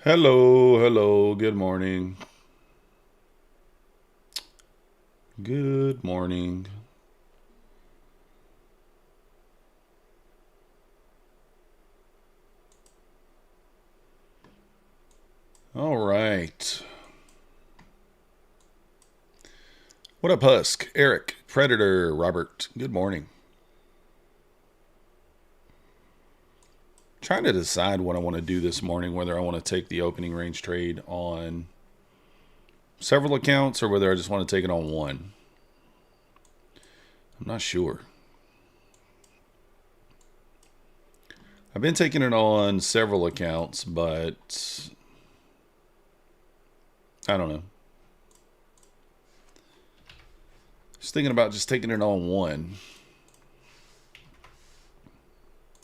Hello, hello, good morning. Good morning. All right. What up, Husk? Eric, Predator, Robert, good morning. Trying to decide what I want to do this morning, whether I want to take the opening range trade on several accounts or whether I just want to take it on one. I'm not sure. I've been taking it on several accounts, but I don't know. Just thinking about just taking it on one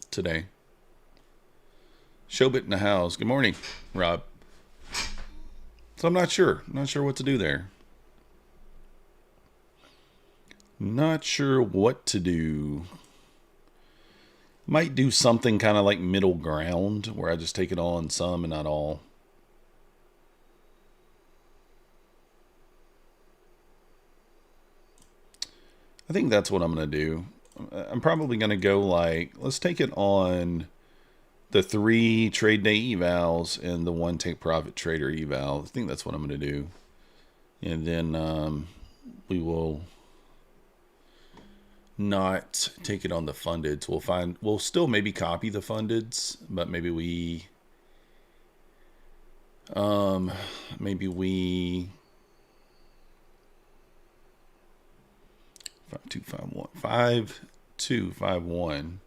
today. Showbit in the house. Good morning, Rob. So I'm not sure. Not sure what to do there. Not sure what to do. Might do something kind of like middle ground where I just take it on some and not all. I think that's what I'm going to do. I'm probably going to go like, let's take it on the 3 trade day evals and the 1 take profit trader eval. I think that's what I'm going to do. And then we will not take it on the fundeds. We'll still maybe copy the fundeds, but maybe we 5251 5251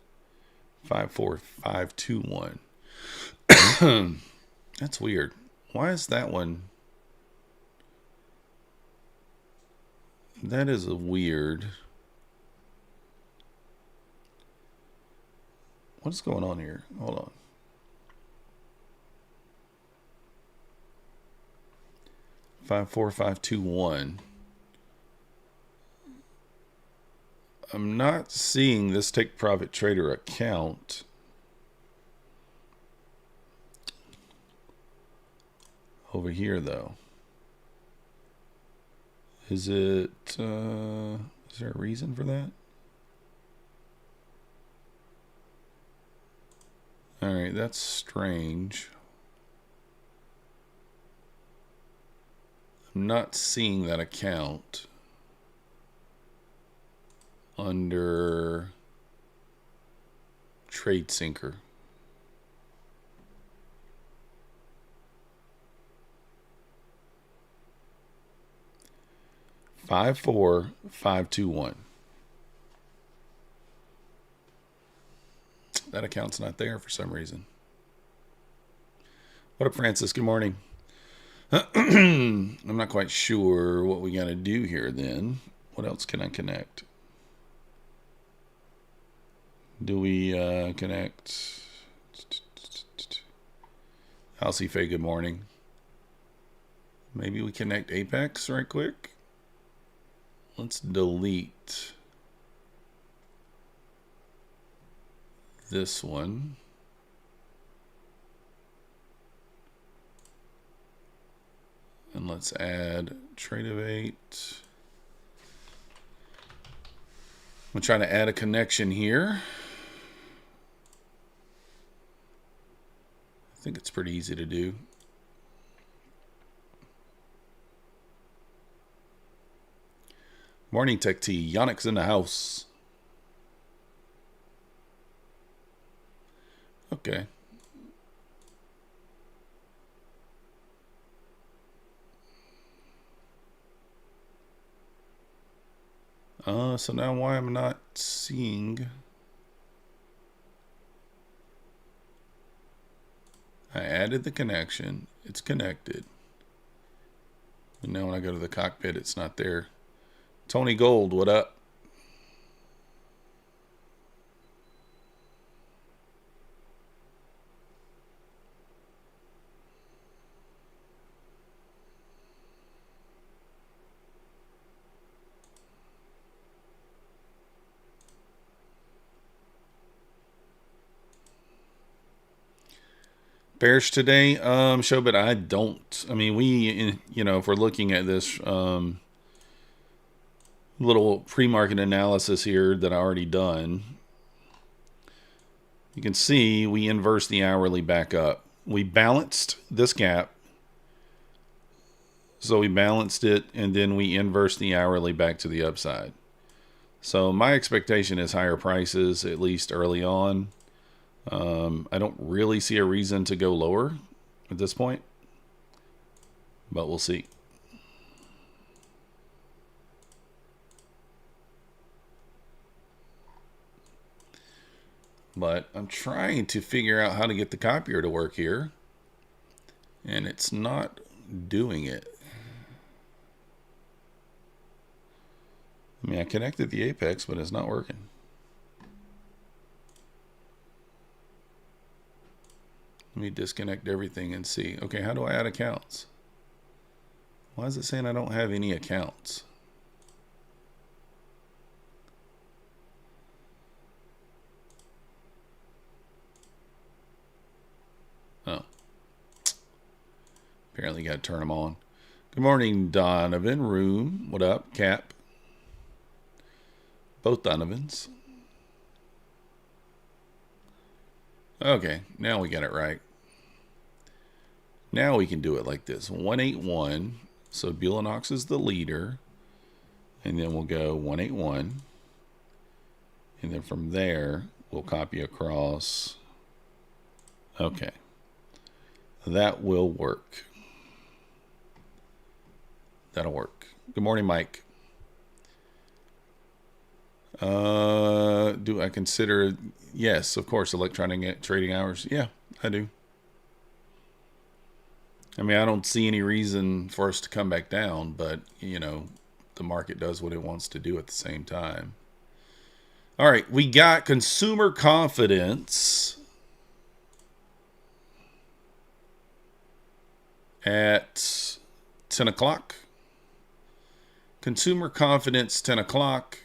54521. That's weird. Why is that one? That is a weird. What's going on here? Hold on. 54521. I'm not seeing this take profit trader account. Over here though. Is there a reason for that? All right, that's strange. I'm not seeing that account under Trade Sinker. Five four 521. That account's not there for some reason. What up, Francis? Good morning. I'm not quite sure what we got to do here then. What else can I connect? Do we connect? Halsey Faye, good morning. Maybe we connect Apex right quick. Let's delete this one. And let's add Trade of 8. I'm trying to add a connection here. I think it's pretty easy to do. Morning, Tech T. Yannick's in the house. Okay. So now why I'm not seeing... I added the connection. It's connected. And now when I go to the cockpit, it's not there. Tony Gold, what up? Bearish today, show, but I don't. I mean, if we're looking at this little pre-market analysis here that I already done, you can see we inverse the hourly back up. We balanced this gap. So we balanced it, and then we inverse the hourly back to the upside. So my expectation is higher prices, at least early on. I don't really see a reason to go lower at this point, but we'll see. But I'm trying to figure out how to get the copier to work here, and it's not doing it. I mean, I connected the apex, but it's not working. Let me disconnect everything and see. Okay, how do I add accounts? Why is it saying I don't have any accounts? Oh. Apparently got to turn them on. Good morning, Donovan. Room. What up? Cap. Both Donovans. Okay, now we got it right. Now we can do it like this. 181. So Bulanox is the leader. And then we'll go 181. And then from there, we'll copy across. Okay. That will work. That'll work. Good morning, Mike. Do I consider, yes, of course, electronic trading hours? Yeah, I do. I mean, I don't see any reason for us to come back down, but, the market does what it wants to do at the same time. All right, we got consumer confidence at 10 o'clock. Consumer confidence, 10 o'clock.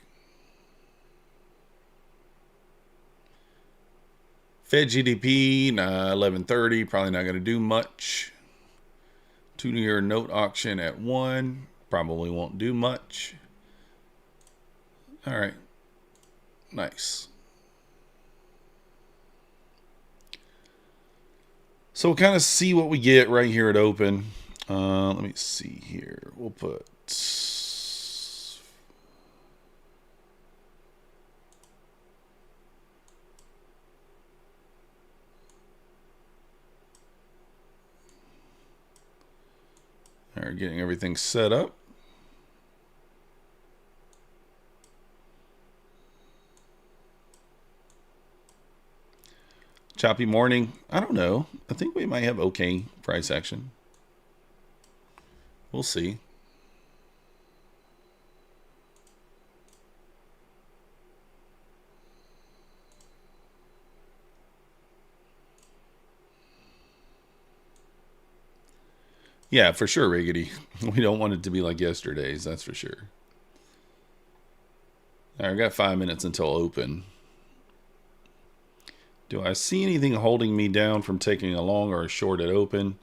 Fed GDP, 11:30, probably not going to do much. 2-year note auction at 1, probably won't do much. All right, nice. So we'll kind of see what we get right here at open. Let me see here. We'll put... All right, getting everything set up. Choppy morning. I don't know. I think we might have okay price action. We'll see. Yeah, for sure, Riggedy. We don't want it to be like yesterday's, that's for sure. All right, I've got 5 minutes until open. Do I see anything holding me down from taking a long or a short at open?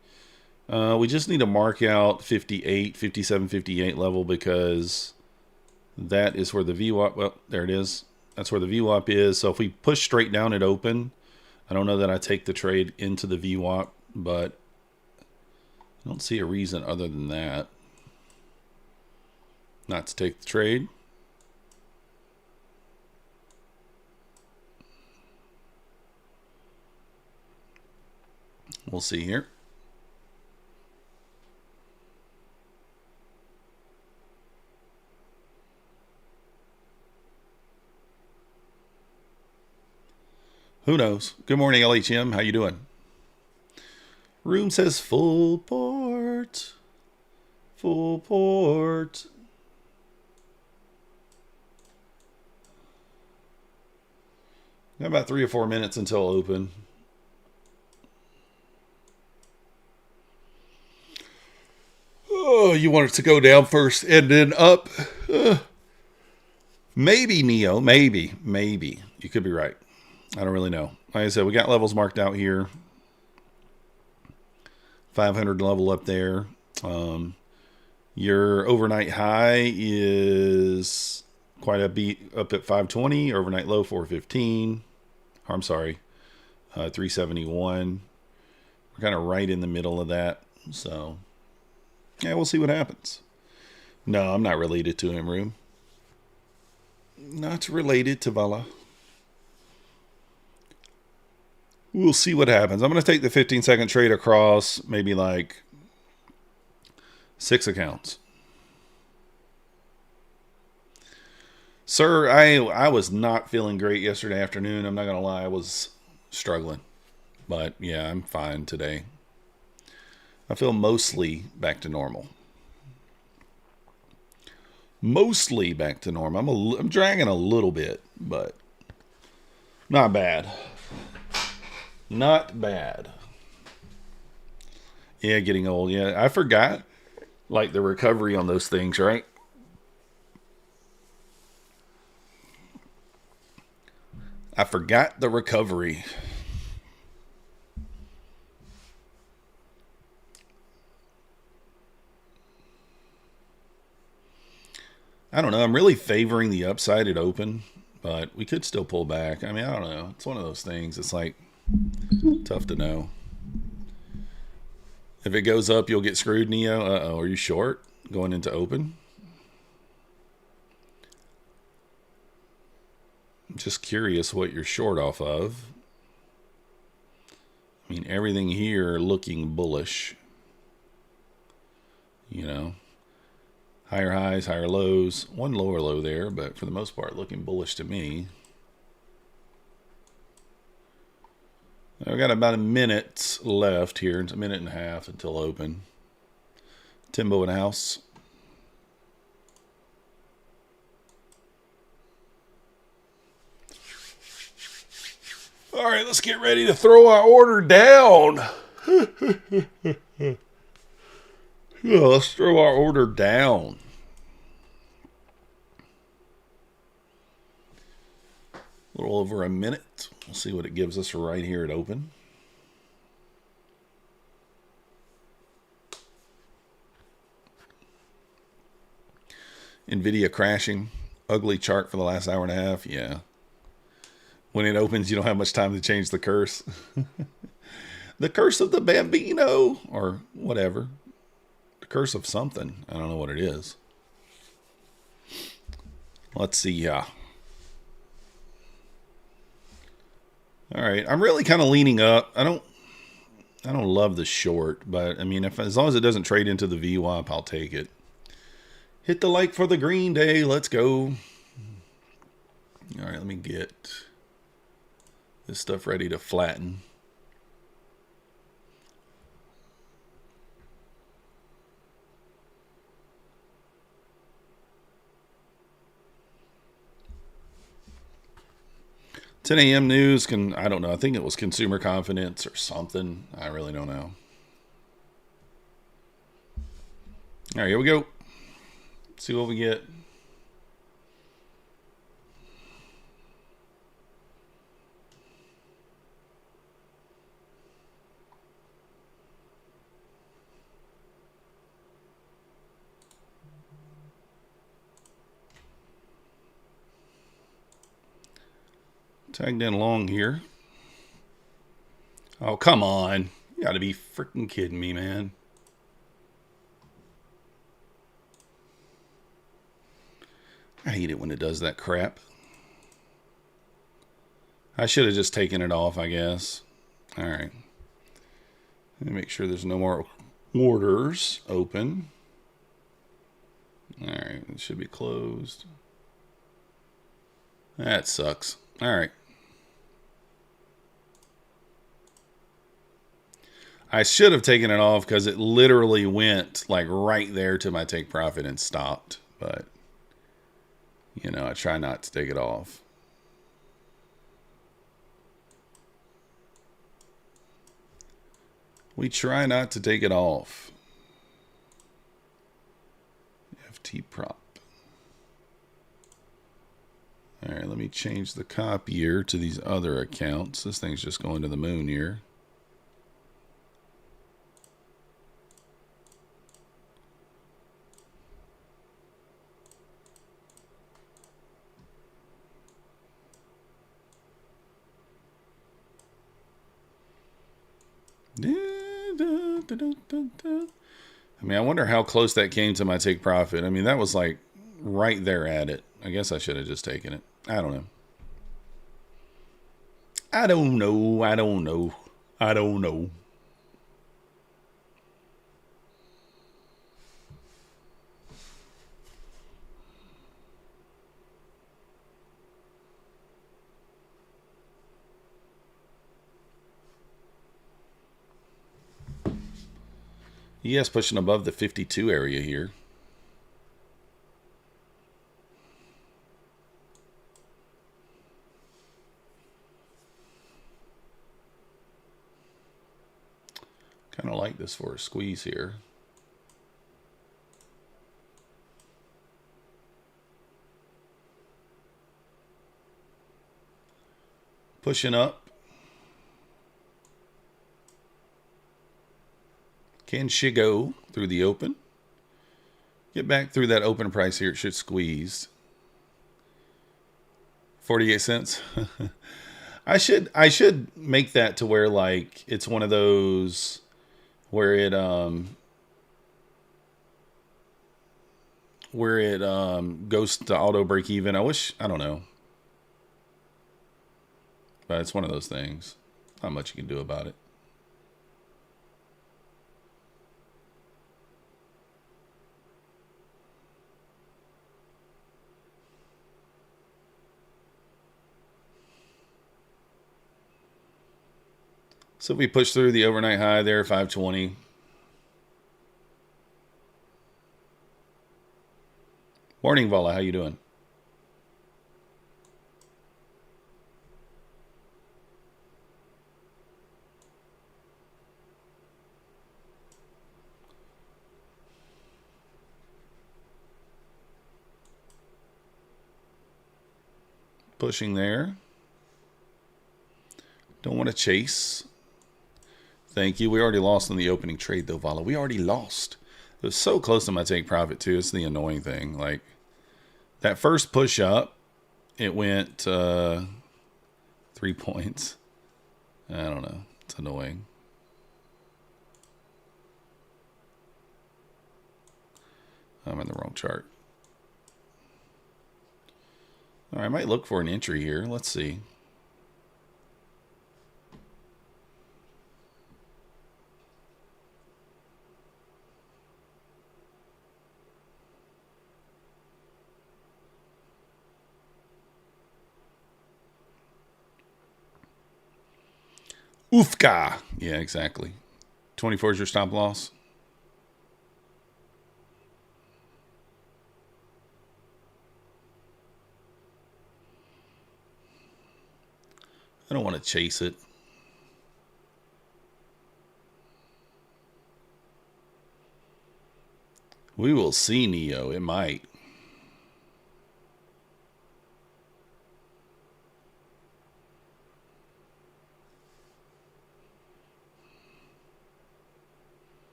We just need to mark out 58, 57, 58 level because that is where the VWAP, well, there it is. That's where the VWAP is. So if we push straight down at open, I don't know that I take the trade into the VWAP, but I don't see a reason other than that not to take the trade. We'll see here. Who knows? Good morning, LHM. How you doing? Room says full port. Full port. Got about 3 or 4 minutes until open. Oh, you want it to go down first and then up? Maybe, Neo. Maybe. You could be right. I don't really know. Like I said, we got levels marked out here. 500 level up there. Your overnight high is quite a beat up at 520. Overnight low 415. Or, I'm sorry, 371. We're kind of right in the middle of that. So, yeah, we'll see what happens. No, I'm not related to him, Room. Not related to Vala. We'll see what happens. I'm going to take the 15-second trade across maybe like 6 accounts. Sir, I was not feeling great yesterday afternoon. I'm not going to lie. I was struggling. But, yeah, I'm fine today. I feel mostly back to normal. Mostly back to normal. I'm dragging a little bit, but not bad. Not bad. Yeah, getting old. Yeah, I forgot, like, the recovery on those things, right? I forgot the recovery. I don't know. I'm really favoring the upside at open, but we could still pull back. I mean, I don't know. It's one of those things. It's like tough to know. If it goes up, you'll get screwed, Neo. Uh-oh. Are you short going into open? I'm just curious what you're short off of. I mean, everything here looking bullish. You know. Higher highs, higher lows. One lower low there, but for the most part, looking bullish to me. I've got about a minute left here. It's a minute and a half until open. Timbo in the house. All right, let's get ready to throw our order down. Let's throw our order down. A little over a minute. We'll see what it gives us right here at open. NVIDIA crashing. Ugly chart for the last hour and a half. Yeah. When it opens, you don't have much time to change the curse. The curse of the Bambino. Or whatever. The curse of something. I don't know what it is. Let's see. Yeah. All right. I'm really kind of leaning up. I don't love the short, but I mean, as long as it doesn't trade into the VWAP, I'll take it. Hit the like for the green day. Let's go. All right, let me get this stuff ready to flatten. $10 a.m. news I don't know. I think it was consumer confidence or something. I really don't know. All right, here we go. Let's see what we get. Tagged in long here. Oh, come on. You gotta be freaking kidding me, man. I hate it when it does that crap. I should have just taken it off, I guess. All right. Let me make sure there's no more orders open. All right. It should be closed. That sucks. All right. I should have taken it off because it literally went like right there to my take profit and stopped. But, you know, I try not to take it off. We try not to take it off. FT prop. All right, let me change the copier to these other accounts. This thing's just going to the moon here. I mean, I wonder how close that came to my take profit. I mean, that was like right there at it. I guess I should have just taken it. I don't know. I don't know. I don't know. I don't know. Yes, pushing above the 52 area here. Kind of like this for a squeeze here. Pushing up. Can she go through the open? Get back through that open price here. It should squeeze. 48 cents. I should make that to where like it's one of those where it goes to auto break even. I don't know. But it's one of those things. Not much you can do about it. So if we push through the overnight high there, 520. Morning, Vala. How you doing? Pushing there. Don't want to chase. Thank you. We already lost on the opening trade, though, Vala. We already lost. It was so close to my take profit, too. It's the annoying thing. Like, that first push up, it went 3 points. I don't know. It's annoying. I'm in the wrong chart. All right, I might look for an entry here. Let's see. Oofka. Yeah, exactly. 24 is your stop loss. I don't want to chase it. We will see, Neo. It might.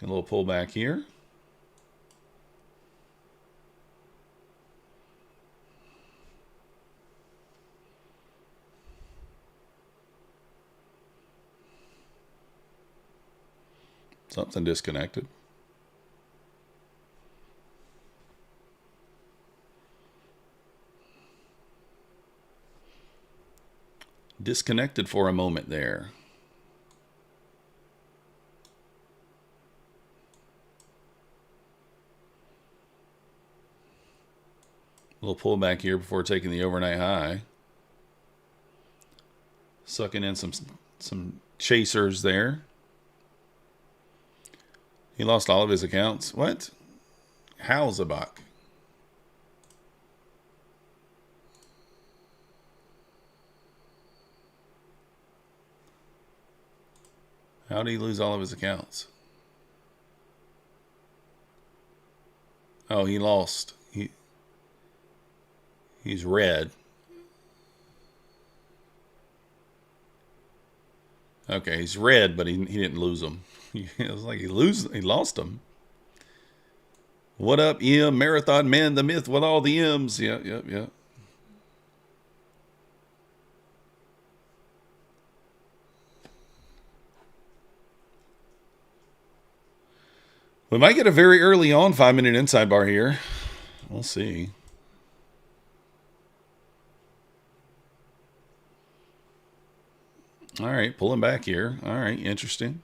A little pullback here. Something disconnected. Disconnected for a moment there. A little pullback here before taking the overnight high. Sucking in some chasers there. He lost all of his accounts. What? Halzebach. How did he lose all of his accounts? Oh, he lost. He's red. Okay, he's red, but he didn't lose them. It was like he lost them. What up, M? Marathon Man, the myth with all the M's. Yeah. We might get a very early on 5-minute inside bar here. We'll see. All right, pulling back here. All right, interesting.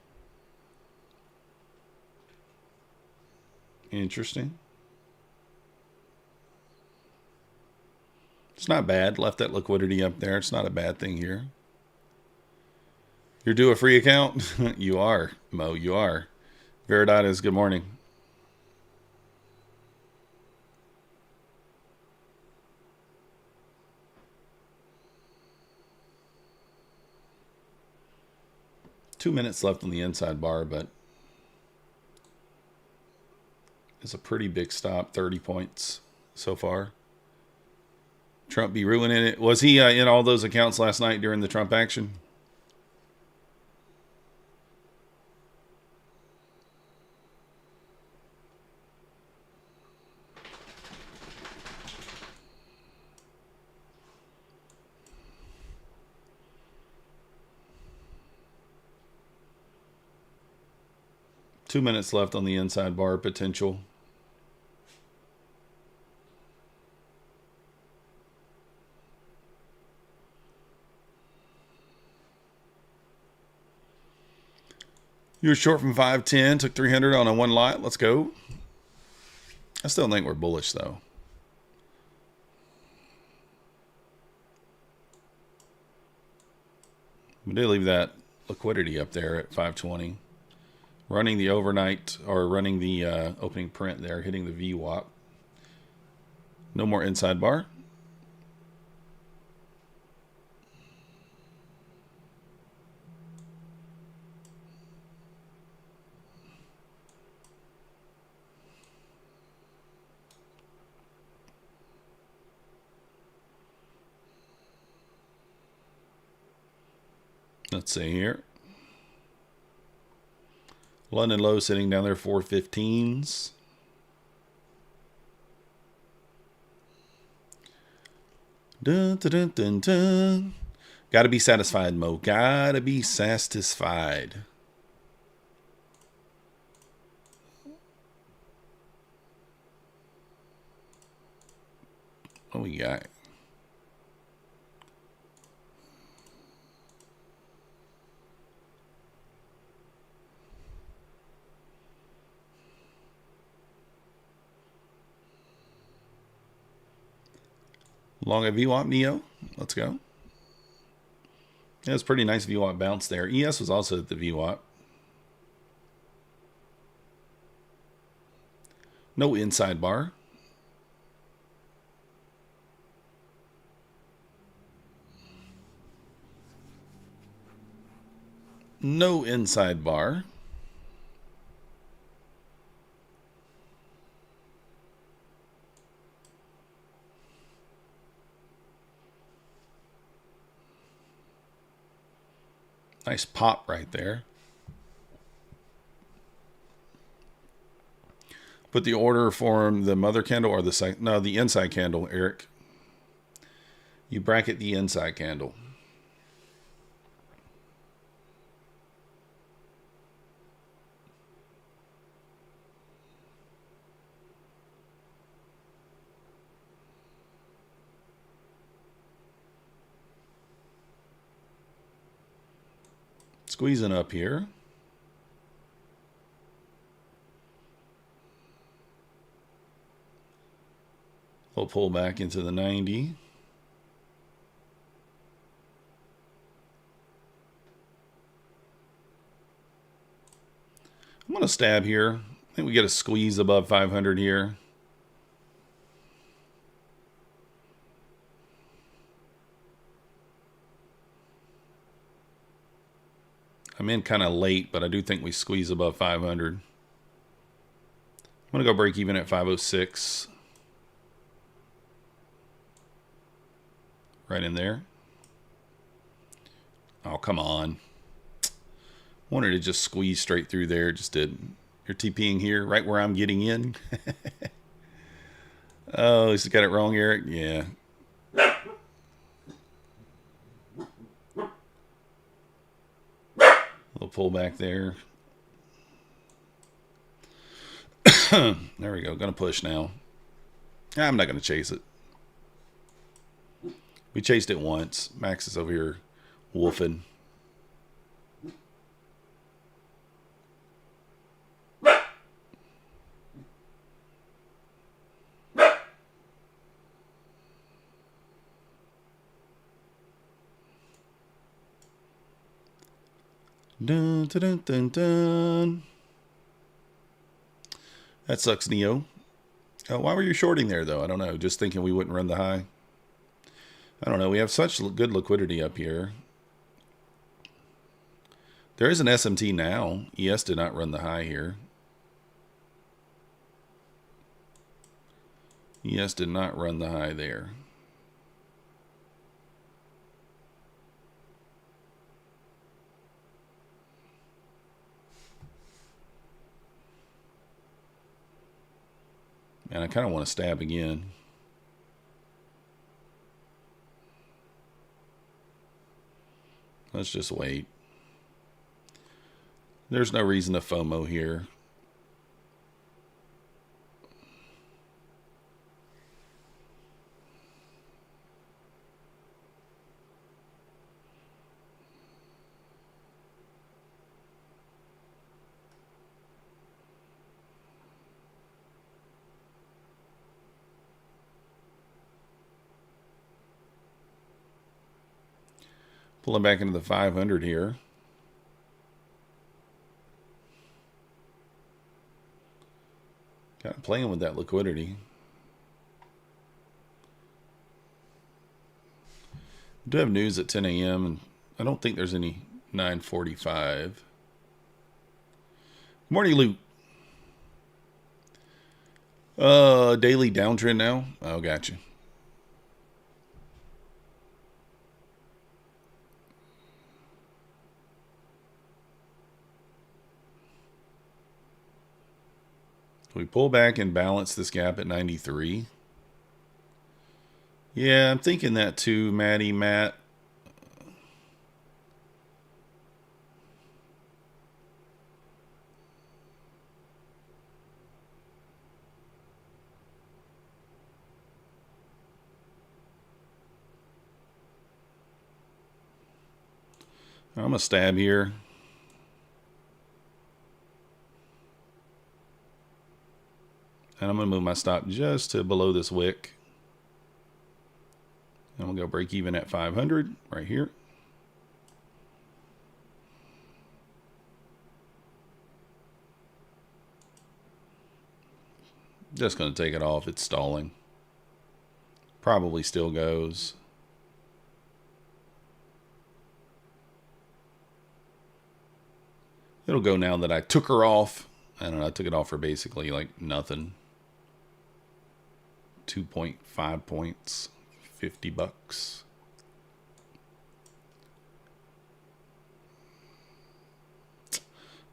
Interesting. It's not bad. Left that liquidity up there. It's not a bad thing here. You're due a free account? You are, Mo. You are. Veridatas, good morning. Two minutes left on the inside bar, but it's a pretty big stop. 30 points so far. Trump be ruining it. Was he in all those accounts last night during the Trump action? Two minutes left on the inside bar potential. You were short from 510, took 300 on a one lot. Let's go. I still think we're bullish, though. We did leave that liquidity up there at 520. Running the overnight, or running the opening print there, hitting the VWAP. No more inside bar. Let's see here. London low sitting down there, 415s. Dun, dun, dun, dun, dun. Gotta be satisfied, Mo. Gotta be satisfied. What we got? Long at VWAP Neo. Let's go. Yeah, it's pretty nice VWAP bounce there. ES was also at the VWAP. No inside bar. No inside bar. Nice pop right there. Put the order for the mother candle or the side. No, the inside candle, Eric. You bracket the inside candle. Squeezing up here. We'll pull back into the 90. I'm going to stab here. I think we get a squeeze above 500 here. I'm in kind of late, but I do think we squeeze above 500. I'm going to go break even at 506. Right in there. Oh, come on. Wanted to just squeeze straight through there. Just didn't. You're TPing here, right where I'm getting in. Oh, he's got it wrong, Eric. Yeah. Little pull back there. There we go. Gonna push now. I'm not gonna chase it. We chased it once. Max is over here wolfing. Dun, dun, dun, dun, dun. That sucks, Neo. Why were you shorting there, though? I don't know. Just thinking we wouldn't run the high. I don't know. We have such good liquidity up here. There is an SMT now. ES did not run the high here. ES did not run the high there. And I kind of want to stab again. Let's just wait. There's no reason to FOMO here. Pulling back into the 500 here. Kind of playing with that liquidity. We do have news at 10 a.m. and I don't think there's any 9:45. Morning, Luke. Daily downtrend now. Oh, gotcha. We pull back and balance this gap at 93. Yeah, I'm thinking that too, Matt. I'm going to stab here. And I'm going to move my stop just to below this wick. And we'll go break even at 500 right here. Just going to take it off. It's stalling. Probably still goes. It'll go now that I took her off. I don't know. I took it off for basically like nothing. 2.5 points. $50.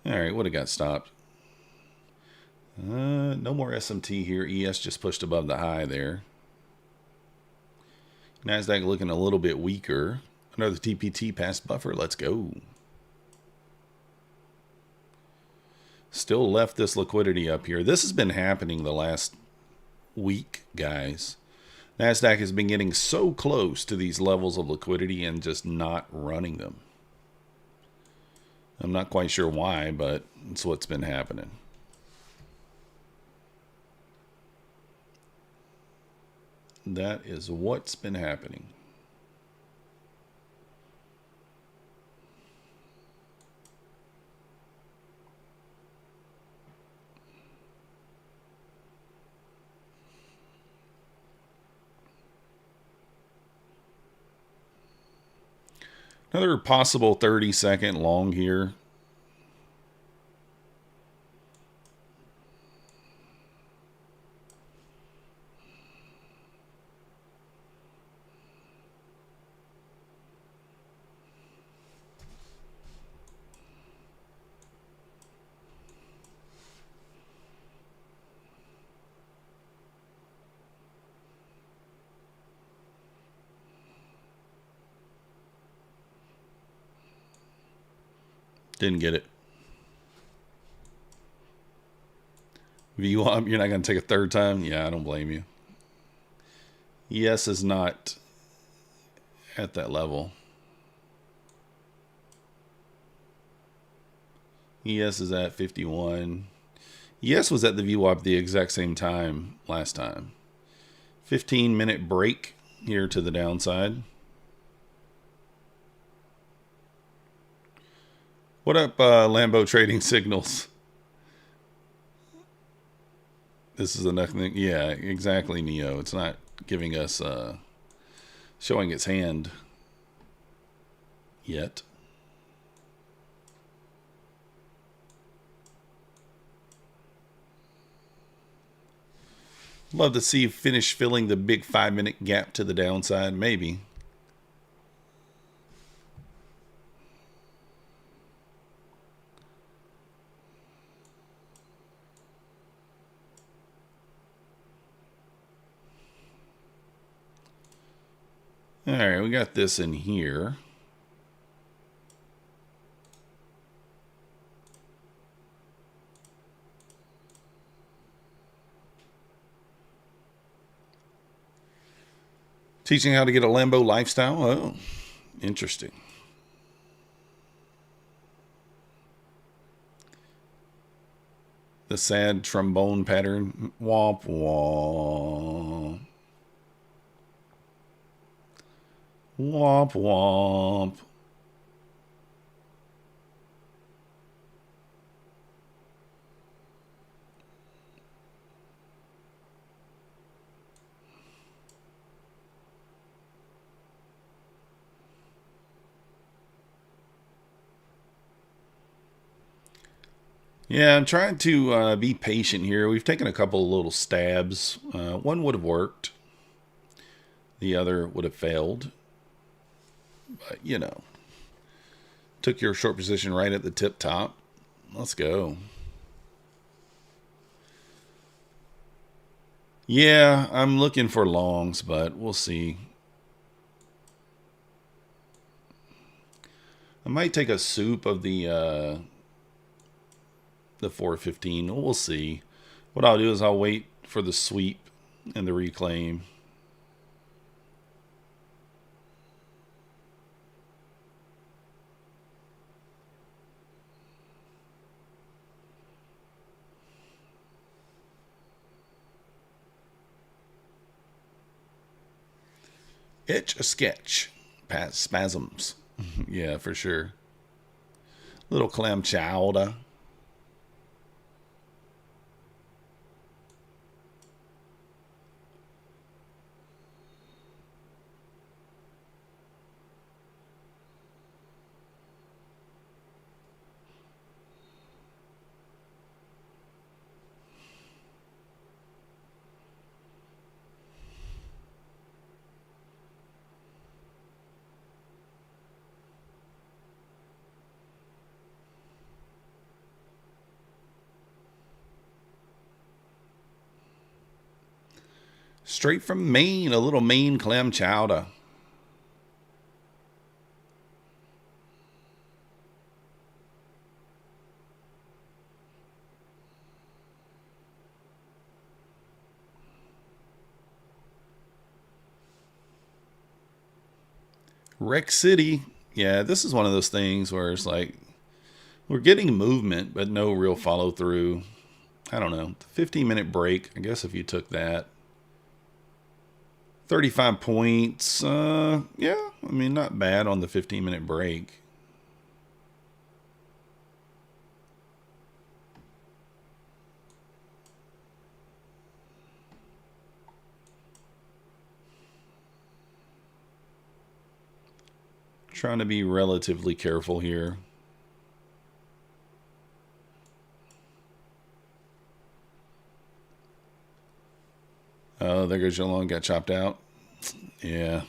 All right, would have got stopped. No more SMT here. ES just pushed above the high there. Nasdaq looking a little bit weaker. Another TPT past buffer. Let's go. Still left this liquidity up here. This has been happening the last week, guys. Nasdaq has been getting so close to these levels of liquidity and just not running them. I'm not quite sure why, but it's what's been happening. That is what's been happening. Another possible 30-second long here. Didn't get it. VWAP, you're not going to take a third time? Yeah, I don't blame you. ES is not at that level. ES is at 51. ES was at the VWAP the exact same time last time. 15-minute break here to the downside. What up, Lambo Trading Signals? This is a nothing. Yeah, exactly, Neo. It's not giving us, showing its hand yet. Love to see finish filling the big 5-minute gap to the downside, maybe. All right, we got this in here. Teaching how to get a Lambo lifestyle. Oh, interesting. The sad trombone pattern. Womp womp. Womp womp. Yeah, I'm trying to be patient here. We've taken a couple of little stabs. One would have worked. The other would have failed. But, you know. Took your short position right at the tip top. Let's go. Yeah, I'm looking for longs, but we'll see. I might take a soup of the 415. We'll see. What I'll do is I'll wait for the sweep and the reclaim. Itch a sketch. Spasms. Yeah, for sure. Little clam chowder. Straight from Maine, a little Maine clam chowder. Wreck City. Yeah, this is one of those things where it's like we're getting movement, but no real follow through. I don't know. 15-minute break. I guess if you took that. 35 points. Yeah, I mean, not bad on the 15-minute break. Trying to be relatively careful here. Oh, there goes your long. Got chopped out. Yeah.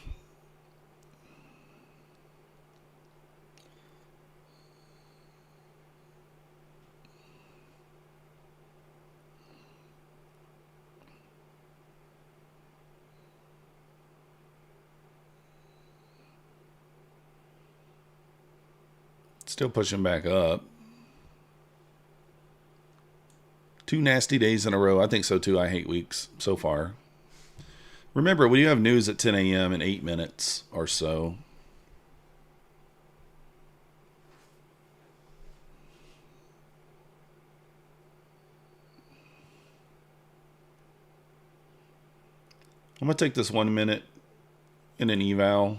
Still pushing back up. 2 nasty days in a row. I think so too. I hate weeks so far. Remember, we do have news at 10 a.m. in 8 minutes or so. I'm going to take this 1 minute in an eval.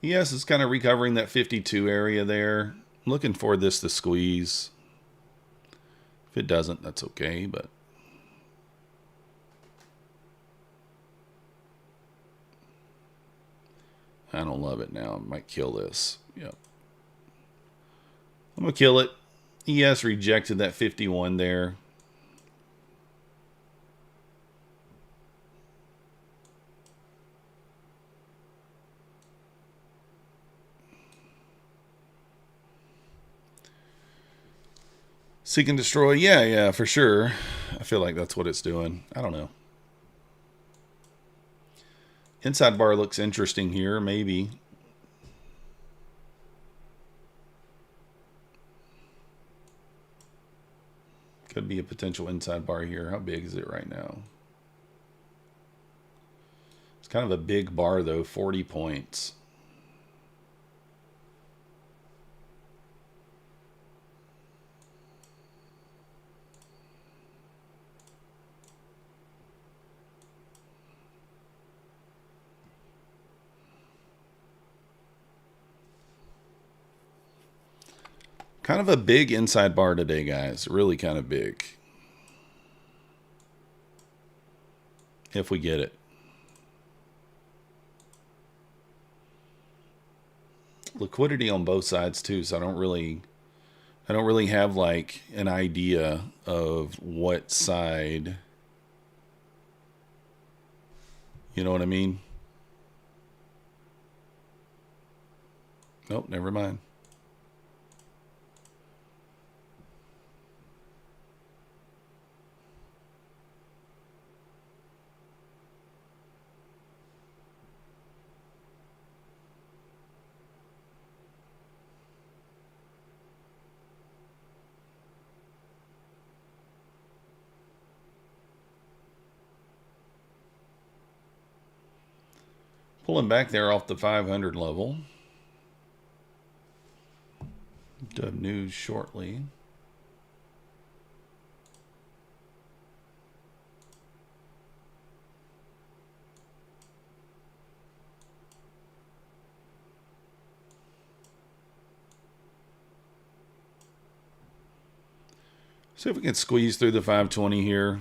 Yes, it's kind of recovering that 52 area there. I'm looking for this to squeeze. If it doesn't, that's okay, but I don't love it now. I might kill this. Yep. I'm going to kill it. ES rejected that 51 there. Seek and destroy. Yeah, for sure. I feel like that's what it's doing. I don't know. Inside bar looks interesting here, maybe. Could be a potential inside bar here. How big is it right now? It's kind of a big bar though, 40 points. Kind of a big inside bar today, guys. Really kind of big. If we get it. Liquidity on both sides too, so I don't really have like an idea of what side. You know what I mean? Nope, never mind. Pulling back there off the 500 level. Dub news shortly. See if we can squeeze through the 520 here.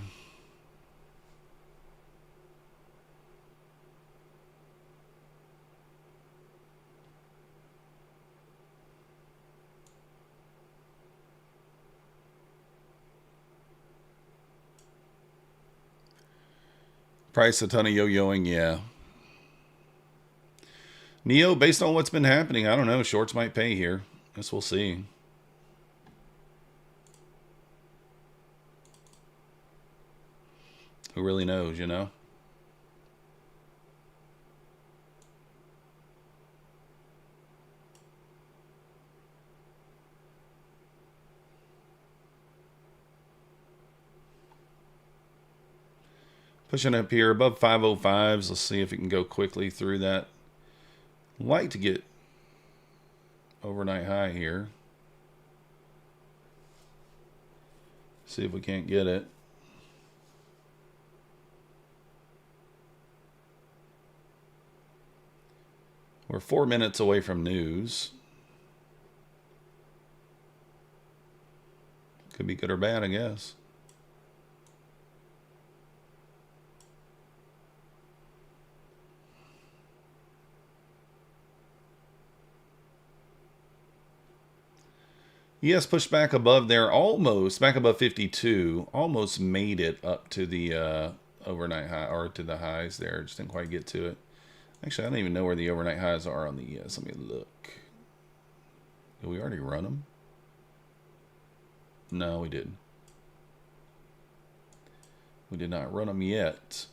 Price a ton of yo-yoing, yeah. Neo, based on what's been happening, I don't know. Shorts might pay here. Guess we'll see. Who really knows, you know? Pushing up here above 505s. Let's see if we can go quickly through that. Like to get overnight high here. See if we can't get it. We're 4 minutes away from news. Could be good or bad, I guess. Yes, pushed back above there, almost back above 52. Almost made it up to the overnight high, or to the highs there. Just didn't quite get to it. Actually, I don't even know where the overnight highs are on the ES. Let me look. Did we already run them? No, we didn't. We did not run them yet.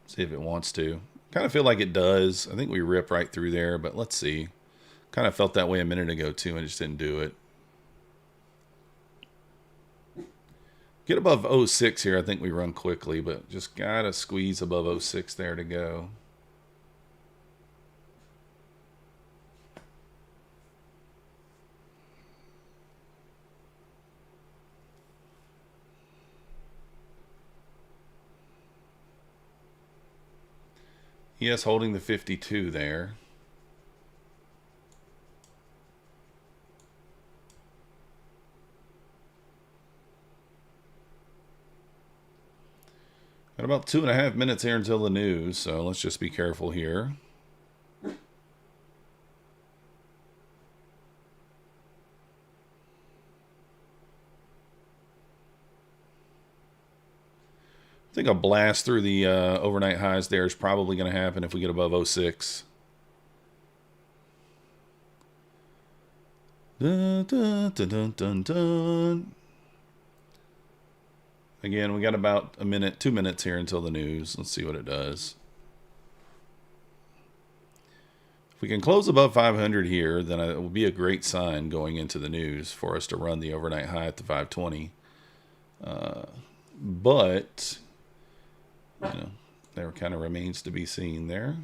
See if it wants to. Kind of feel like it does. I think we rip right through there, but let's see. Kind of felt that way a minute ago too and just didn't do it. Get above 06 here, I think we run quickly, but just gotta squeeze above 06 there to go. Yes, holding the 52 there. Got about 2.5 minutes here until the news, so let's just be careful here. I think a blast through the overnight highs there is probably going to happen if we get above 06. Dun, dun, dun, dun, dun, dun. Again, we got about a minute, 2 minutes here until the news. Let's see what it does. If we can close above 500 here, then it will be a great sign going into the news for us to run the overnight high at the 520. But, you know, there kind of remains to be seen there.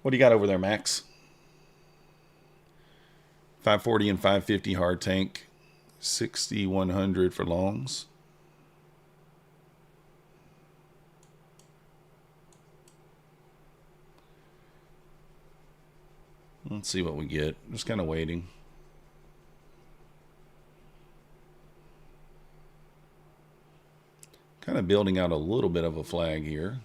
What do you got over there, Max? 540 and 550 hard tank. 6,100 for longs. Let's see what we get. Just kind of waiting. Kind of building out a little bit of a flag here.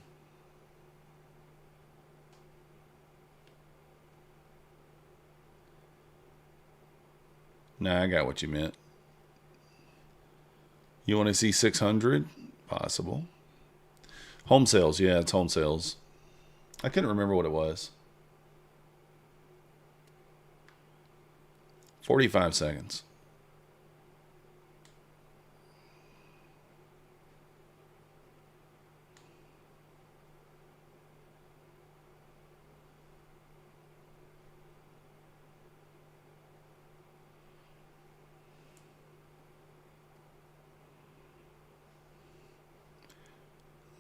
Nah, I got what you meant. You want to see 600? Possible. Home sales. Yeah, it's home sales. I couldn't remember what it was. 45 seconds.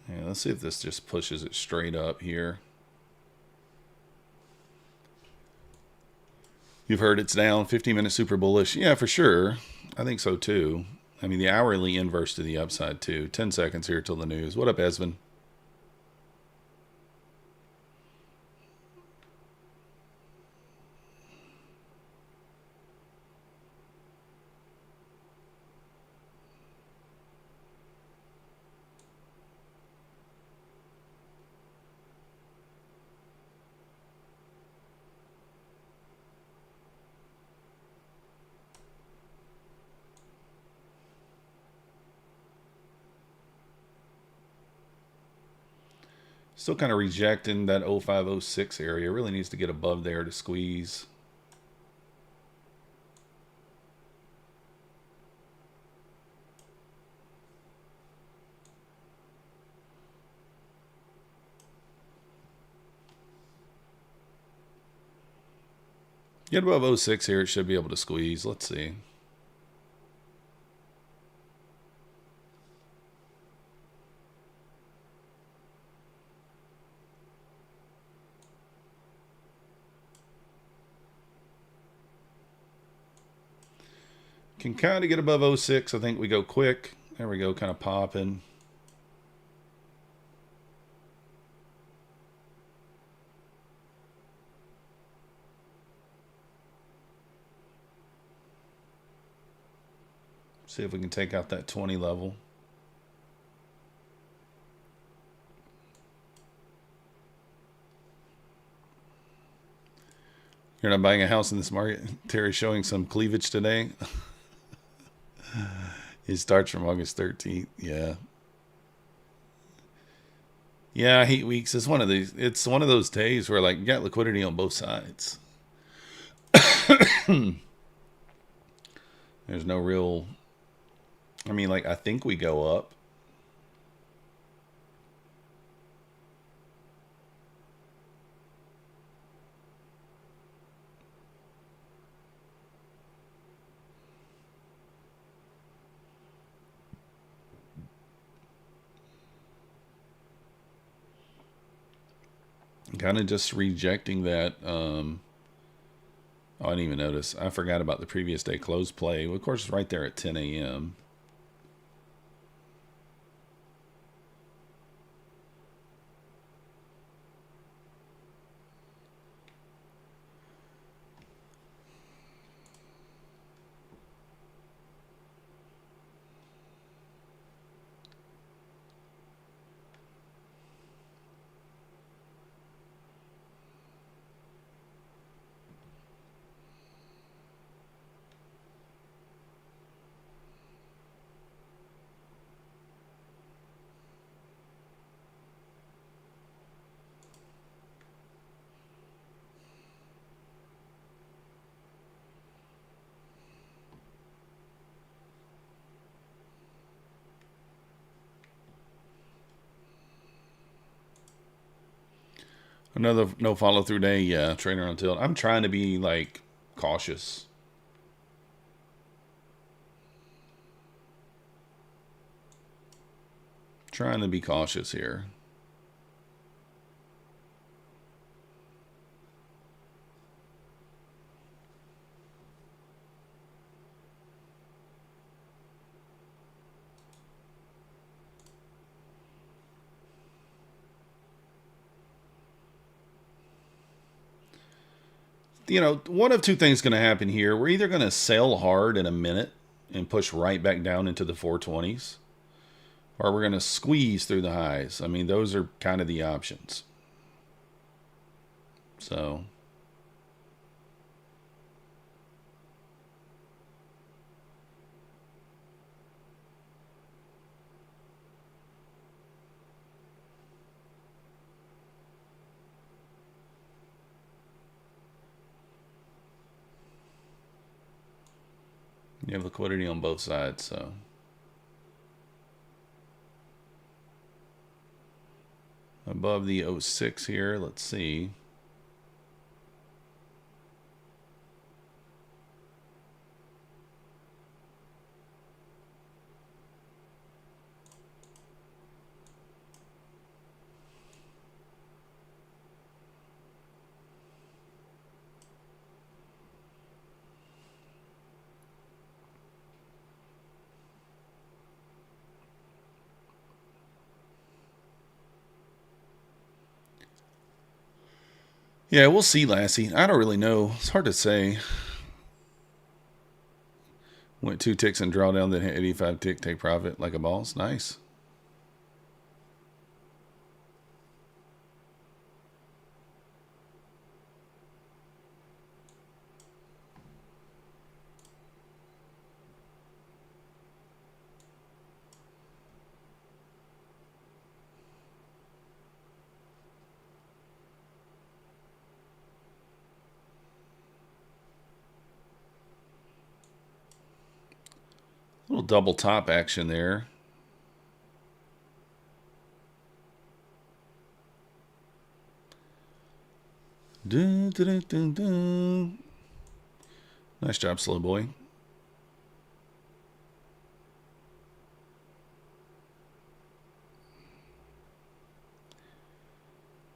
Yeah, let's see if this just pushes it straight up here. You've heard it's down, 15-minute super bullish. Yeah, for sure. I think so too. I mean, the hourly inverse to the upside too. 10 seconds here till the news. What up, Esvin? Still kind of rejecting that 0506 area. Really needs to get above there to squeeze. Get above 06 here. It should be able to squeeze. Let's see. Can kind of get above 06. I think we go quick. There we go, kind of popping. See if we can take out that 20 level. You're not buying a house in this market? Terry's showing some cleavage today. It starts from August 13th. Yeah. Yeah, hate weeks is one of these. It's one of those days where like you got liquidity on both sides. There's no real. I mean, like I think we go up. Kind of just rejecting that. Oh, I didn't even notice. I forgot about the previous day close play. Well, of course, it's right there at 10 a.m. Another no follow through day. Yeah, trainer on tilt. I'm trying to be like cautious. Trying to be cautious here. You know, one of two things going to happen here. We're either going to sell hard in a minute and push right back down into the 420s, or we're going to squeeze through the highs. I mean, those are kind of the options. So, you have liquidity on both sides. So, above the 06 here, let's see. Yeah, we'll see, Lassie. I don't really know. It's hard to say. Went 2 ticks and draw down, then hit 85 tick, take profit like a boss. Nice. Little double top action there. Dun, dun, dun, dun. Nice job, slow boy.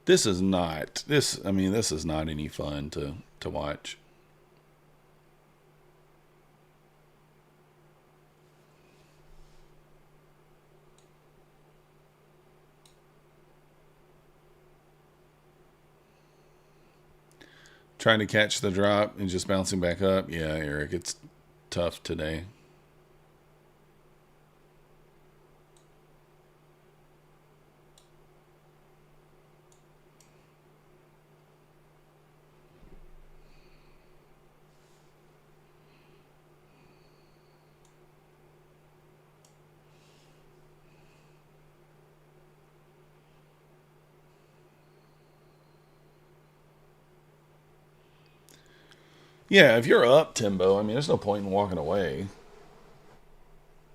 This is not this. I mean, this is not any fun to watch. Trying to catch the drop and just bouncing back up. Yeah, Eric, it's tough today. Yeah, if you're up, Timbo, I mean, there's no point in walking away.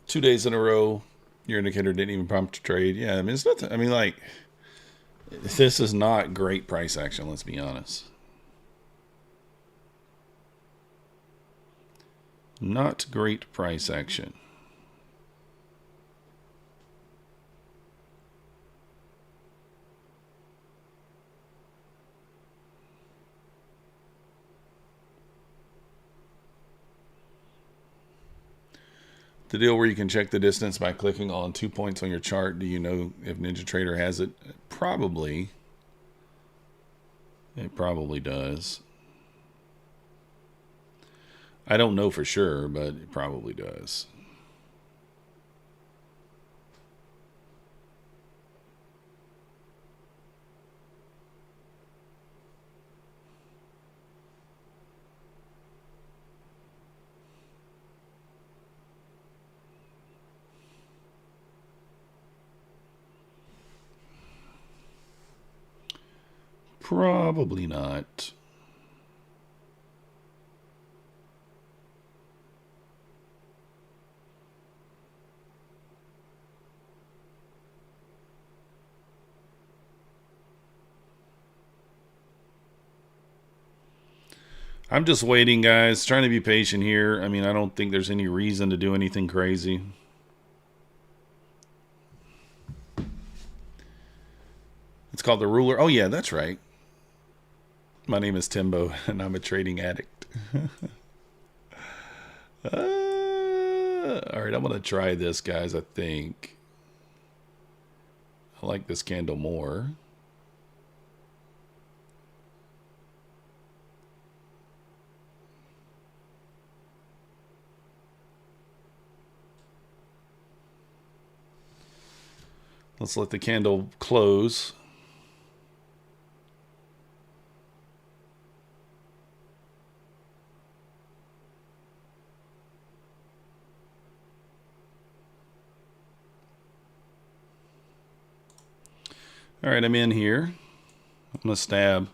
2 days in a row, your indicator didn't even prompt a trade. Yeah, I mean, it's nothing. I mean, like, this is not great price action, let's be honest. Not great price action. The deal where you can check the distance by clicking on 2 points on your chart. Do you know if NinjaTrader has it? Probably. It probably does. I don't know for sure, but it probably does. Probably not. I'm just waiting, guys. Trying to be patient here. I mean, I don't think there's any reason to do anything crazy. It's called the ruler. Oh, yeah, that's right. My name is Timbo, and I'm a trading addict. All right, I'm going to try this, guys, I think. I like this candle more. Let's let the candle close. All right, I'm in here. I'm going to stab.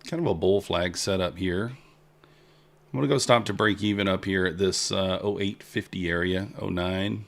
Kind of a bull flag setup here. I'm going to go stop to break even up here at this 0850 area, 09.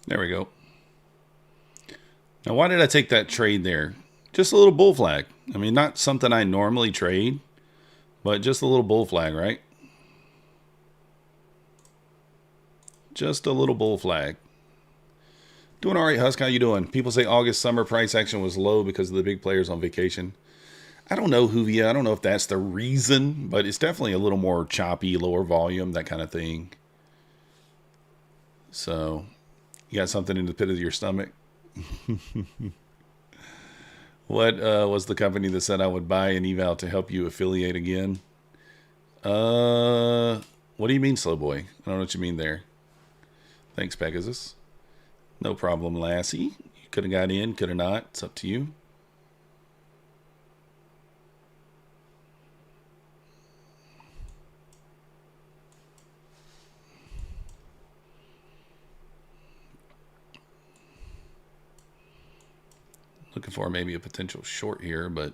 There we go. Now, why did I take that trade there? Just a little bull flag. I mean, not something I normally trade, but just a little bull flag, right? Just a little bull flag. Doing all right, Husk. How you doing? People say August summer price action was low because of the big players on vacation. I don't know, Juvia. I don't know if that's the reason, but it's definitely a little more choppy, lower volume, that kind of thing. So, you got something in the pit of your stomach? What was the company that said I would buy an eval to help you affiliate again? What do you mean, slow boy? I don't know what you mean there. Thanks, Pegasus. No problem, Lassie. You could have got in, could have not. It's up to you. Looking for maybe a potential short here, but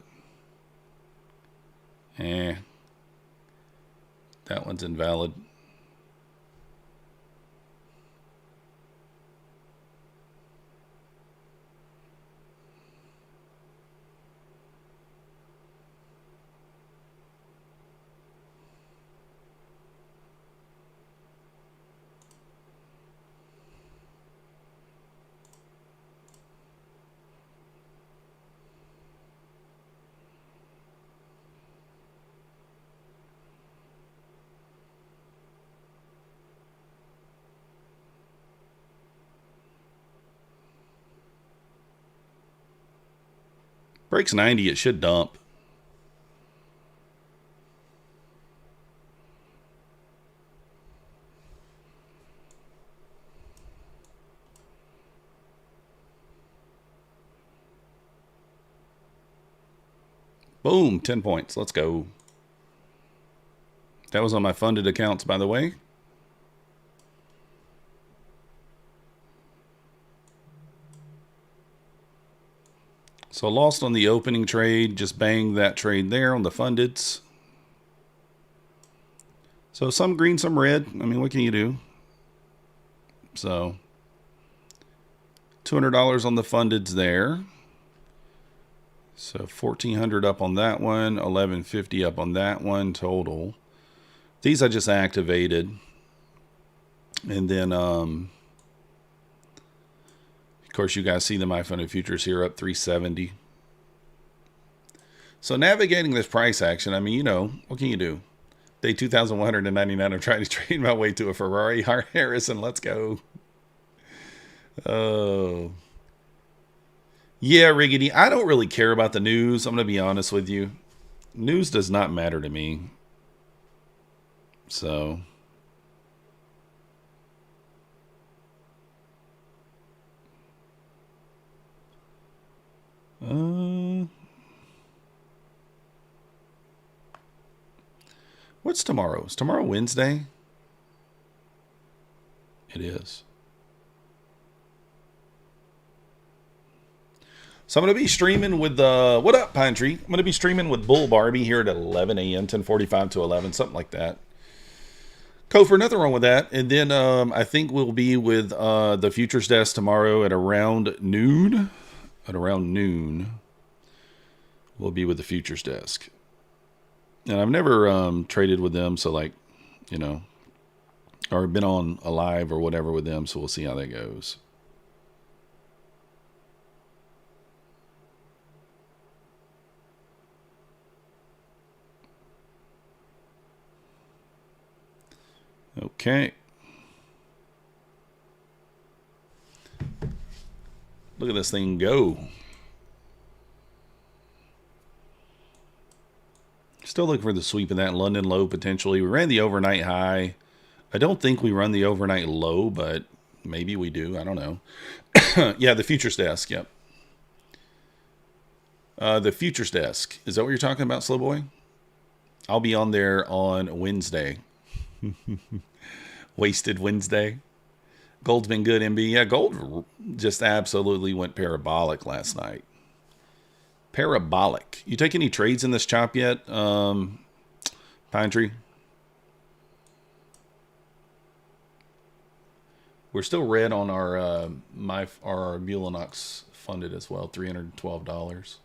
Eh. That one's invalid. Breaks 90, it should dump. Boom, 10 points. Let's go. That was on my funded accounts, by the way. So lost on the opening trade, just banged that trade there on the fundeds. So some green, some red. I mean, what can you do? So $200 on the fundeds there. So $1,400 up on that one, $1,150 up on that one total. These I just activated. And then, of course, you guys see the My Funded Futures here up 370. So navigating this price action, I mean, you know, what can you do? Day 2,199, I'm trying to trade my way to a Ferrari. Harrison, let's go. Oh. Yeah, Riggedy, I don't really care about the news. I'm going to be honest with you. News does not matter to me. So... what's tomorrow? Is tomorrow Wednesday? It is. So I'm going to be streaming with, what up, Pine Tree? I'm going to be streaming with Bull Barbie here at 11 a.m., 10:45 to 11, something like that. Kofor, nothing wrong with that. And then I think we'll be with the Futures Desk tomorrow at around noon. At around noon, we'll be with the Futures Desk. And I've never traded with them, so like, you know, or been on a live or whatever with them, so we'll see how that goes. Okay. Look at this thing go. Still looking for the sweep of that London low potentially. We ran the overnight high. I don't think we run the overnight low, but maybe we do. I don't know. Yeah, the Futures Desk. Yep. The Futures Desk. Is that what you're talking about, Slow Boy? I'll be on there on Wednesday. Wasted Wednesday. Gold's been good, MB. Yeah, gold just absolutely went parabolic last night. Parabolic. You take any trades in this chop yet, Pine Tree? We're still red on our our Mulinox funded as well, $312.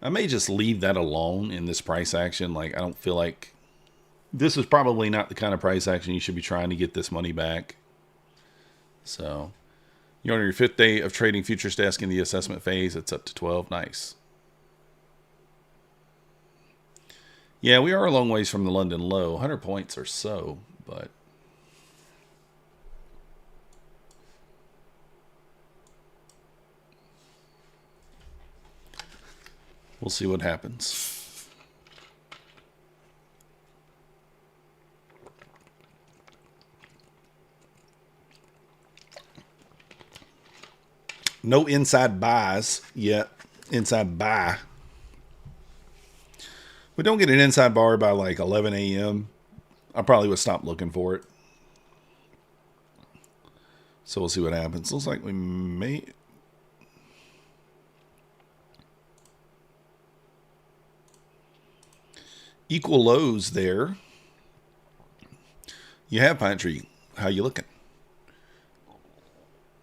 I may just leave that alone in this price action. Like, I don't feel like this is probably not the kind of price action you should be trying to get this money back. So, you're on your 5th day of trading Futures Desk in the assessment phase. It's up to 12. Nice. Yeah, we are a long ways from the London low. 100 points or so, but... we'll see what happens. No inside buys yet. Inside buy. We don't get an inside bar by like 11 a.m. I probably would stop looking for it. So we'll see what happens. Looks like we may... equal lows there. You have Pine Tree. How you looking?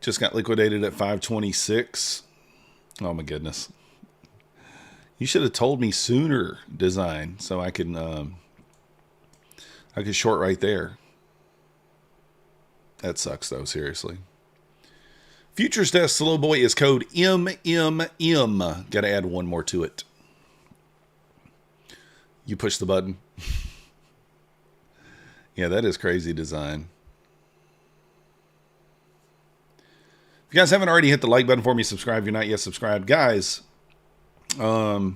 Just got liquidated at 526. Oh my goodness. You should have told me sooner, Design, so I could short right there. That sucks though, seriously. Futures Desk Slow Boy is code MMM. Got to add one more to it. You push the button. Yeah, that is crazy design. If you guys haven't already hit the like button for me, subscribe. If you're not yet subscribed, guys. My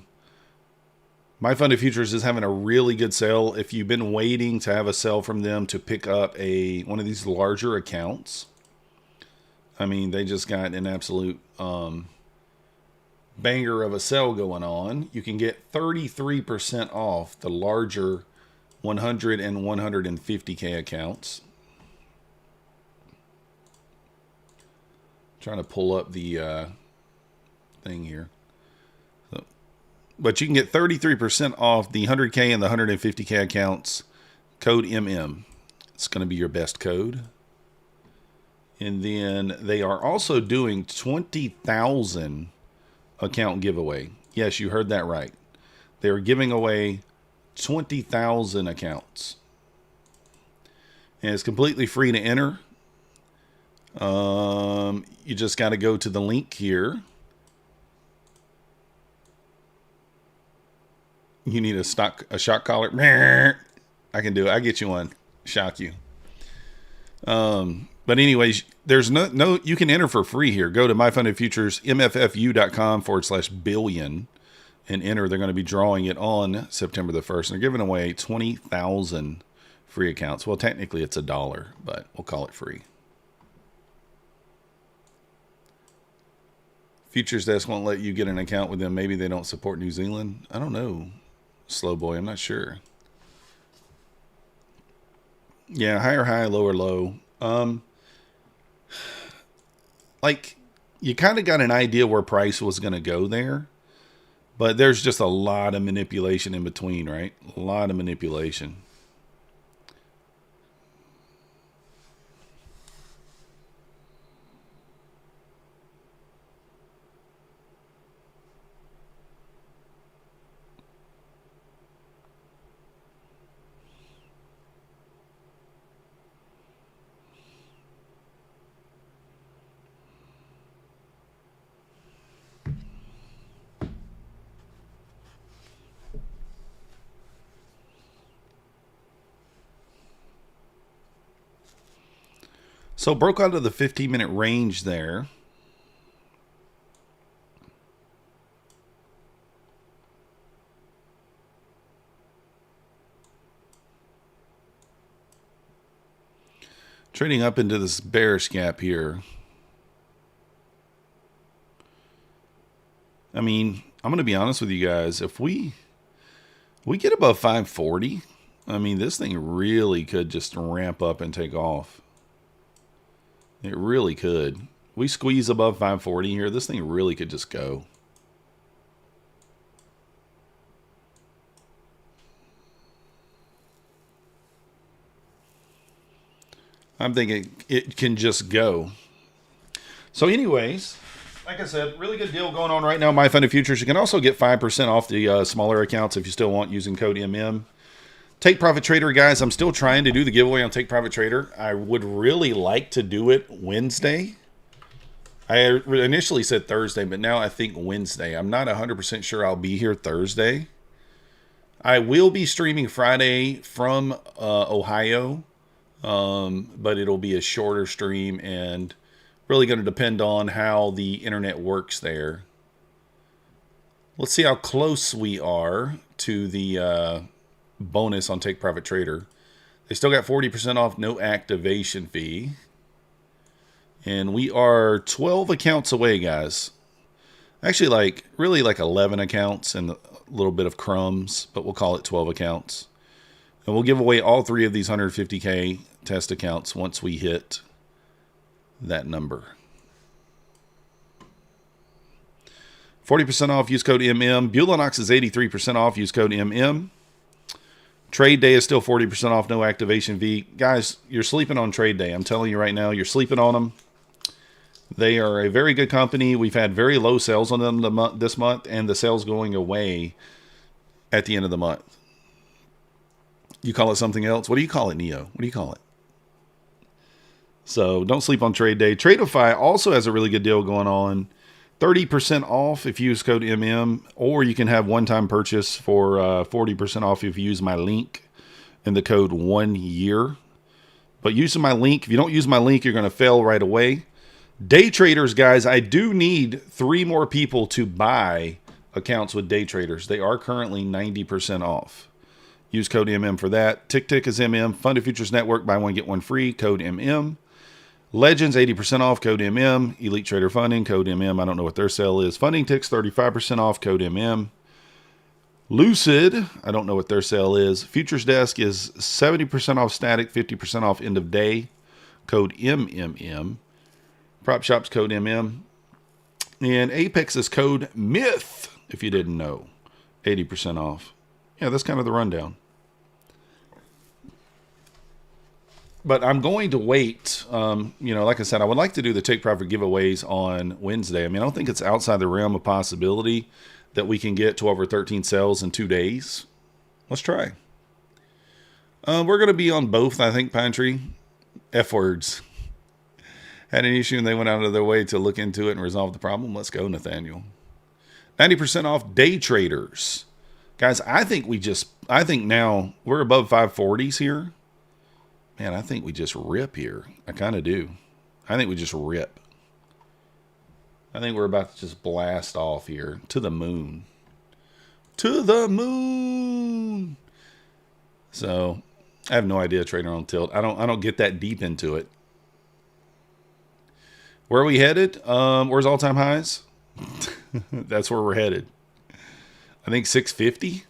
Funded Futures is having a really good sale. If you've been waiting to have a sale from them to pick up one of these larger accounts, I mean, they just got an absolute banger of a sale going on. You can get 33% off the larger 100 and 150K accounts. Trying to pull up the thing here. But you can get 33% off the 100K and the 150K accounts. Code MM. It's going to be your best code. And then they are also doing 20,000 account giveaway. Yes, you heard that right. They are giving away 20,000 accounts. And it's completely free to enter. You just got to go to the link here. You need a shock collar. I can do it. I get you one. Shock you. But anyways, there's no, you can enter for free here. Go to myfundedfutures, mffu.com/billion and enter. They're going to be drawing it on September the 1st. And they're giving away 20,000 free accounts. Well, technically it's $1, but we'll call it free. Futures Desk won't let you get an account with them. Maybe they don't support New Zealand. I don't know. Slow boy, I'm not sure. Yeah, higher high, lower low. Like, you kind of got an idea where price was going to go there, but there's just a lot of manipulation in between, right? A lot of manipulation. So broke out of the 15-minute range there. Trading up into this bearish gap here. I mean, I'm going to be honest with you guys. If we get above 540, I mean, this thing really could just ramp up and take off. It really could. We squeeze above 540 here, this thing really could just go. I'm thinking it can just go. So anyways, like I said, really good deal going on right now. My Funded Futures. You can also get 5% off the smaller accounts if you still want, using code MM. Take Profit Trader, guys. I'm still trying to do the giveaway on Take Profit Trader. I would really like to do it Wednesday. I initially said Thursday, but now I think Wednesday. I'm not 100% sure I'll be here Thursday. I will be streaming Friday from Ohio, but it'll be a shorter stream and really going to depend on how the internet works there. Let's see how close we are to the bonus on Take Profit Trader. They still got 40% off, no activation fee. And we are 12 accounts away, guys. Actually, really 11 accounts and a little bit of crumbs, but we'll call it 12 accounts. And we'll give away all 3 of these 150K test accounts once we hit that number. 40% off, use code MM. Bulanox is 83% off, use code MM. Trade day is still 40% off, no activation fee. Guys, you're sleeping on trade day. I'm telling you right now, you're sleeping on them. They are a very good company. We've had very low sales on them this month, and the sales going away at the end of the month. You call it something else? What do you call it, Neo? What do you call it? So don't sleep on trade day. Tradeify also has a really good deal going on. 30% off if you use code MM, or you can have one-time purchase for 40% off if you use my link in the code 1 year. But using my link, if you don't use my link, you're going to fail right away. Day traders, guys, I do need 3 more people to buy accounts with day traders. They are currently 90% off. Use code MM for that. Tick is MM. Funded Futures Network, buy one, get one free, code MM. Legends, 80% off, code MM. Elite Trader Funding, code MM. I don't know what their sale is. Funding Ticks, 35% off, code MM. Lucid, I don't know what their sale is. Futures Desk is 70% off static, 50% off end of day, code MMM. Prop Shops, code MM. And Apex is code MYTH, if you didn't know. 80% off. Yeah, that's kind of the rundown. But I'm going to wait. Like I said, I would like to do the Take Profit giveaways on Wednesday. I mean, I don't think it's outside the realm of possibility that we can get 12 or 13 sales in 2 days. Let's try. We're going to be on both, I think, Pine Tree. F words. Had an issue and they went out of their way to look into it and resolve the problem. Let's go, Nathaniel. 90% off day traders. Guys, I think now we're above 540s here. Man, I think we just rip here. I kind of do. I think we just rip. I think we're about to just blast off here to the moon. To the moon. So, I have no idea trader on tilt. I don't get that deep into it. Where are we headed? Where's all-time highs? That's where we're headed. I think 650.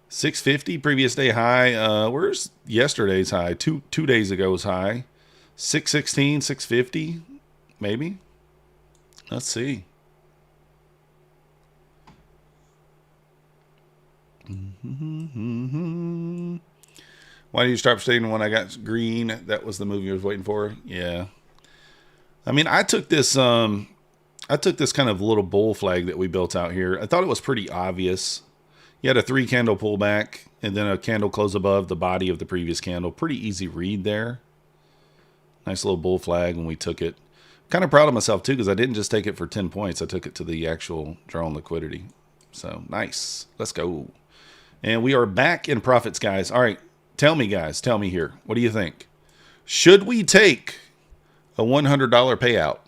650 previous day high. Where's yesterday's high? Two days ago's high. 616, 650, maybe. Let's see. Why did you stop stating when I got green? That was the movie I was waiting for. Yeah. I mean, I took this kind of little bull flag that we built out here. I thought it was pretty obvious. You had a 3 candle pullback and then a candle close above the body of the previous candle. Pretty easy read there. Nice little bull flag when we took it. Kind of proud of myself too, because I didn't just take it for 10 points. I took it to the actual draw on liquidity. So nice. Let's go. And we are back in profits, guys. All right. Tell me, guys. Tell me here. What do you think? Should we take a $100 payout?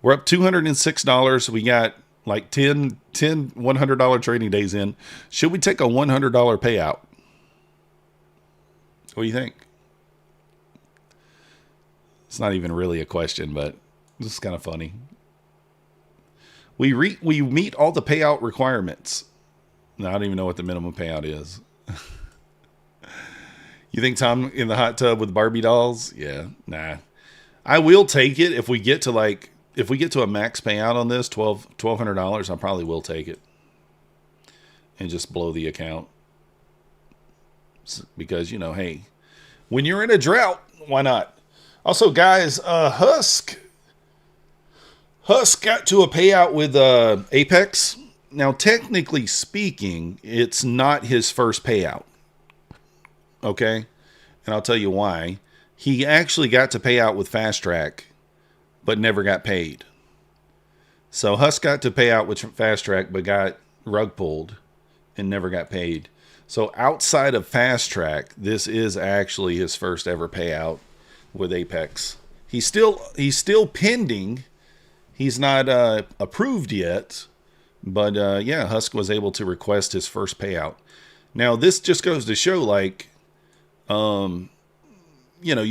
We're up $206. We got like 10 $100 trading days in. Should we take a $100 payout? What do you think? It's not even really a question, but this is kind of funny. We meet all the payout requirements. No, I don't even know what the minimum payout is. You think Tom in the hot tub with Barbie dolls? Yeah, nah. I will take it if we get to a max payout on this, $1,200. I probably will take it and just blow the account because hey, when you're in a drought, why not? Also, guys, Husk got to a payout with Apex. Now, technically speaking, it's not his first payout. Okay? And I'll tell you why. He actually got to pay out with Fast Track, but never got paid. So Husk got to pay out with Fast Track, but got rug pulled and never got paid. So outside of Fast Track, this is actually his first ever payout with Apex. He's still pending. He's not approved yet. But yeah, Husk was able to request his first payout. Now this just goes to show, like, you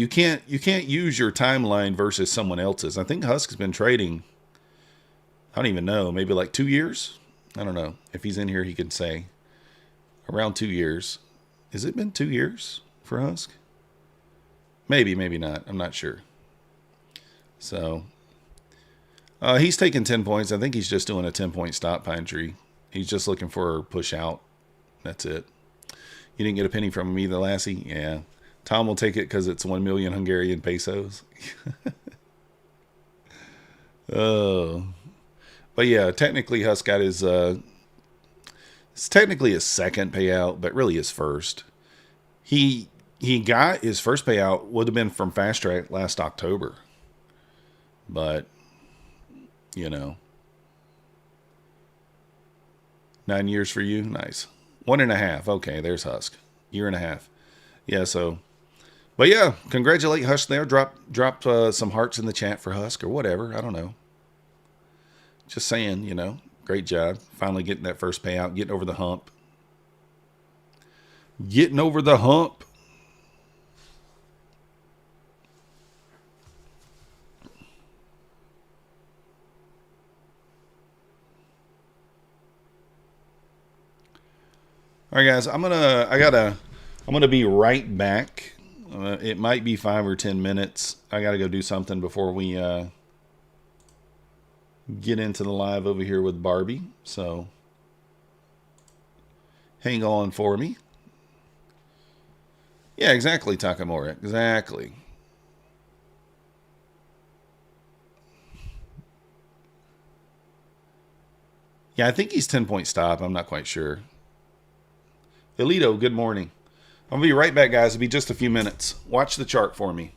can't use your timeline versus someone else's. I think Husk's been trading, I don't even know, maybe like 2 years. I don't know. If he's in here, he can say around 2 years. Has it been 2 years for Husk? Maybe, maybe not. I'm not sure. So he's taking 10 points. I think he's just doing a 10-point stop, Pine Tree. He's just looking for a push out. That's it. You didn't get a penny from him either, Lassie? Yeah. Tom will take it because it's 1 million Hungarian pesos. Oh. But yeah, technically Huss got his, it's technically his second payout, but really his first. He got his first payout would have been from Fast Track last October. But, you know, 9 years for you? Nice. 1.5. Okay, there's Husk. Year and a half. Yeah, so but yeah, congratulate Husk there. Drop some hearts in the chat for Husk or whatever. I don't know. Just saying, great job. Finally getting that first payout, getting over the hump. Getting over the hump. All right, guys. I'm gonna be right back. It might be 5 or 10 minutes. I gotta go do something before we get into the live over here with Barbie. So hang on for me. Yeah, exactly, Takamura. Exactly. Yeah, I think he's 10-point stop. I'm not quite sure. Elito, good morning. I'm going to be right back, guys. It'll be just a few minutes. Watch the chart for me.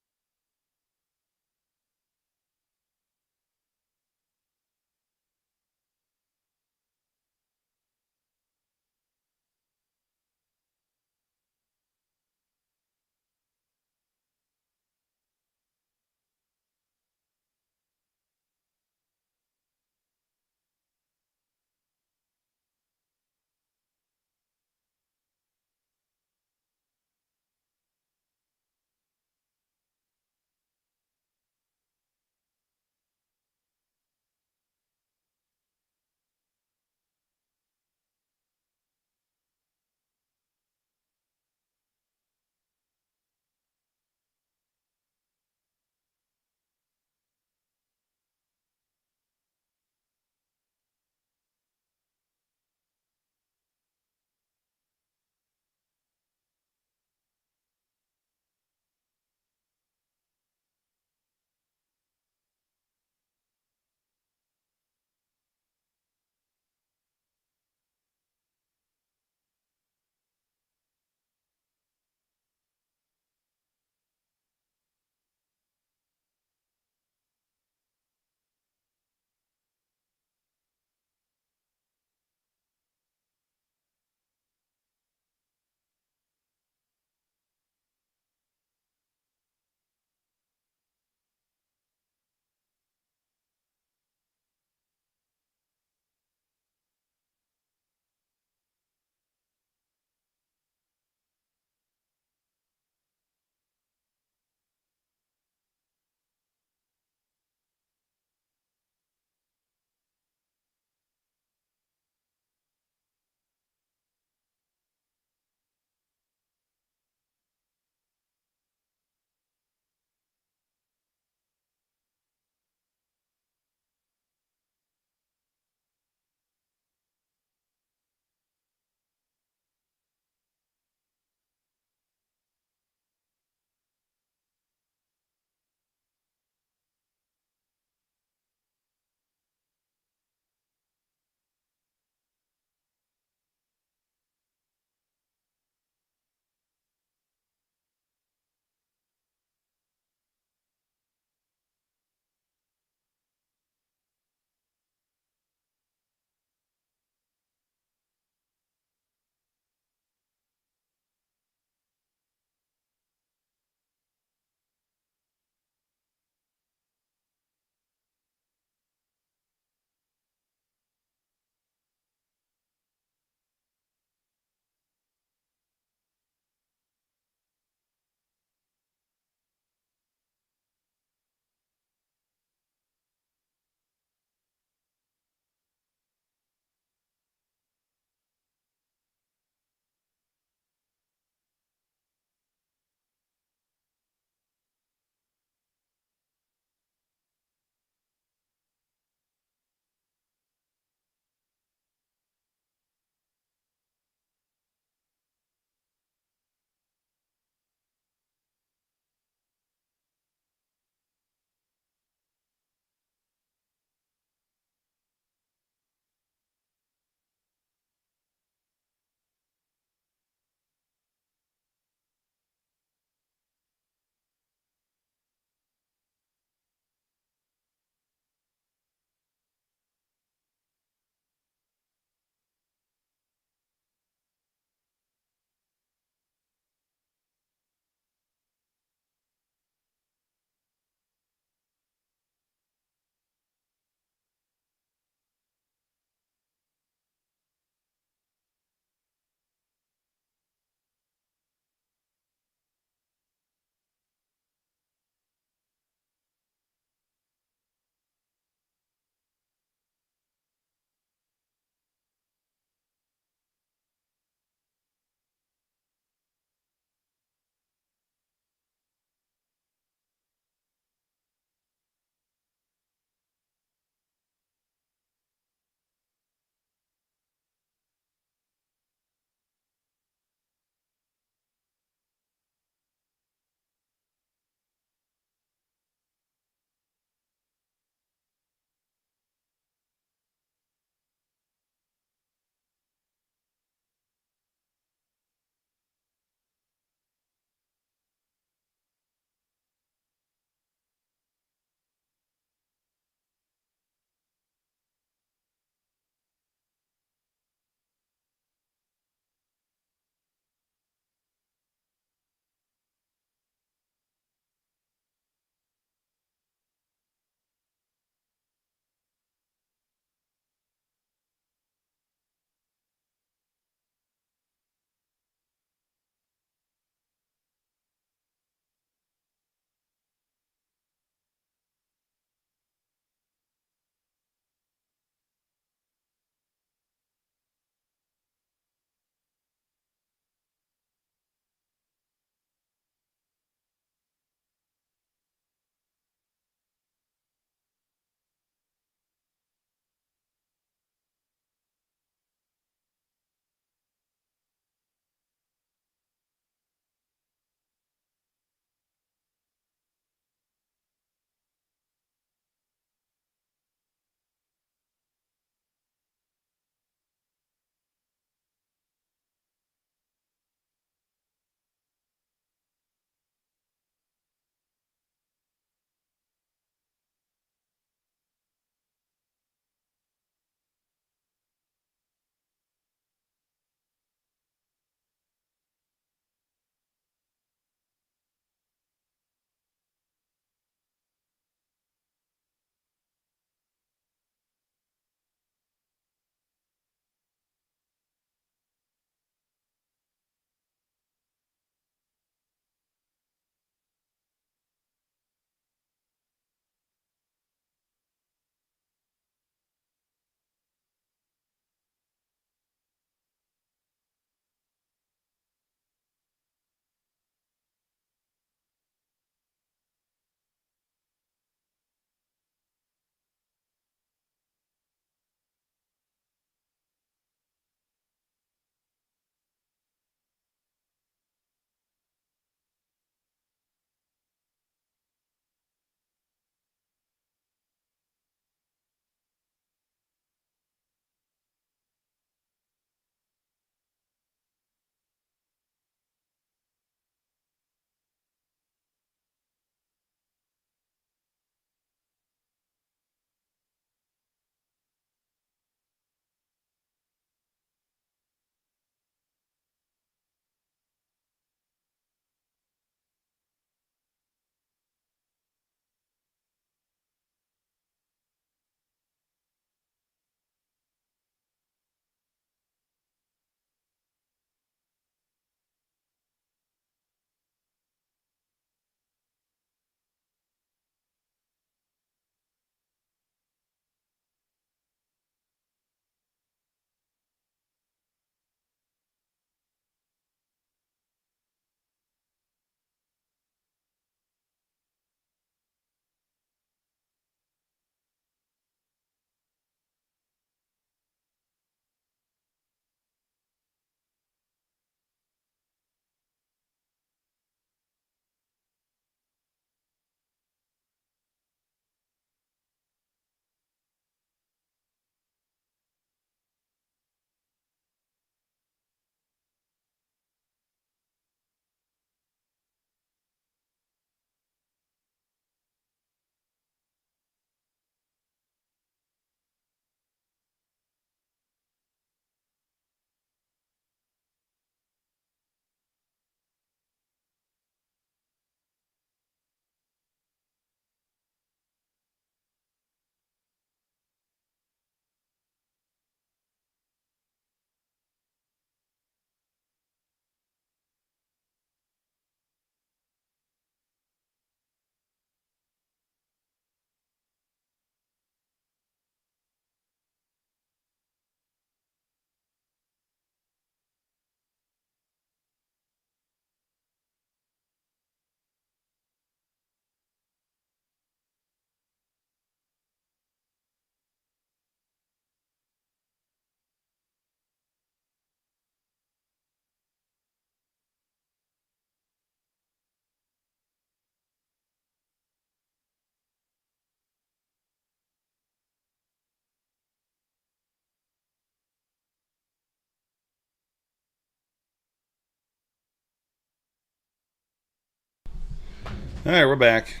All right, we're back.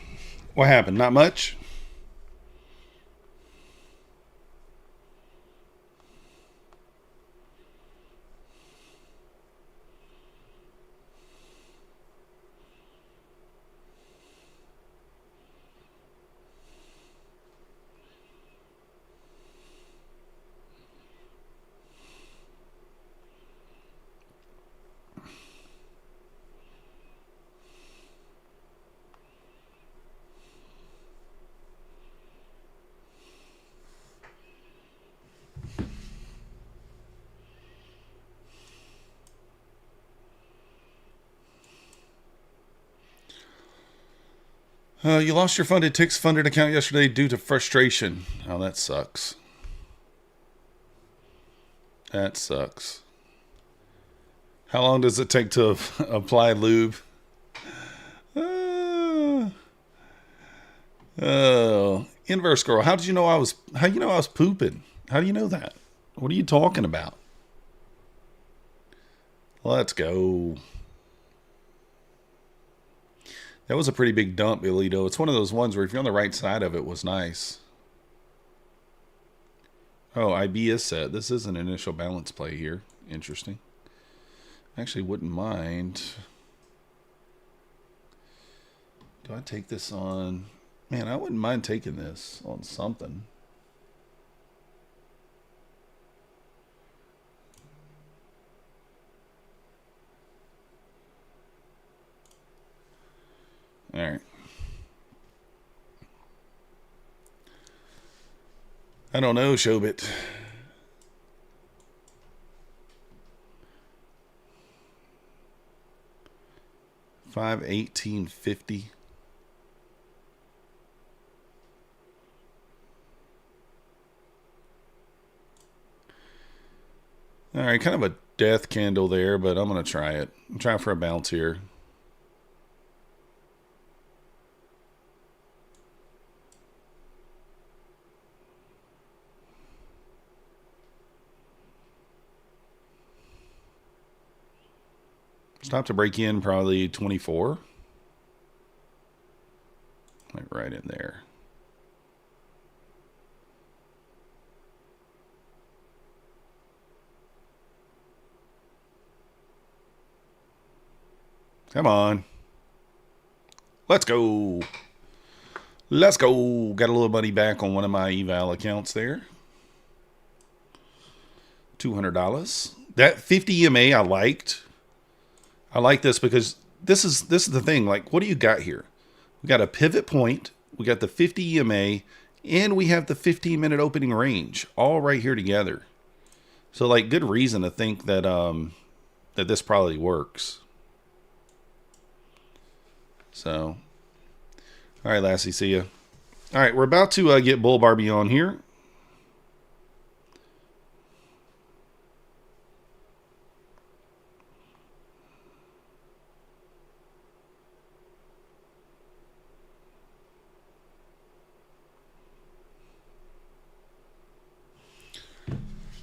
What happened? Not much? You lost your funded Tix funded account yesterday due to frustration. Oh, that sucks. That sucks. How long does it take to apply lube? Uh, oh, inverse girl. How did you know I was? How you know I was pooping? How do you know that? What are you talking about? Let's go. That was a pretty big dump, Ilito. It's one of those ones where if you're on the right side of it, was nice. Oh, IB is set. This is an initial balance play here. Interesting. Actually, wouldn't mind. Do I take this on? Man, I wouldn't mind taking this on something. All right. I don't know, Showbit. $5.1850. All right, kind of a death candle there, but I'm going to try it. I'm trying for a bounce here. Stop to break in probably 24. Like right in there. Come on. Let's go. Let's go. Got a little money back on one of my eval accounts there. $200. That 50 EMA I liked. I like this because this is the thing. Like, what do you got here? We got a pivot point. We got the 50 EMA, and we have the 15-minute opening range all right here together. So, like, good reason to think that that this probably works. So, all right, Lassie, see ya. All right, we're about to get Bull Barbie on here.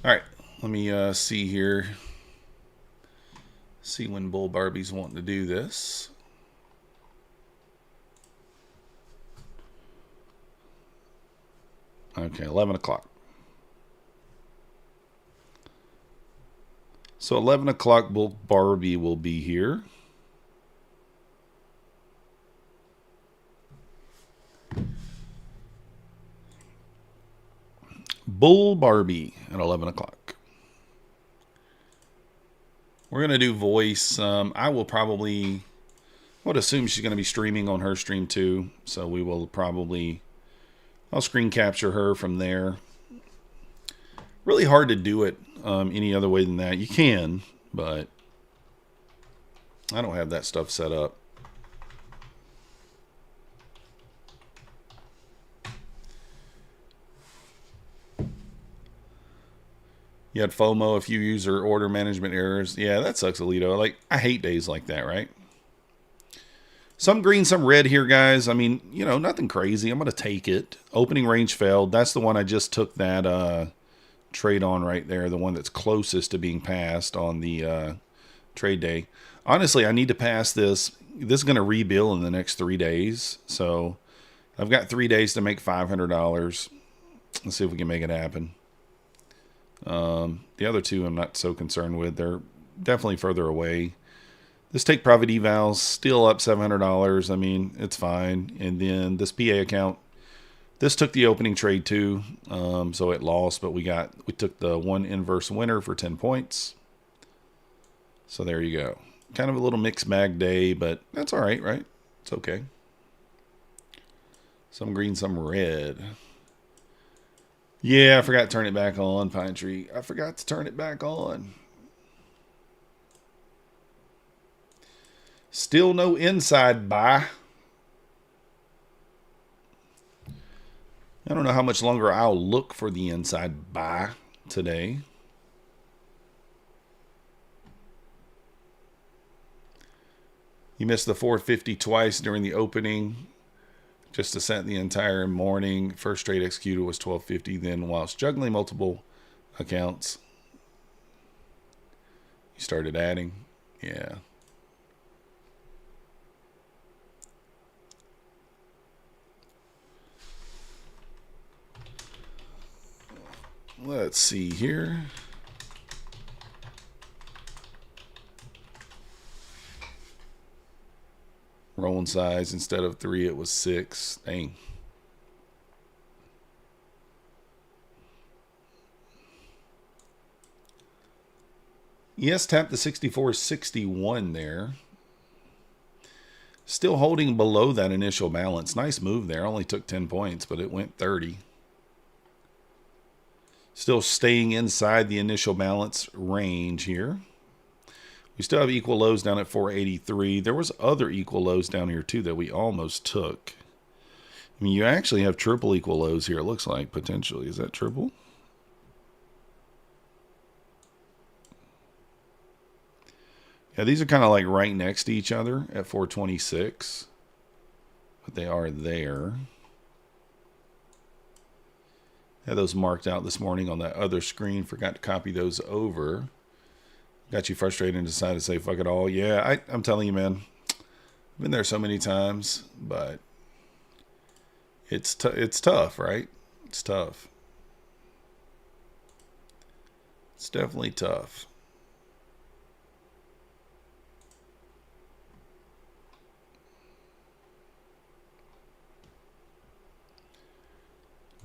All right, let me see here. See when Bull Barbie's wanting to do this. Okay, 11 o'clock. So 11 o'clock, Bull Barbie will be here. Bull Barbie at 11 o'clock. We're going to do voice. I would assume she's going to be streaming on her stream too. So we will probably, I'll screen capture her from there. Really hard to do it any other way than that. You can, but I don't have that stuff set up. You had FOMO, a few user order management errors. Yeah, that sucks, Alito. Like, I hate days like that, right? Some green, some red here, guys. I mean, you know, nothing crazy. I'm going to take it. Opening range failed. That's the one I just took that trade on right there. The one that's closest to being passed on the trade day. Honestly, I need to pass this. this is going to rebuild in the next 3 days. So I've got 3 days to make $500. Let's see if we can make it happen. The other two I'm not so concerned with. They're definitely further away. This take profit eval's still up $700. I mean, it's fine. And then this PA account, this took the opening trade too. So it lost, but we took the one inverse winner for 10 points. So there you go. Kind of a little mixed bag day, but that's all right, right? It's okay. Some green, some red. Yeah, I forgot to turn it back on, Pine Tree. I forgot to turn it back on. Still no inside buy. I don't know how much longer I'll look for the inside buy today. You missed the 450 twice during the opening. Just to set the entire morning. First trade executed was 1250. Then whilst juggling multiple accounts, you started adding. Yeah. Let's see here. Rolling size, instead of 3, it was 6. Dang. Yes, tap the 64.61 there. Still holding below that initial balance. Nice move there. Only took 10 points, but it went 30. Still staying inside the initial balance range here. We still have equal lows down at 483. There was other equal lows down here too that we almost took. I mean, you actually have triple equal lows here, it looks like, potentially. Is that triple? Yeah, these are kind of like right next to each other at 426. But they are there. Had those marked out this morning on that other screen. Forgot to copy those over. Got you frustrated and decided to say fuck it all. Yeah, I'm telling you, man. I've been there so many times, but it's tough, right? It's tough. It's definitely tough.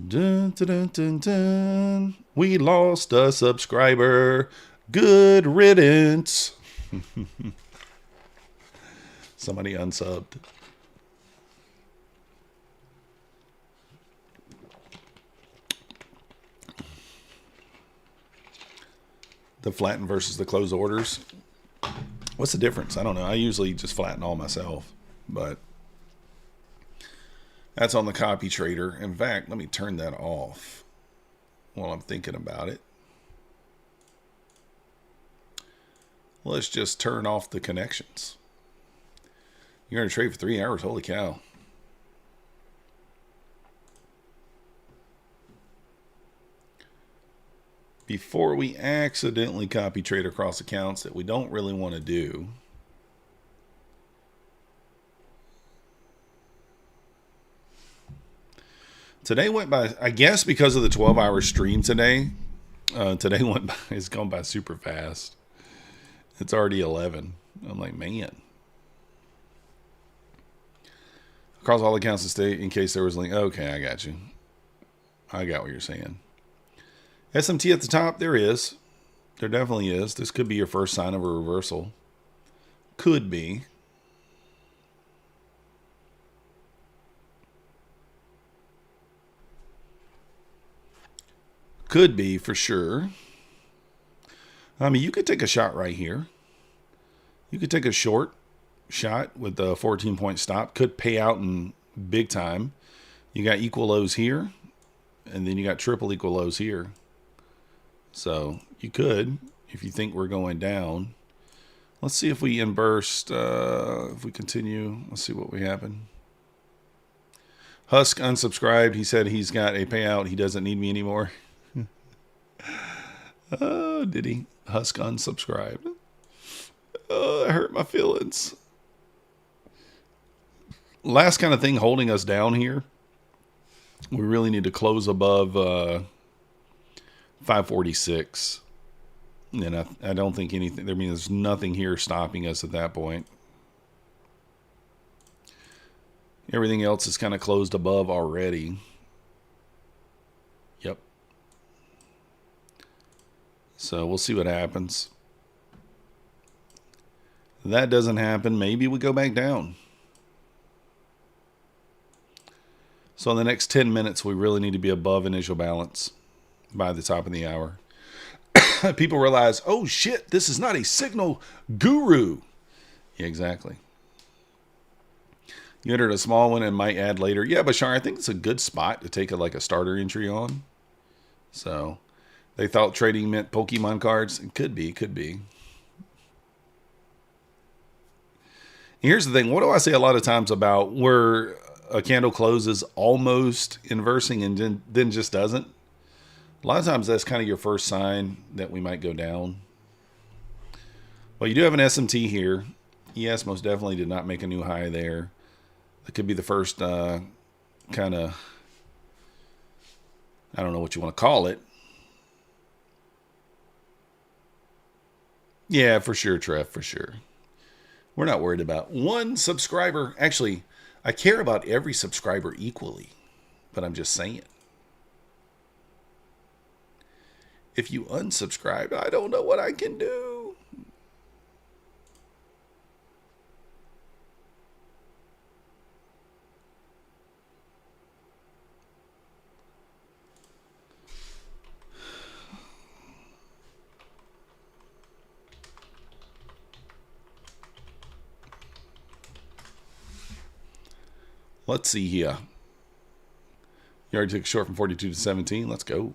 Dun, dun, dun, dun, dun. We lost a subscriber. Good riddance. Somebody unsubbed. The flatten versus the close orders. What's the difference? I don't know. I usually just flatten all myself, but that's on the copy trader. In fact, let me turn that off while I'm thinking about it. Let's just turn off the connections. You're going to trade for 3 hours? Holy cow. Before we accidentally copy trade across accounts that we don't really want to do. Today went by, I guess because of the 12-hour stream today. Today went by, it's gone by super fast. It's already 11. I'm like, man. Across all accounts to stay in case there was link. Okay, I got you. I got what you're saying. SMT at the top, there is. There definitely is. This could be your first sign of a reversal. Could be. Could be for sure. I mean, you could take a shot right here. You could take a short shot with the 14-point stop. Could pay out in big time. You got equal lows here. And then you got triple equal lows here. So you could, if you think we're going down. Let's see if we inburst. If we continue, let's see what we happen. Husk unsubscribed. He said he's got a payout. He doesn't need me anymore. Oh, did he? Husk unsubscribed. Oh, that hurt my feelings. last kind of thing holding us down here, we really need to close above 546. And I don't think anything, I mean, there's nothing here stopping us at that point. Everything else is kind of closed above already. Yep. So we'll see what happens. If that doesn't happen, maybe we go back down. So in the next 10 minutes, we really need to be above initial balance by the top of the hour. People realize, oh shit, this is not a signal guru. Yeah, exactly. You entered a small one and might add later. Yeah, Bashar, I think it's a good spot to take a starter entry on. So they thought trading meant Pokemon cards. It could be, could be. Here's the thing. What do I say a lot of times about where a candle closes almost inversing and then just doesn't? A lot of times that's kind of your first sign that we might go down. Well, you do have an SMT here. ES most definitely did not make a new high there. That could be the first kind of, I don't know what you want to call it. Yeah, for sure, Trev, for sure. We're not worried about one subscriber. Actually, I care about every subscriber equally, but I'm just saying. If you unsubscribe, I don't know what I can do. Let's see here. You already took a short from 42 to 17. Let's go.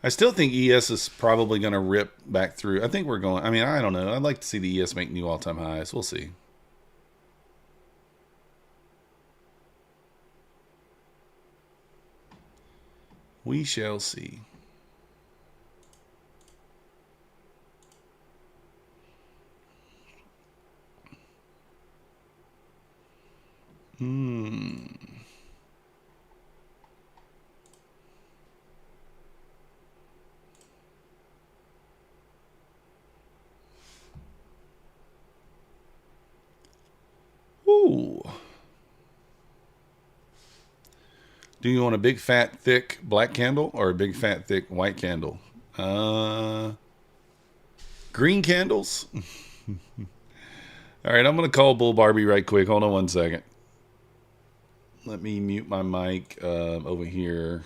I still think ES is probably going to rip back through. I think we're going. I mean, I don't know. I'd like to see the ES make new all-time highs. We'll see. We shall see. Ooh. Do you want a big, fat, thick black candle or a big, fat, thick white candle? Green candles? All right, I'm going to call Bull Barbie right quick. Hold on one second. Let me mute my mic over here.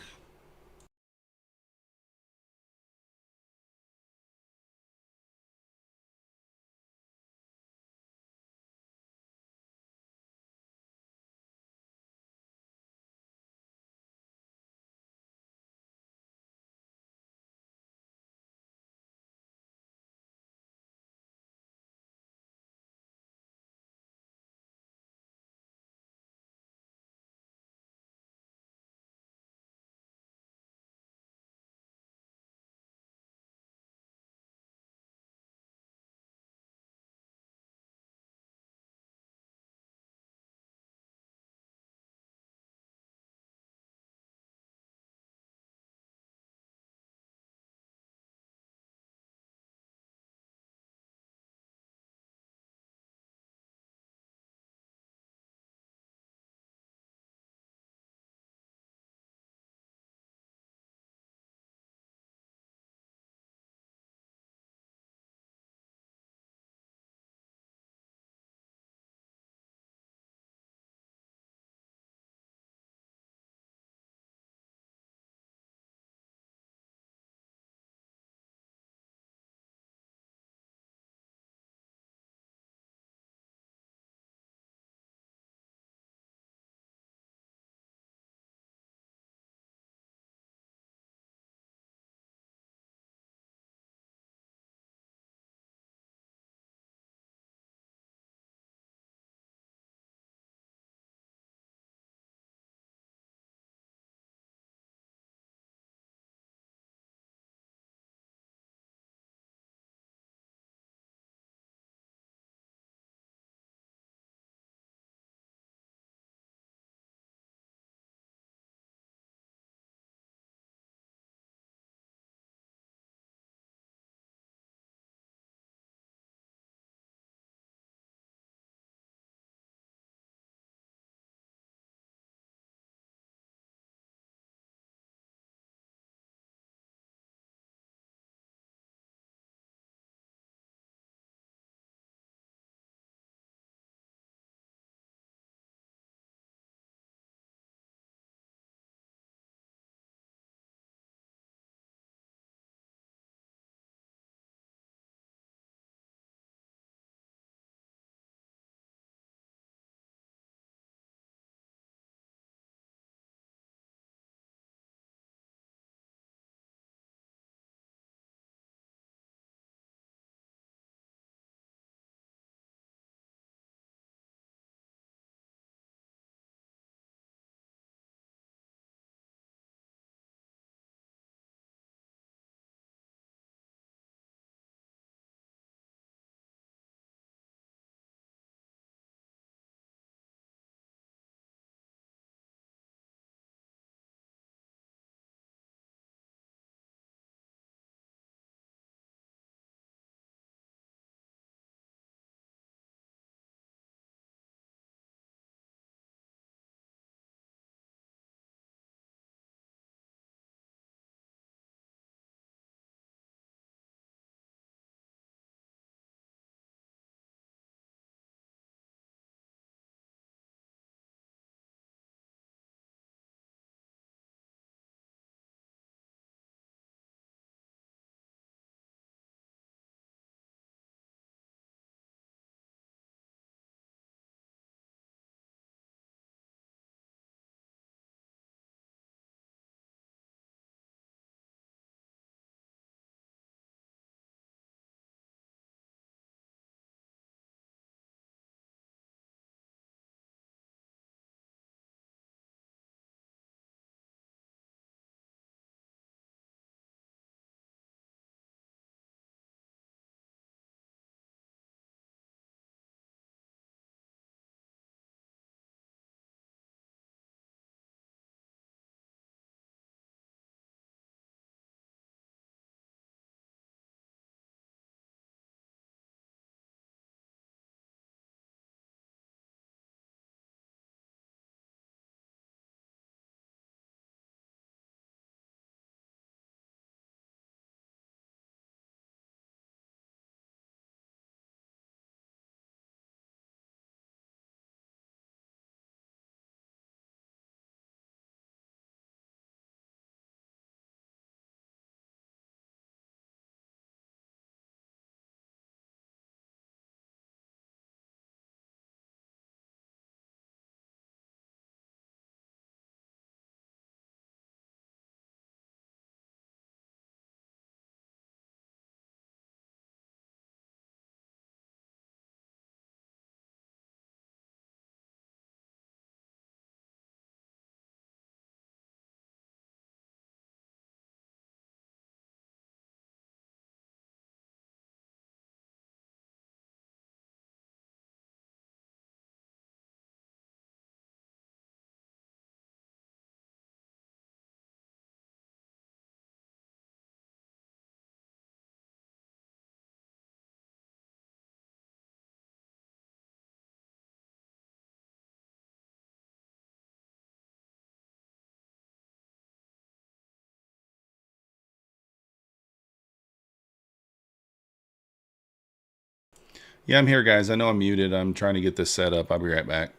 Yeah, I'm here, guys. I know I'm muted. I'm trying to get this set up. I'll be right back.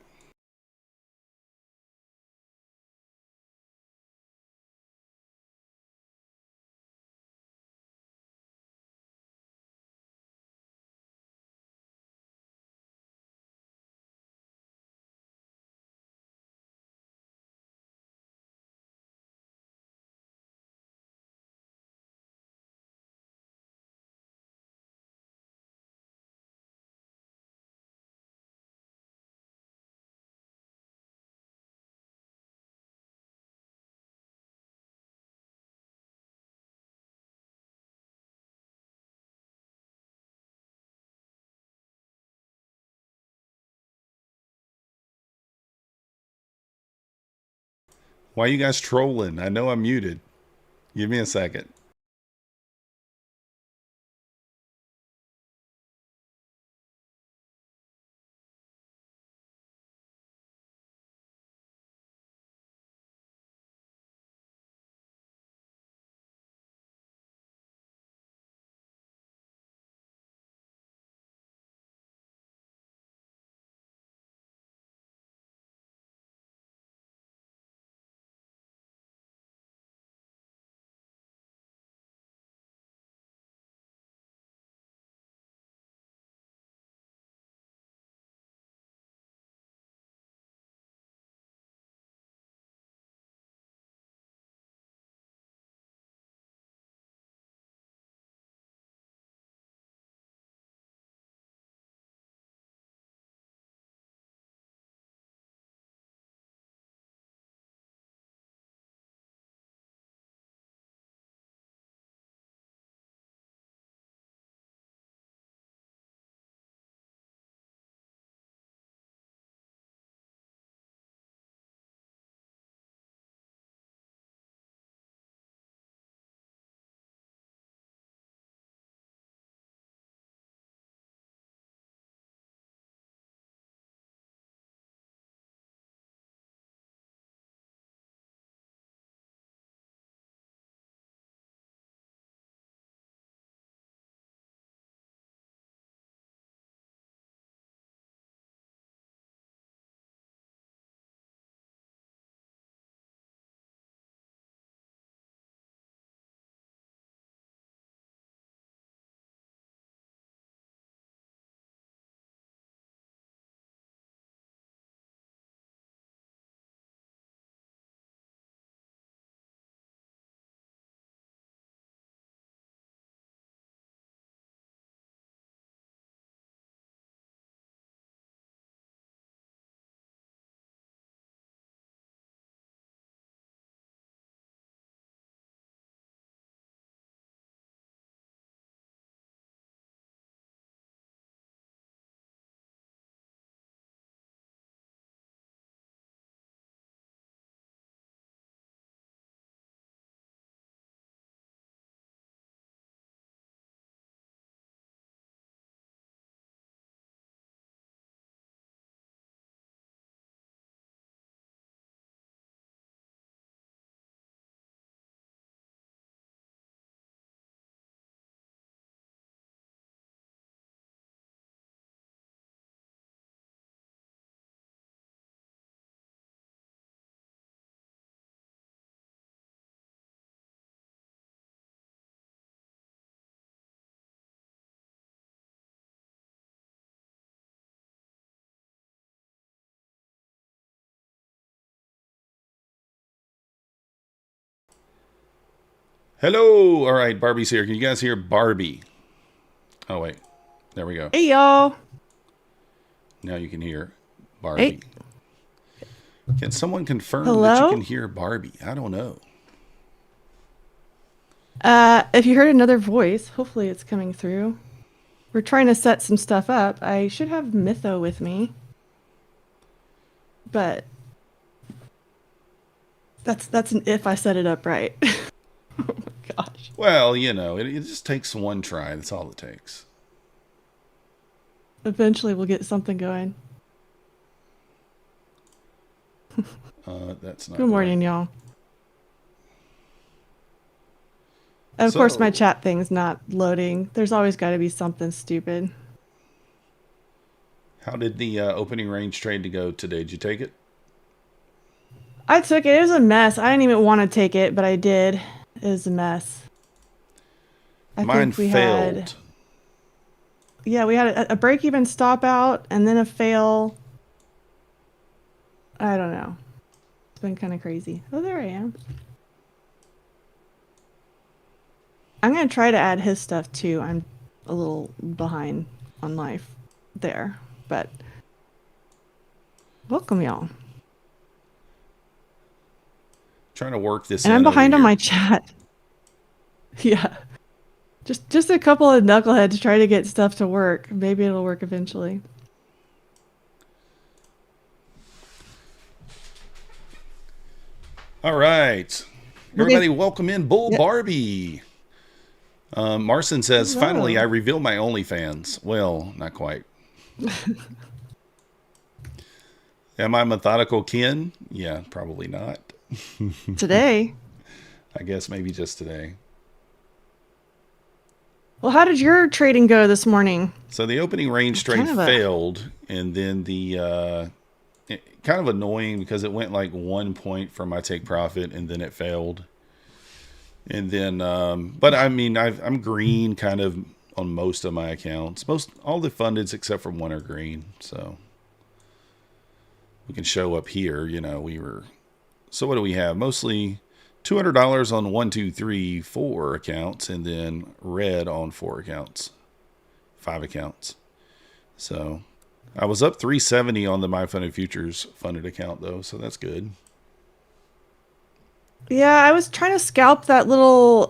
Why are you guys trolling? I know I'm muted. Give me a second. Hello. All right, Barbie's here. Can you guys hear Barbie? Oh, wait. There we go. Hey y'all. Now you can hear Hey. Barbie. Can someone confirm that you can Hello. hear Barbie? I don't know. If you heard another voice, hopefully it's coming through. We're trying to set some stuff up. I should have Mytho with me, but that's an if I set it up right. Oh my gosh. Well, it just takes one try. That's all it takes. Eventually we'll get something going. That's Good not right. morning, y'all. Of course my So, chat thing's not loading. There's always got to be something stupid. How did the opening range trade to go today? Did you take it? I took it. It was a mess. I didn't even want to take it, but I did. It was a mess. I Mine think we had, failed. yeah, we had a break-even stop out and then a fail. I don't know. It's been kind of crazy. Oh, there I am. I'm going to try to add his stuff too. I'm a little behind on life there, but welcome y'all. Trying to work this And I'm in over behind on here. my chat. Yeah. Just a couple of knuckleheads try to get stuff to work. Maybe it'll work eventually. All right. Okay. Everybody, welcome in Bull Yep. Barbie. Marcin says, finally, I Hello. revealed my OnlyFans. Well, not quite. Am I methodical Ken? Yeah, probably not. Today. I guess maybe just today. Well, how did your trading go this morning? So the opening range trade Kind of a failed, and then kind of annoying because it went like 1 point for my take profit, and then it failed. And then, but I mean, I'm green kind of on most of my accounts. All the fundeds except for one are green, so we can show up here. We were. So what do we have? Mostly $200 on 1, 2, 3, 4 accounts, and then red on 4 accounts, 5 accounts. So I was up 370 on the My Funded Futures funded account though, so that's good. Yeah, I was trying to scalp that little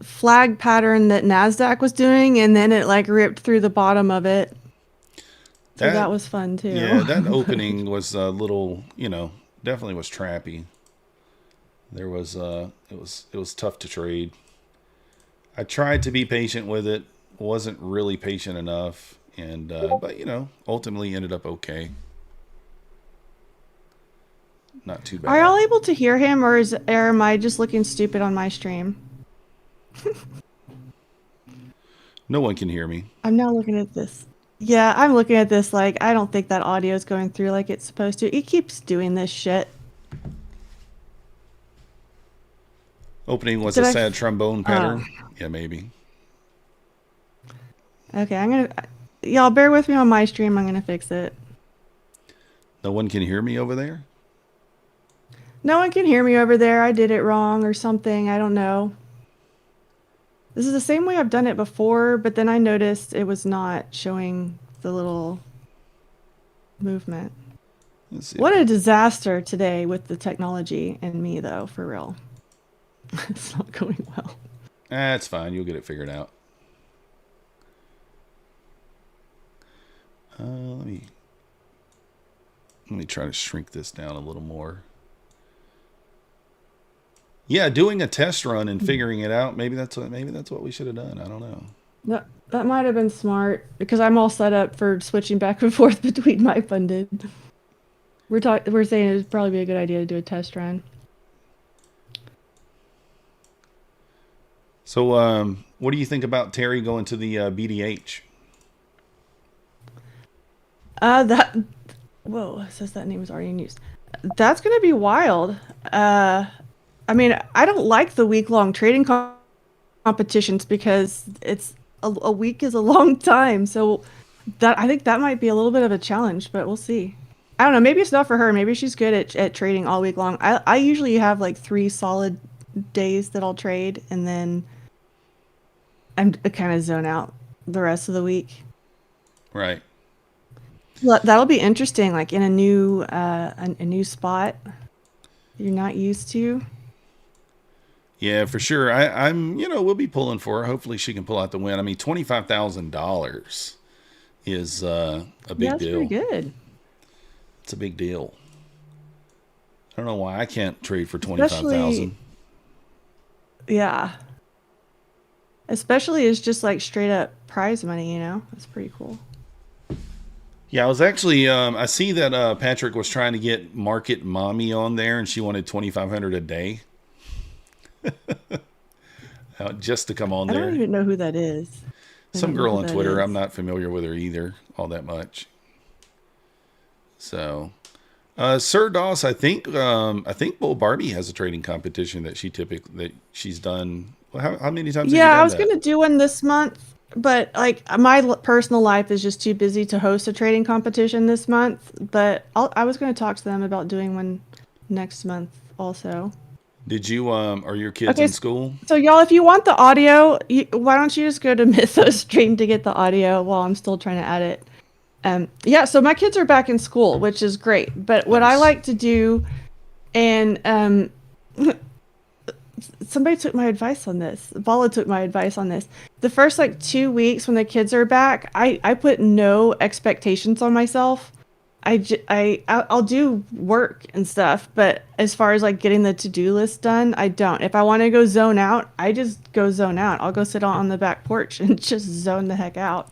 flag pattern that Nasdaq was doing, and then it like ripped through the bottom of it. So That that was fun too. Yeah, that opening was a little, definitely was trappy. It was tough to trade. I tried to be patient with it, wasn't really patient enough, and but ultimately ended up okay. Not too Are y'all bad. able to hear him, or am I just looking stupid on my stream? No one can hear me. I'm now looking at this. Yeah, I'm looking at this like I don't think that audio is going through like it's supposed to. It keeps doing this shit. Opening was Did a I? sad trombone pattern. Yeah, maybe. Okay, I'm gonna. Y'all bear with me on my stream. I'm gonna fix it. No one can hear me over there. No one can hear me over there. I did it wrong or something. I don't know. This is the same way I've done it before, but then I noticed it was not showing the little movement. Let's see. What a disaster today with the technology and me, though, for real. It's not going well. It's fine. You'll get it figured out. Let me try to shrink this down a little more. Yeah, doing a test run and figuring it out. Maybe that's what we should have done. I don't know. That might have been smart because I'm all set up for switching back and forth between my funded. We're saying it would probably be a good idea to do a test run. So, what do you think about Terry going to the BDH? That whoa, it says that name was already in use. That's gonna be wild. I mean, I don't like the week-long trading competitions because it's a week is a long time. So that I think that might be a little bit of a challenge, but we'll see. I don't know. Maybe it's not for her. Maybe she's good at trading all week long. I usually have like 3 solid days that I'll trade, and then I'm kind of zone out the rest of the week. Right. That'll be interesting, like in a new spot you're not used to. Yeah, for sure. I'm. We'll be pulling for her. Hopefully, she can pull out the win. I mean, $25,000 is a Yeah, big that's pretty deal. good. It's a big deal. I don't know why I can't trade for 25,000. Especially, yeah. Especially as just like straight up prize money, That's pretty cool. Yeah, I was actually. I see that Patrick was trying to get Market Mommy on there, and she wanted 2,500 a day. Just to come on I don't there. even know who that is. I Some don't know girl who on that Twitter. I'm is. not familiar with her either all that much. So, Sir Doss, I think Bull Barbie has a trading competition that she's done. Well, how many times have you Yeah, I done was that? gonna do one this month, but like personal life is just too busy to host a trading competition this month. But I was gonna talk to them about doing one next month also. Did you are your kids Okay, in school? so y'all, if you want the audio, why don't you just go to Mythos stream to get the audio while I'm still trying to edit? Yeah, so my kids are back in school, which is great. But what I Nice. like to do, and somebody took my advice on this. Bala took my advice on this. The first like 2 weeks when the kids are back, I put no expectations on myself. I'll do work and stuff, but as far as like getting the to-do list done, I don't. If I want to go zone out, I just go zone out. I'll go sit on the back porch and just zone the heck out.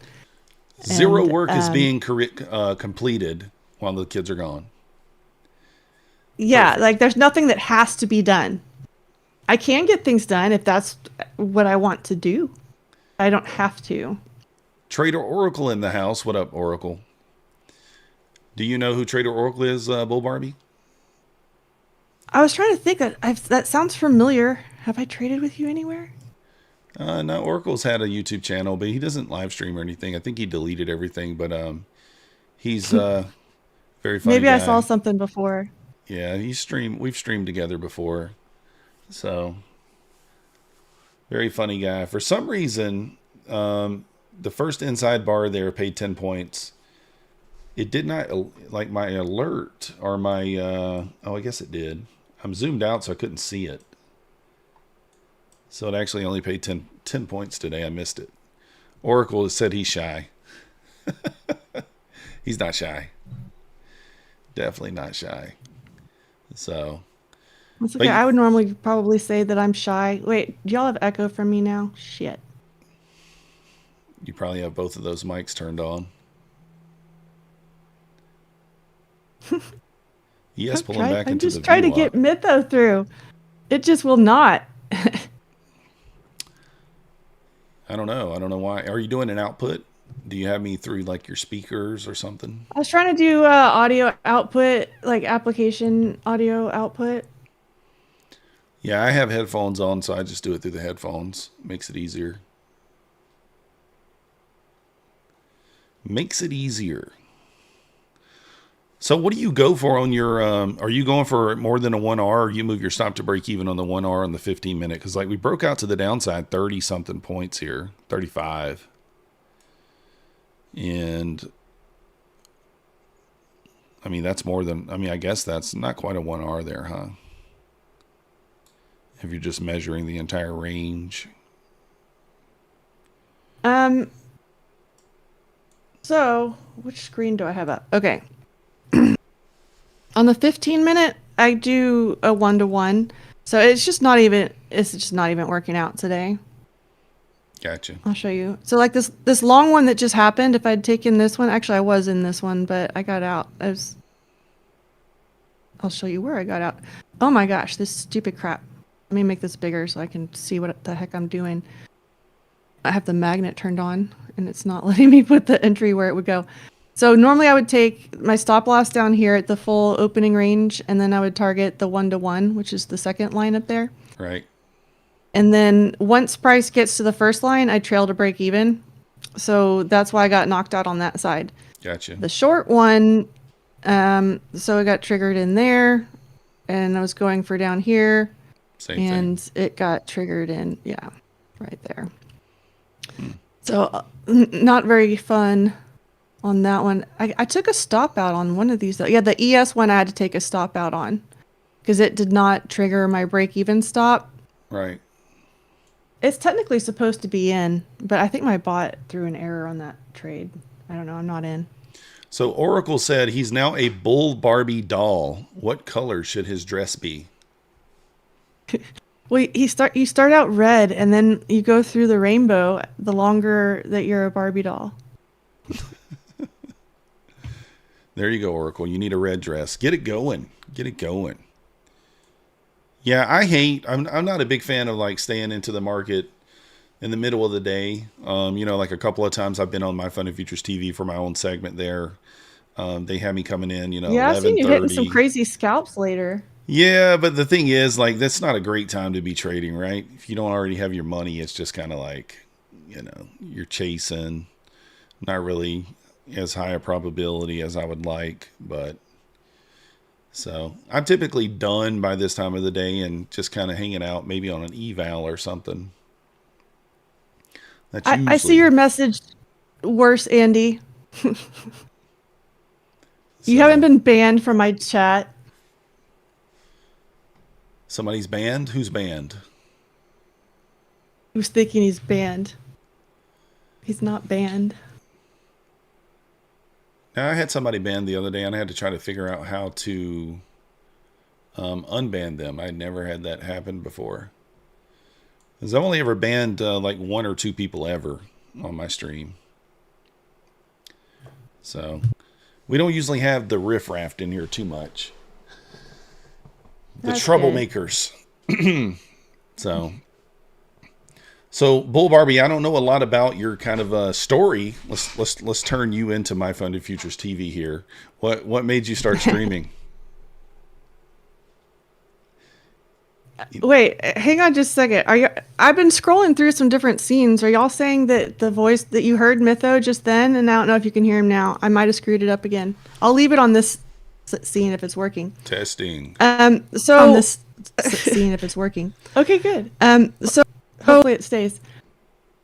Zero And work is being completed while the kids are gone. yeah, Perfect. like there's nothing that has to be done. I can get things done if that's what I want to do. I don't have to. Trader Oracle in the house. What up, Oracle? Do you know who Trader Oracle is, Bull Barbie? I was trying to think that that sounds familiar. Have I traded with you anywhere? No, Oracle's had a YouTube channel, but he doesn't live stream or anything. I think he deleted everything, but he's a very funny Maybe I saw guy. something before. Yeah, we've streamed together before. So, very funny guy. For some reason, the first inside bar there paid 10 points. It did not like my alert or my oh, I guess it did. I'm zoomed out so I couldn't see it. So it actually only paid 10 points today. I missed it. Oracle has said he's shy. He's not shy. Definitely not shy. So, It's okay. but I would normally probably say that I'm shy. Wait, do y'all have echo from me now? Shit. you probably have both of those mics turned on. Yes, pulling back I'm into the just trying view to lot. get Mytho through. It just will not. I don't know. I don't know why. Are you doing an output? Do you have me through like your speakers or something? I was trying to do audio output, like application audio output. Yeah, I have headphones on, so I just do it through the headphones. Makes it easier. Makes it easier. So what do you go for on your are you going for more than a 1R, or you move your stop to break even on the 1R on the 15 minute? Cuz like we broke out to the downside 30 something points here, 35. And I mean that's more than, I mean I guess that's not quite a 1R there, huh? If you're just measuring the entire range. Um, so which screen do I have up? Okay. On the 15-minute, I do a 1-to-1. So it's just not even working out today. Gotcha. I'll show you. So like this long one that just happened, if I'd taken this one, actually I was in this one, but I got out. I'll show you where I got out. Oh my gosh, this stupid crap. Let me make this bigger so I can see what the heck I'm doing. I have the magnet turned on and it's not letting me put the entry where it would go. So normally I would take my stop loss down here at the full opening range, and then I would target the 1-to-1, which is the second line up there. Right. And then once price gets to the first line, I trail to break even. So that's why I got knocked out on that side. Gotcha. The short one, so it got triggered in there, and I was going for down here, Same and thing. it got triggered in, yeah, right there. So not very fun on that one. I took a stop out on one of these though. Yeah, the ES one I had to take a stop out on because it did not trigger my break even stop. Right. It's technically supposed to be in, but I think my bot threw an error on that trade. I don't know. I'm not in. So Oracle said he's now a Bull Barbie doll. What color should his dress be? Well, you start out red and then you go through the rainbow the longer that you're a Barbie doll. There you go, Oracle. You need a red dress. Get it going. Get it going. Yeah, I'm not a big fan of like staying into the market in the middle of the day. You know, like a couple of times I've been on My Fun and Futures TV for my own segment there. They had me coming in, Yeah, I've seen you hitting some 11:30. crazy scalps later. Yeah, but the thing is, like, that's not a great time to be trading, right? If you don't already have your money, it's just kind of like, you're chasing. Not really as high a probability as I would like, but so I'm typically done by this time of the day and just kind of hanging out, maybe on an eval or something. That's I see usually your message. Worse, Andy. You haven't so. been banned from my chat. Somebody's banned. Who's banned? Who's thinking he's banned? He's not banned. Now I had somebody banned the other day, and I had to try to figure out how to unban them. I'd never had that happen before. Because I've only ever banned like one or two people ever on my stream. So we don't usually have the riffraff in here too much. The That's good. troublemakers. So, Bull Barbie, I don't know a lot about your kind of story. Let's turn you into My Funded Futures TV here. What made you start streaming? Wait, hang on just a second. I've been scrolling through some different scenes. Are y'all saying that the voice that you heard Mytho just then, and I don't know if you can hear him now. I might have screwed it up again. I'll leave it on this scene if it's working. Testing. So on this scene if it's working. Okay, good. So hopefully it stays.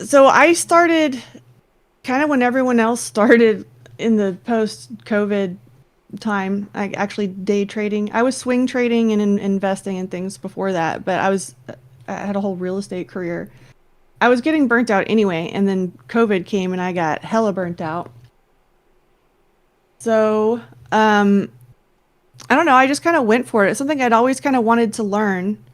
So I started kind of when everyone else started in the post-COVID time. I actually day trading. I was swing trading and investing in things before that, but I had a whole real estate career. I was getting burnt out anyway, and then COVID came and I got hella burnt out. So, I don't know. I just kind of went for it. It's something I'd always kind of wanted to learn.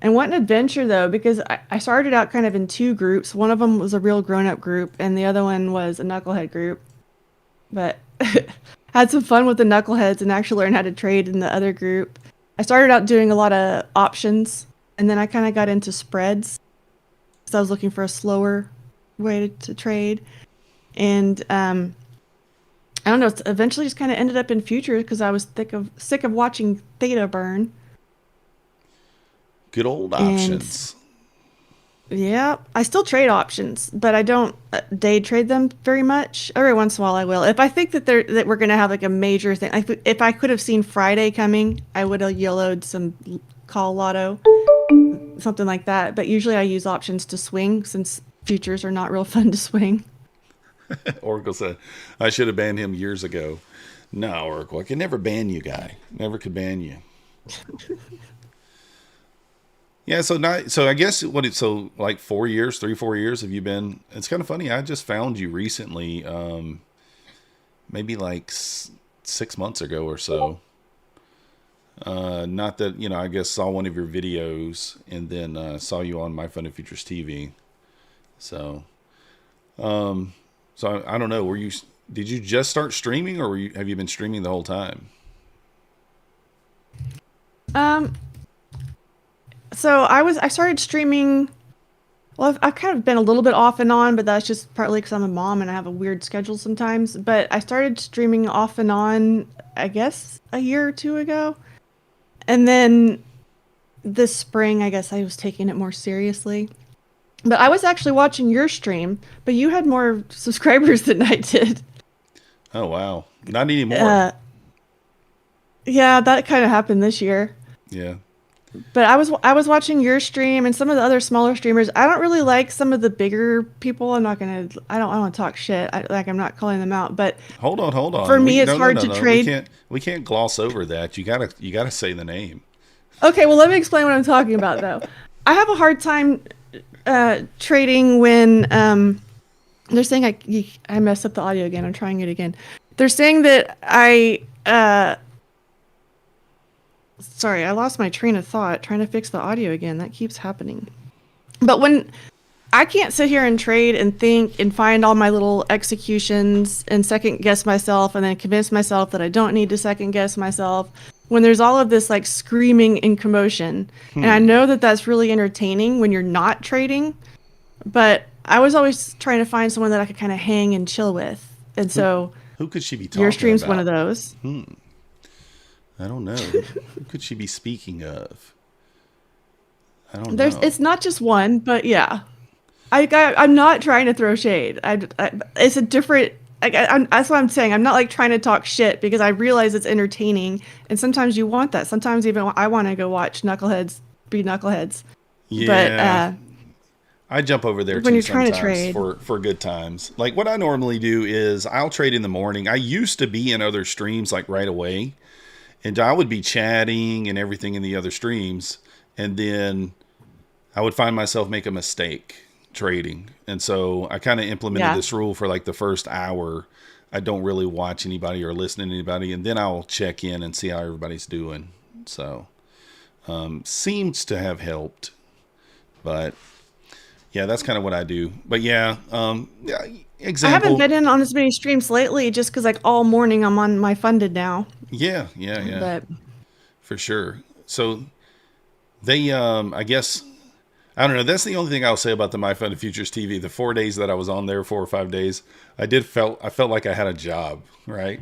And what an adventure, though, because I started out kind of in two groups. One of them was a real grown-up group, and the other one was a knucklehead group. But had some fun with the knuckleheads and actually learned how to trade in the other group. I started out doing a lot of options, and then I kind of got into spreads because I was looking for a slower way to trade. And I don't know. Eventually, just kind of ended up in futures because I was sick of watching theta burn. Good old options. Yeah, I still trade options, but I don't day trade them very much. Every once in a while, I will. If I think that we're gonna have like a major thing, if I could have seen Friday coming, I would have yellowed some call lotto, something like that. But usually, I use options to swing since futures are not real fun to swing. Oracle said, I should have banned him years ago. No, Oracle, I could never ban you, guy. Never could ban you. Yeah, so I guess like 4 years, 3-4 years have you been? It's kind of funny. I just found you recently, maybe like 6 months ago or so. Not that I guess saw one of your videos and then saw you on My Funded Futures TV. So, I don't know. Did you just start streaming, or have you been streaming the whole time? So I started streaming. Well, I've kind of been a little bit off and on, but that's just partly because I'm a mom and I have a weird schedule sometimes. But I started streaming off and on, I guess, a year or two ago. And then this spring, I guess I was taking it more seriously. But I was actually watching your stream, but you had more subscribers than I did. Oh, wow. Not anymore. Yeah, that kind of happened this year. Yeah. But I was watching your stream and some of the other smaller streamers. I don't really like some of the bigger people. I don't want to talk shit. I'm not calling them out, but hold on. For me, it's hard to trade. We can't gloss over that. You gotta say the name. Okay, well, let me explain what I'm talking about, though. I have a hard time trading when they're saying I messed up the audio again. I'm trying it again. They're saying that sorry, I lost my train of thought trying to fix the audio again. That keeps happening. But when I can't sit here and trade and think and find all my little executions and second guess myself and then convince myself that I don't need to second guess myself when there's all of this like screaming and commotion. And I know that that's really entertaining when you're not trading, but I was always trying to find someone that I could kind of hang and chill with. And so Who could she be Your talking stream's one of about? those. I don't know. Who could she be speaking of? I don't There's know. it's not just one, but yeah. I'm not trying to throw shade. It's a different. That's what I'm saying. I'm not like trying to talk shit because I realize it's entertaining, and sometimes you want that. Sometimes even I want to go watch knuckleheads be knuckleheads. But Yeah, I jump over there when too you're trying to sometimes trade, for good times. Like what I normally do is I'll trade in the morning. I used to be in other streams like right away, and I would be chatting and everything in the other streams, and then I would find myself make a mistake trading. And so I kind of implemented yeah, this rule for like the first hour. I don't really watch anybody or listen to anybody, and then I'll check in and see how everybody's doing. So seems to have helped, but yeah, that's kind of what I do. But yeah, yeah, I haven't example. been in on as many streams lately just because like all morning I'm on my funded now. Yeah, yeah, yeah, But for sure. So they, I guess, I don't know. That's the only thing I'll say about the My Fun Futures TV. The 4 days that I was on there, 4 or 5 days, I felt like I had a job, right?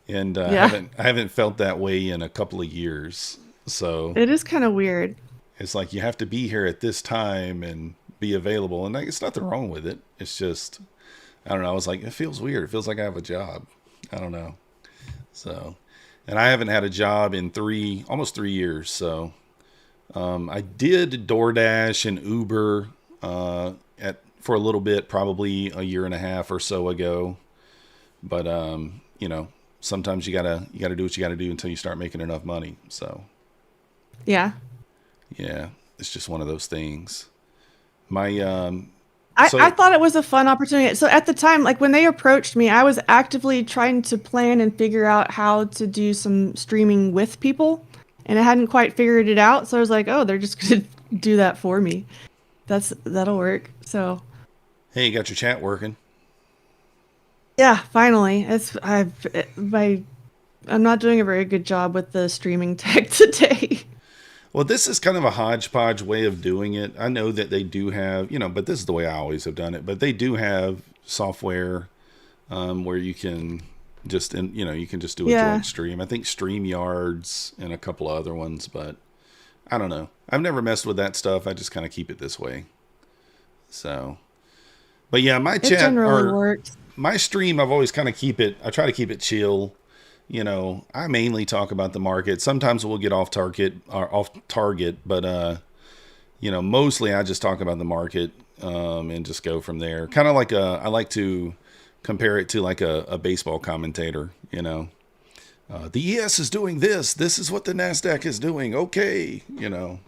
And yeah, I haven't felt that way in a couple of years. So it is kind of weird. it's like you have to be here at this time and be available, and like, it's nothing wrong with it. It's just I don't know. I was like, it feels weird. It feels like I have a job. I don't know. So, and I haven't had a job in almost 3 years. So I did DoorDash and Uber at for a little bit, probably a year and a half or so ago. But you know, sometimes you gotta do what you gotta do until you start making enough money. So Yeah. yeah, it's just one of those things. My I so thought it was a fun opportunity. So at the time, like when they approached me, I was actively trying to plan and figure out how to do some streaming with people, and I hadn't quite figured it out. So I was like, oh, they're just gonna do that for me. That'll work. So hey, you got your chat working? yeah, finally, I'm not doing a very good job with the streaming tech today. Well, this is kind of a hodgepodge way of doing it. I know that they do have, you know, but this is the way I always have done it. But they do have software where you can you know, you can just do a Yeah, joint stream. I think StreamYards and a couple of other ones, but I don't know. I've never messed with that stuff. I just kind of keep it this way. So, but yeah, it generally works. my stream, I've always kind of I try to keep it chill. You know, I mainly talk about the market. Sometimes we'll get off target, but you know, mostly I just talk about the market and just go from there. Kind of like I like to compare it to like a baseball commentator. You know, the ES is doing this. This is what the Nasdaq is doing. Okay, you know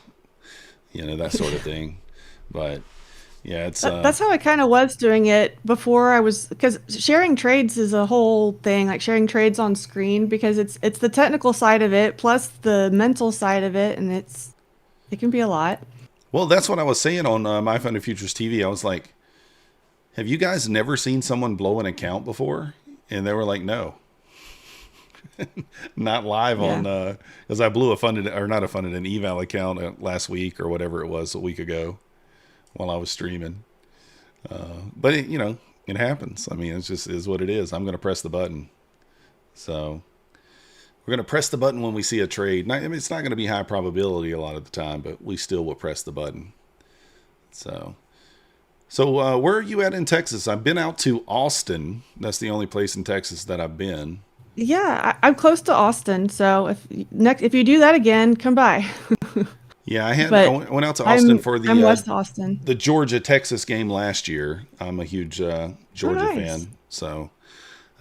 that sort of thing. But yeah, it's That's how I kind of was doing it before I was, because sharing trades is a whole thing, like sharing trades on screen, because it's the technical side of it plus the mental side of it, and it can be a lot. well, that's what I was saying on My Fund Futures TV. I was like, have you guys never seen someone blow an account before? And they were like, no, not live on, Yeah. because I blew a funded, or not a funded, an eval account last week or whatever it was, a week ago while I was streaming. But you know, it happens. I mean, it's just is what it is. I'm going to press the button. So we're going to press the button when we see a trade. I mean, it's not going to be high probability a lot of the time, but we still will press the button. So, where are you at in Texas? I've been out to Austin. That's the only place in Texas that I've been. Yeah, I'm close to Austin, so if you do that again, come by. Yeah, I But went out to Austin for I'm West Austin. the Georgia Texas game last year. I'm a huge Oh, Georgia nice. fan, so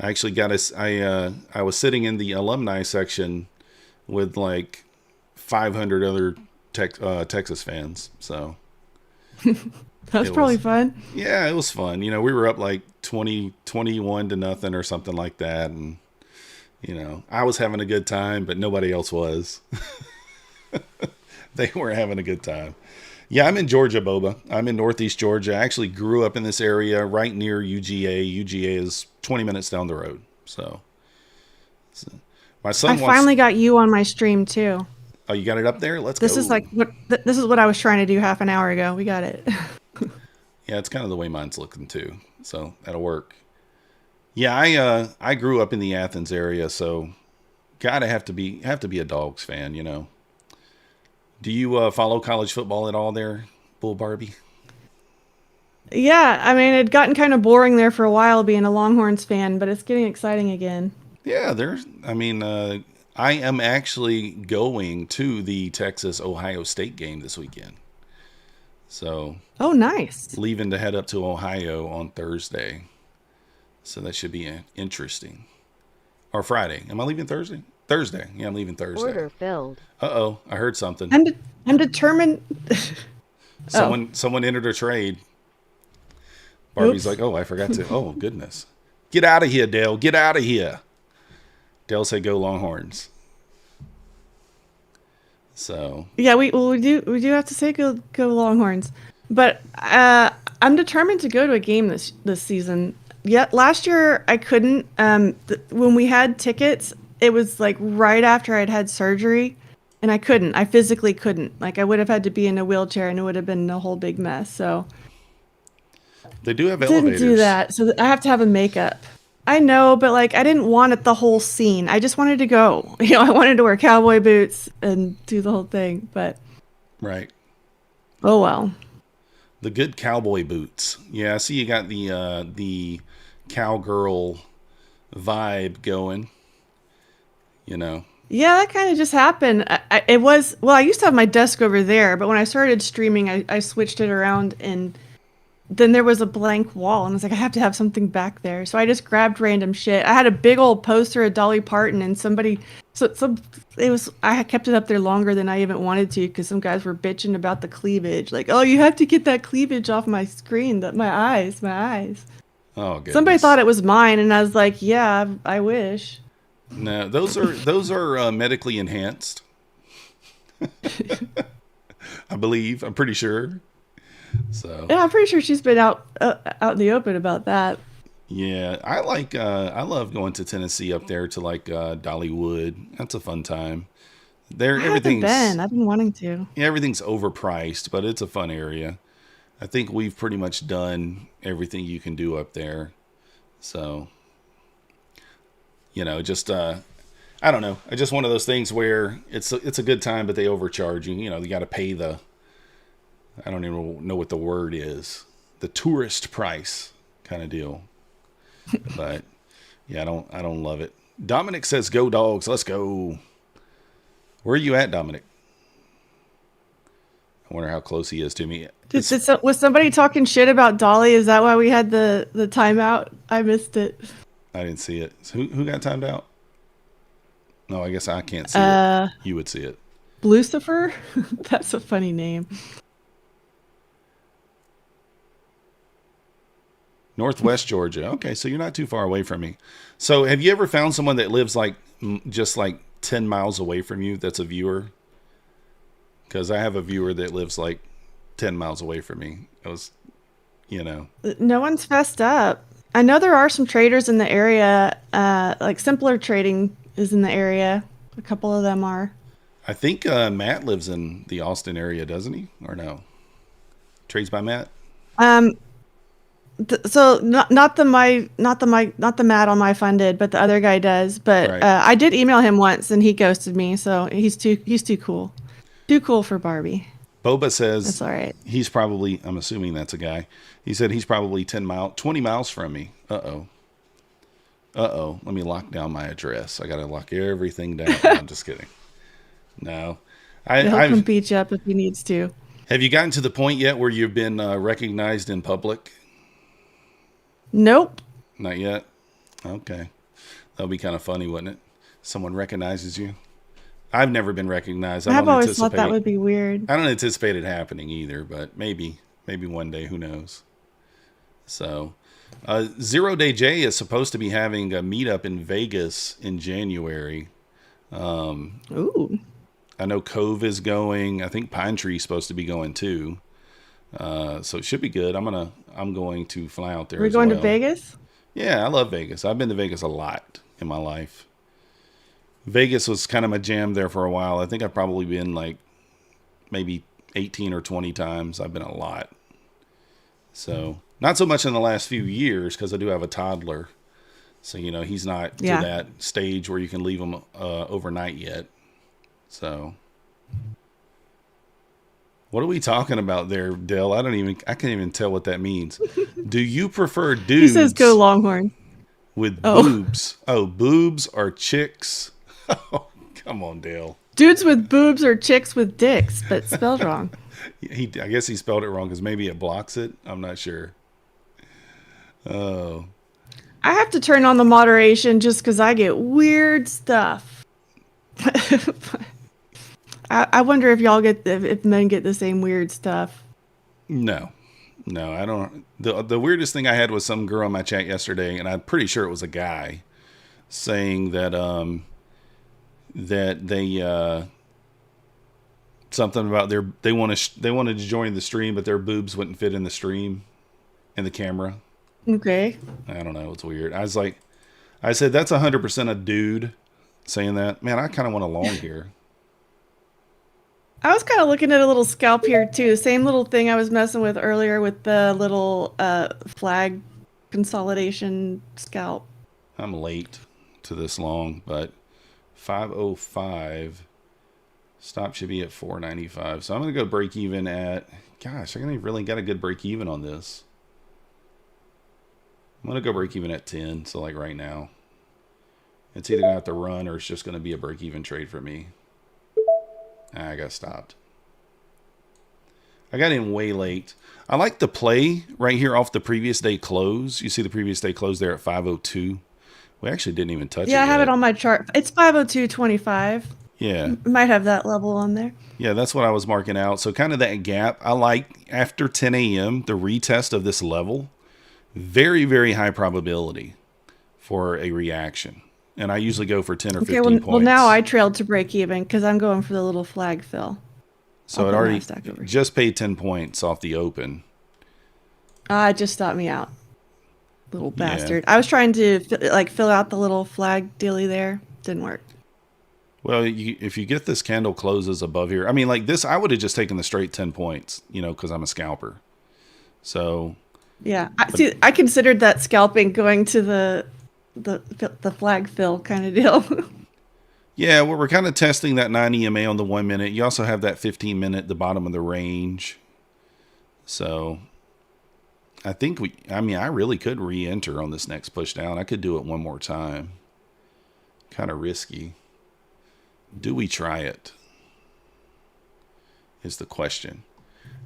I actually got us. I was sitting in the alumni section with like 500 other Texas fans. So That's it probably was fun. yeah, it was fun. You know, we were up like 21 to nothing or something like that, and you know, I was having a good time, but nobody else was. They were having a good time. Yeah, I'm in Georgia, Boba. I'm in Northeast Georgia. I actually grew up in this area right near UGA. UGA is 20 minutes down the road. So my I son wants. finally got you on my stream too. Oh, you got it up there? Let's This is go. like this is what I was trying to do half an hour ago. We got it. Yeah, it's kind of the way mine's looking too. So that'll work. Yeah, I grew up in the Athens area, so gotta have to be a Dogs fan, you know. Do you follow college football at all there, Bull Barbie? Yeah, I mean, it'd gotten kind of boring there for a while being a Longhorns fan, but it's getting exciting again. Yeah, there's. I mean, I am actually going to the Texas Ohio State game this weekend. So Oh, nice. leaving to head up to Ohio on Thursday. So that should be interesting. Or Friday. Am I leaving Thursday? Thursday. Yeah, I'm leaving Thursday. Order filled. Uh-oh, I heard something. I'm determined. Oh, Someone entered a trade. Barbie's oops. like, "Oh, I forgot to. Oh, goodness. Get out of here, Dale. Get out of here." Dale said go Longhorns. So, Yeah, we do have to say go Longhorns, but I'm determined to go to a game this season. Yeah, last year I couldn't. When we had tickets, it was like right after I'd had surgery, and I couldn't. I physically couldn't. Like I would have had to be in a wheelchair, and it would have been a whole big mess. So they do have didn't elevators. do that. So I have to have a makeup. I know, but like I didn't want it the whole scene. I just wanted to go. I wanted to wear cowboy boots and do the whole thing. But Right. oh well. The good cowboy boots. Yeah, I see you got the cowgirl vibe going, you know. Yeah, that kind of just happened. It was, well, I used to have my desk over there, but when I started streaming, I switched it around and then there was a blank wall and I was like, I have to have something back there. So I just grabbed random shit. I had a big old poster of Dolly Parton and I had kept it up there longer than I even wanted to because some guys were bitching about the cleavage. Like, oh, you have to get that cleavage off my screen, my eyes. Oh, goodness. Somebody thought it was mine and I was like, yeah, I wish. No, those are medically enhanced. I believe. I'm pretty sure. So Yeah, I'm pretty sure she's been out in the open about that. yeah, I love going to Tennessee up there to like Dollywood. That's a fun time. There, I haven't everything's been. I've been wanting to. yeah, everything's overpriced, but it's a fun area. I think we've pretty much done everything you can do up there. So just I don't know. It's just one of those things where it's a good time, but they overcharge you. You got to pay the I don't even know what the word is, the tourist price kind of deal. But yeah, I don't love it. Dominic says, "Go Dogs, let's go." Where are you at, Dominic? I wonder how close he is to me. Was somebody talking shit about Dolly? Is that why we had the timeout? I missed it. I didn't see it. So who got timed out? No, I guess I can't see Uh, it. You would see it. Lucifer? That's a funny name. Northwest Georgia. Okay, so you're not too far away from me. So have you ever found someone that lives like just like 10 miles away from you that's a viewer? Because I have a viewer that lives like 10 miles away from me. It was, you know. No one's fessed up. I know there are some traders in the area. Like Simpler Trading is in the area. A couple of them are. I think Matt lives in the Austin area, doesn't he? Or no? Trades by Matt? Um, so not the Matt on my funded, but the other guy does. But Right. I did email him once and he ghosted me. So he's too cool. Too cool for Barbie. Boba says That's all right. he's probably, I'm assuming that's a guy. He said he's probably 20 miles from me. Uh-oh. Uh-oh. Let me lock down my address. I got to lock everything down. No, I'm just kidding. No. He'll come I've, beat you up if he needs to. have you gotten to the point yet where you've been recognized in public? Nope. Not yet? Okay. That would be kind of funny, wouldn't it? Someone recognizes you. I've never been recognized. I've always thought that would be weird. I don't anticipate it happening either, but maybe one day, who knows? So, 0 Day J is supposed to be having a meetup in Vegas in January. Ooh. I know Cove is going. I think Pine Tree's supposed to be going too. So it should be good. I'm going to fly out there. We're as going to well. Vegas? Yeah, I love Vegas. I've been to Vegas a lot in my life. Vegas was kind of my jam there for a while. I think I've probably been like maybe 18 or 20 times. I've been a lot. So, not so much in the last few years because I do have a toddler. So, he's not to Yeah. that stage where you can leave him overnight yet. So, what are we talking about there, Dale? I can't even tell what that means. Do you prefer He says go dudes Longhorn. with Oh. boobs? Oh, boobs or chicks? Oh, come on, Dale. Dudes with boobs or chicks with dicks, but spelled wrong. I guess he spelled it wrong because maybe it blocks it. I'm not sure. Oh, I have to turn on the moderation just because I get weird stuff. I wonder if y'all if men get the same weird stuff. no. No, I don't. The weirdest thing I had was some girl in my chat yesterday, and I'm pretty sure it was a guy saying that they something about they wanted to join the stream, but their boobs wouldn't fit in the stream in the camera. Okay. I don't know. It's weird. I said that's 100% a dude saying that. Man, I kind of want a long hair. I was kind of looking at a little scalp here too. The same little thing I was messing with earlier with the little flag consolidation scalp. I'm late to this long, but 5:05. Stop should be at 4.95. So I'm going to go break even at, gosh, I really got a good break even on this. I'm going to go break even at 10. So like right now, it's either going to have to run or it's just going to be a break even trade for me. I got stopped. I got in way late. I like the play right here off the previous day close. You see the previous day close there at 5:02. We actually didn't even touch it. Yeah, I have yet. it on my chart. It's 5:02.25. Yeah. Might have that level on there. Yeah, that's what I was marking out. So kind of that gap. I like after 10 a.m., the retest of this level. Very, very high probability for a reaction. And I usually go for 10 or 15 points. Well, now I trailed to break even because I'm going for the little flag fill. So it already just paid 10 points off the open. It just stopped me out. Little bastard. Yeah. I was trying to fill out the little flag dealy there. Didn't work. Well, if you get this candle closes above here, I mean, like this, I would have just taken the straight 10 points, because I'm a scalper. So. Yeah. I considered that scalping going to the flag fill kind of deal. Yeah, well, we're kind of testing that 9 EMA on the 1 minute. You also have that 15 minute, the bottom of the range. So I think I really could re-enter on this next push down. I could do it one more time. Kind of risky. Do we try it? Is the question.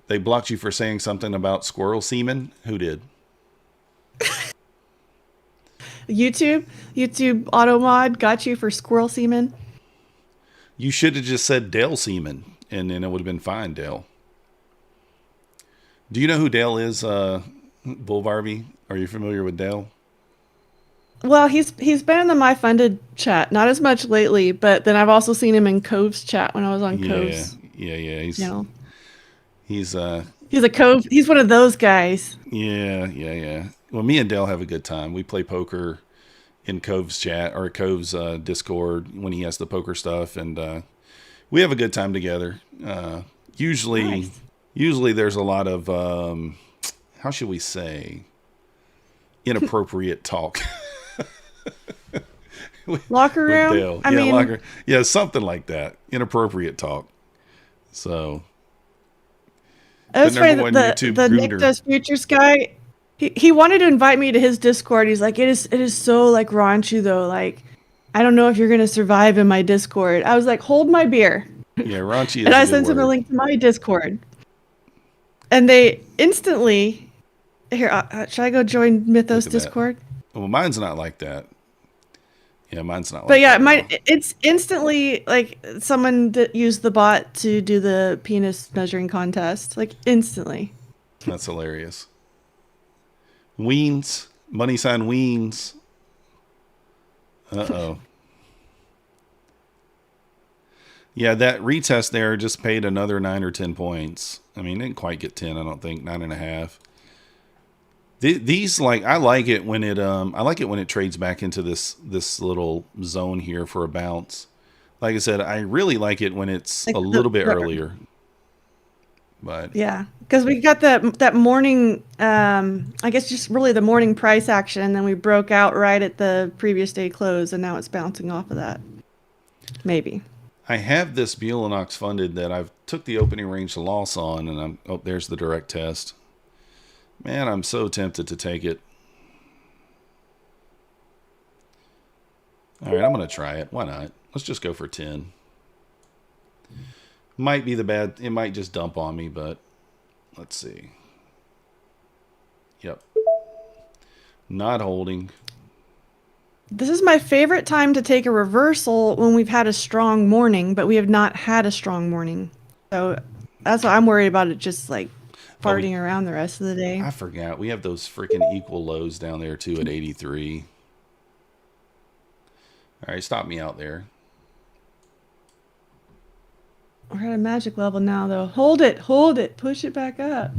They blocked you for saying something about squirrel semen? Who did? YouTube auto mod got you for squirrel semen. You should have just said Dale semen, and then it would have been fine, Dale. Do you know who Dale is, Bull Barbie? Are you familiar with Dale? Well, he's been in the My Funded chat, not as much lately, but then I've also seen him in Cove's chat when I was on Cove's. Yeah. He's a Cove. He's one of those guys. Yeah. Well, me and Dale have a good time. We play poker in Cove's chat or Cove's Discord when he has the poker stuff, and we have a good time together. Usually there's a lot of how should we say, inappropriate talk. Locker room. I mean, locker. Yeah, something like that. Inappropriate talk. So. It was funny that the Nick Does Futures guy. He wanted to invite me to his Discord. He's like, it is so like raunchy though. Like, I don't know if you're gonna survive in my Discord. I was like, hold my beer. Yeah, raunchy. And I sent him a link to my Discord. And they instantly, here, should I go join Mythos Discord? Well, mine's not like that. Yeah, mine's not. But yeah, it's instantly like someone used the bot to do the penis measuring contest. Like instantly. That's hilarious. Weens, money sign Weens. Uh-oh. Yeah, that retest there just paid another 9 or 10 points. I mean, didn't quite get 10, I don't think, 9.5. These, like, I like it when it trades back into this little zone here for a bounce. Like I said, I really like it when it's like a little bit earlier. But Yeah, because we got that morning, I guess just really the morning price action, and then we broke out right at the previous day close, and now it's bouncing off of that. Maybe. I have this Mulinox funded that I've took the opening range loss on, and there's the direct test. Man, I'm so tempted to take it. All right, I'm going to try it. Why not? Let's just go for 10. Might be it might just dump on me, but let's see. Yep. Not holding. This is my favorite time to take a reversal when we've had a strong morning, but we have not had a strong morning. So that's why I'm worried about it just like farting around the rest of the day. I forgot. We have those freaking equal lows down there too at 83. All right, stop me out there. We're at a magic level now, though. Hold it, push it back up.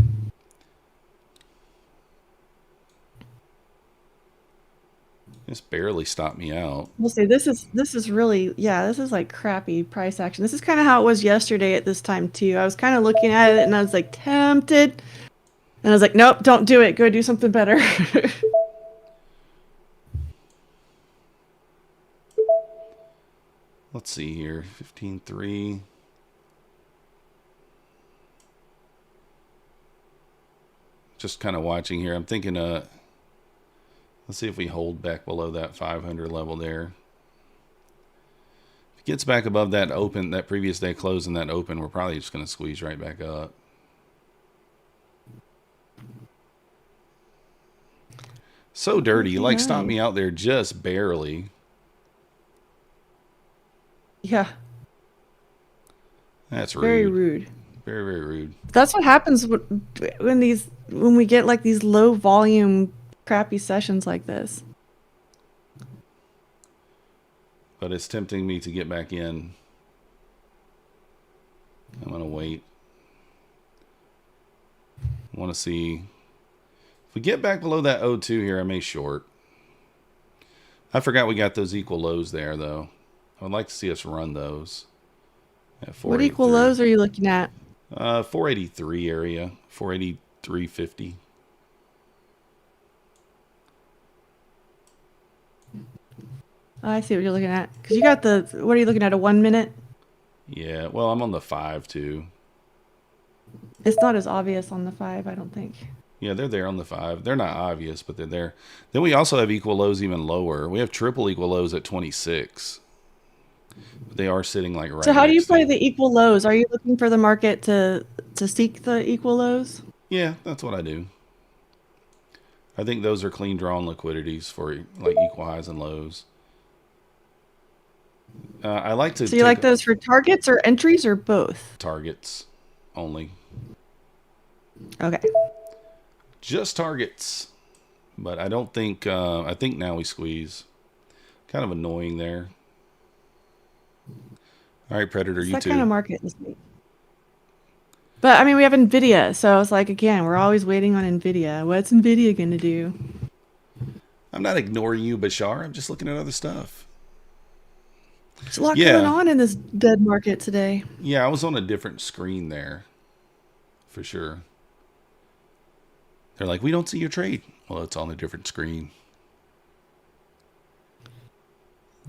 Just barely stopped me out. We'll see. This is really, yeah, this is like crappy price action. This is kind of how it was yesterday at this time too. I was kind of looking at it and I was like tempted, and I was like, nope, don't do it. Go do something better. Let's see here, 15.3. Just kind of watching here. I'm thinking, let's see if we hold back below that 500 level there. If it gets back above that open, that previous day close and that open, we're probably just going to squeeze right back up. So dirty. You like stopped me out there just barely. Yeah. That's rude. Very rude. Very, very rude. That's what happens when we get like these low volume crappy sessions like this. But it's tempting me to get back in. I'm going to wait. I want to see. If we get back below that 02 here, I may short. I forgot we got those equal lows there, though. I would like to see us run those. What equal lows are you looking at? 483 area. 483.50. I see what you're looking at. Because you got the, what are you looking at, a 1 minute? Yeah, well, I'm on the 5 too. It's not as obvious on the 5, I don't think. Yeah, they're there on the 5. They're not obvious, but they're there. Then we also have equal lows even lower. We have triple equal lows at 26. They are sitting like right. So how do you play the equal lows? Are you looking for the market to seek the equal lows? Yeah, that's what I do. I think those are clean drawn liquidities for like equal highs and lows. I like to. So you like those for targets or entries or both? Targets only. Okay. Just targets, but I don't think. I think now we squeeze. Kind of annoying there. All right, Predator, it's you that too. Kind of market this week. But I mean, we have Nvidia, so it's like again, we're always waiting on Nvidia. What's Nvidia gonna do? I'm not ignoring you, Bashar. I'm just looking at other stuff. There's a lot going on in this dead market today. Yeah, I was on a different screen there, for sure. They're like, we don't see your trade. Well, it's on a different screen.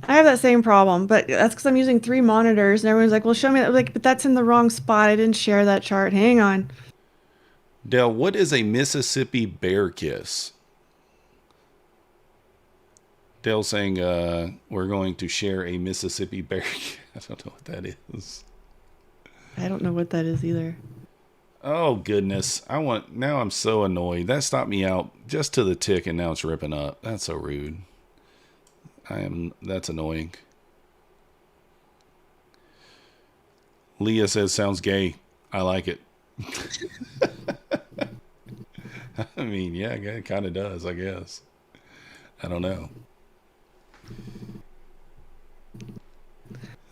I have that same problem, but that's because I'm using 3 monitors, and everyone's like, well, show me that. I'm like, but that's in the wrong spot. I didn't share that chart. Hang on. Dale, what is a Mississippi bear kiss? Dale saying we're going to share a Mississippi bear kiss. I don't know what that is. I don't know what that is either. Oh, goodness. Now I'm so annoyed. That stopped me out just to the tick, and now it's ripping up. That's so rude. That's annoying. Leah says, sounds gay. I like it. I mean, yeah, it kind of does, I guess. I don't know.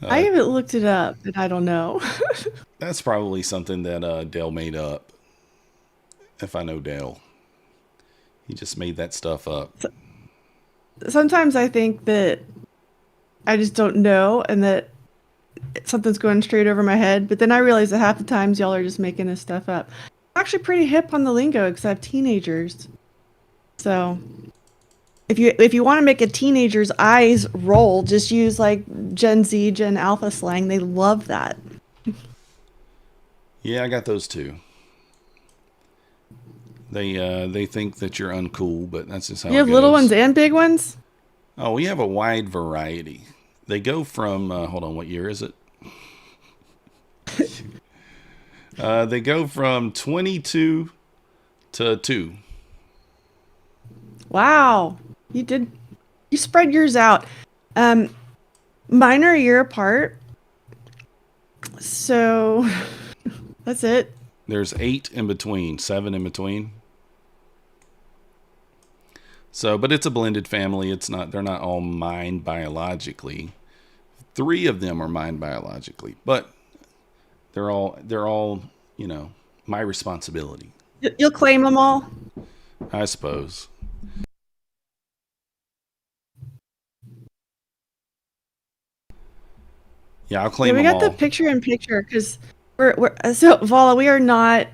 I haven't looked it up, and I don't know. That's probably something that Dale made up. If I know Dale. He just made that stuff up. Sometimes I think that I just don't know, and that something's going straight over my head. But then I realize that half the times y'all are just making this stuff up. I'm actually pretty hip on the lingo because I have teenagers. So if you want to make a teenager's eyes roll, just use like Gen Z, Gen Alpha slang. They love that. Yeah, I got those too. They think that you're uncool, but that's just how You it have little ones goes. and big ones? Oh, we have a wide variety. They go from hold on, what year is it? They go from 22 to 2. Wow. You spread yours out. Um, Mine are a year apart. So that's it. There's 8 in between, 7 in between. So, but it's a blended family. It's not. They're not all mine biologically. 3 of them are mine biologically, but they're all my responsibility, You'll claim them all. I suppose. Yeah, I'll Yeah, claim we them got the all. picture in picture because we're so Vala, we are not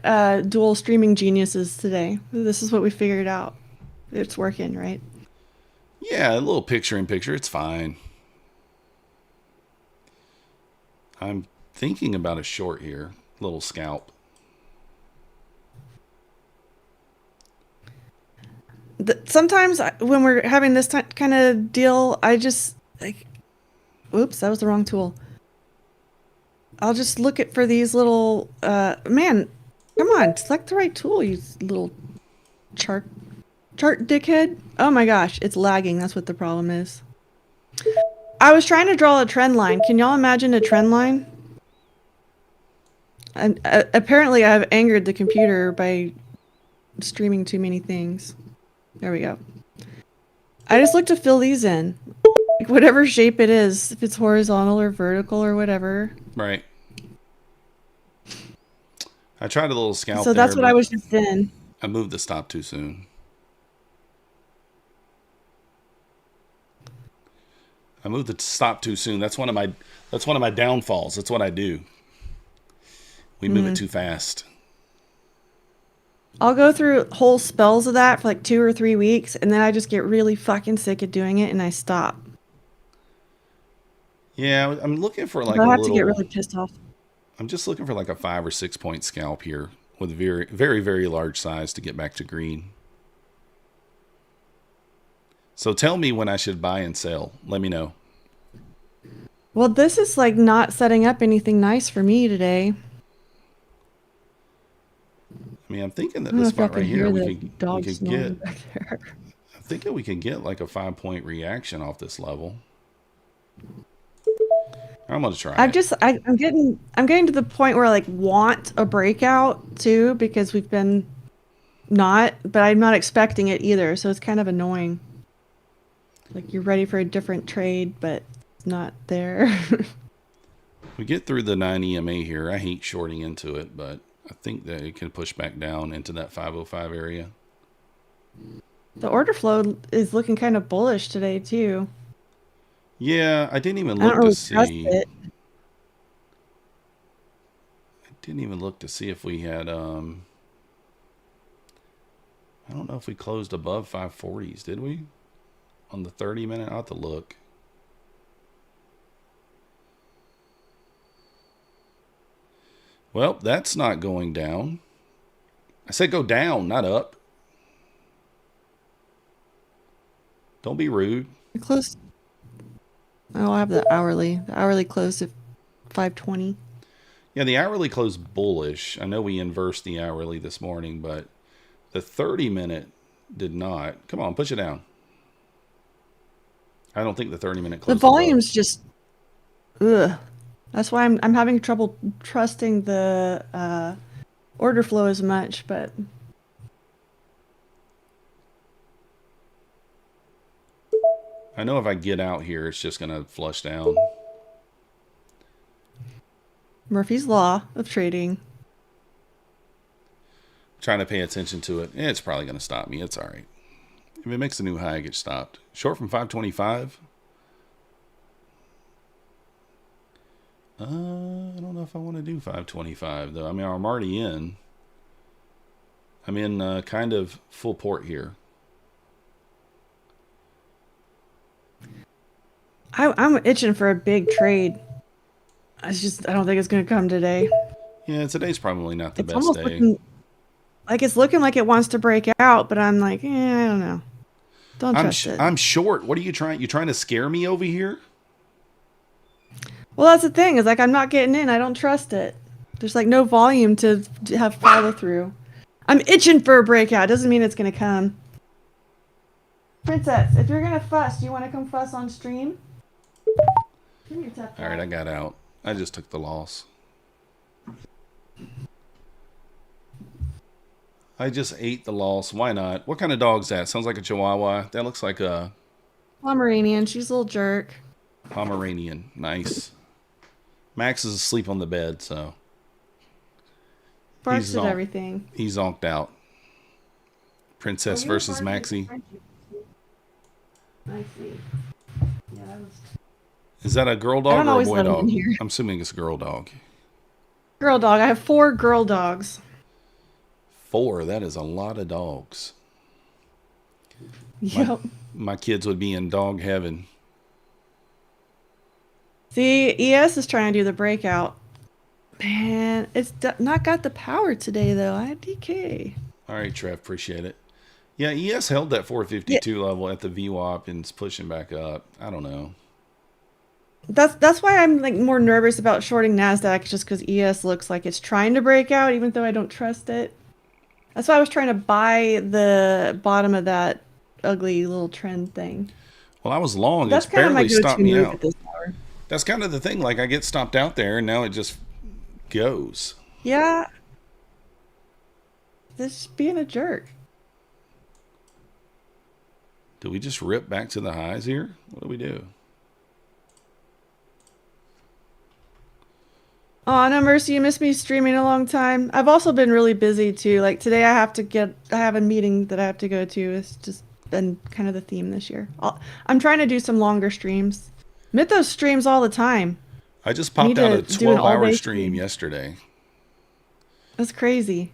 dual streaming geniuses today. This is what we figured out. It's working, right? Yeah, a little picture in picture. It's fine. I'm thinking about a short here, little scalp. Sometimes when we're having this kind of deal, I just like, oops, that was the wrong tool. I'll just look at for these little man, come on, select the right tool, you little chart dickhead. Oh my gosh, it's lagging. That's what the problem is. I was trying to draw a trend line. Can y'all imagine a trend line? And apparently I've angered the computer by streaming too many things. There we go. I just look to fill these in. Like whatever shape it is, if it's horizontal or vertical or whatever. Right. I tried a little scalp So there, that's what I but was just in. I moved the stop too soon. I moved the stop too soon. That's one of my downfalls. That's what I do. We move it too fast. I'll go through whole spells of that for like 2 or 3 weeks, and then I just get really fucking sick of doing it, and I stop. Yeah, I'm looking for like But a I have to get little. really pissed off. I'm just looking for like a 5 or 6 point scalp here with very, very, very large size to get back to green. So tell me when I should buy and sell. Let me know. Well, this is like not setting up anything nice for me today. I mean, I'm thinking I that don't know this if y'all spot can right here hear we the could we dog could snoring get. back there. I'm thinking we can get like a 5 point reaction off this level. I'm gonna try I've it. just I'm getting to the point where I like want a breakout too because we've been not, but I'm not expecting it either, so it's kind of annoying. Like you're ready for a different trade, but it's not there. We get through the 9 EMA here. I hate shorting into it, but I think that it can push back down into that 505 area. The order flow is looking kind of bullish today too. Yeah, I didn't even I don't look to really trust see. it. I didn't even look to see if we had. I don't know if we closed above 540s. Did we? On the 30 minute, I'll have to look. Well, that's not going down. I said go down, not up. Don't be rude. Close. Oh, I have the hourly. The hourly closed at 520. Yeah, the hourly closed bullish. I know we inversed the hourly this morning, but the 30 minute did not. Come on, push it down. I don't think the 30 minute The closed above. volume's just ugh. That's why I'm having trouble trusting the order flow as much, but I know if I get out here, it's just going to flush down. Murphy's Law of trading. Trying to pay attention to it. It's probably going to stop me. It's all right. If it makes a new high, I get stopped. Short from 525. I don't know if I want to do 525 though. I mean, I'm already in. I'm in kind of full port here. I'm itching for a big trade. I don't think it's gonna come today. Yeah, today's probably not the It's best almost day. looking like it wants to break out, but I'm like, I don't know. Don't trust it. I'm short. What are you trying? You trying to scare me over here? Well, that's the thing, is like I'm not getting in. I don't trust it. There's like no volume to have follow through. I'm itching for a breakout. Doesn't mean it's gonna come. Princess, if you're gonna fuss, do you want to come fuss on stream? All right, I got out. I just took the loss. I just ate the loss. Why not? What kind of dog's that? Sounds like a Chihuahua. That looks like a Pomeranian. She's a little jerk. Pomeranian. Nice. Max is asleep on the bed, so Barks at everything. He's zonked out. Princess versus Maxie. I see. Yeah, that was... Is that a girl dog or a boy dog? I'm assuming it's a girl dog. Girl dog. I have 4 girl dogs. 4? That is a lot of dogs. Yep. My kids would be in dog heaven. See, ES is trying to do the breakout. Man, it's not got the power today, though. I had DK. All right, Trev, appreciate it. Yeah, ES held that 452 level at the VWAP and it's pushing back up. I don't know. That's why I'm like more nervous about shorting Nasdaq, just because ES looks like it's trying to break out, even though I don't trust it. That's why I was trying to buy the bottom of that ugly little trend thing. Well, I was long. It's barely stopped me out. This hour. That's kind of the thing. Like, I get stopped out there, and now it just goes. Yeah. This being a jerk. Do we just rip back to the highs here? What do we do? Oh, no mercy, you missed me streaming a long time. I've also been really busy too. Like today I have a meeting that I have to go to. It's just been kind of the theme this year. I'm trying to do some longer streams. Mythos streams all the time. I just popped out a 12-hour stream yesterday. That's crazy.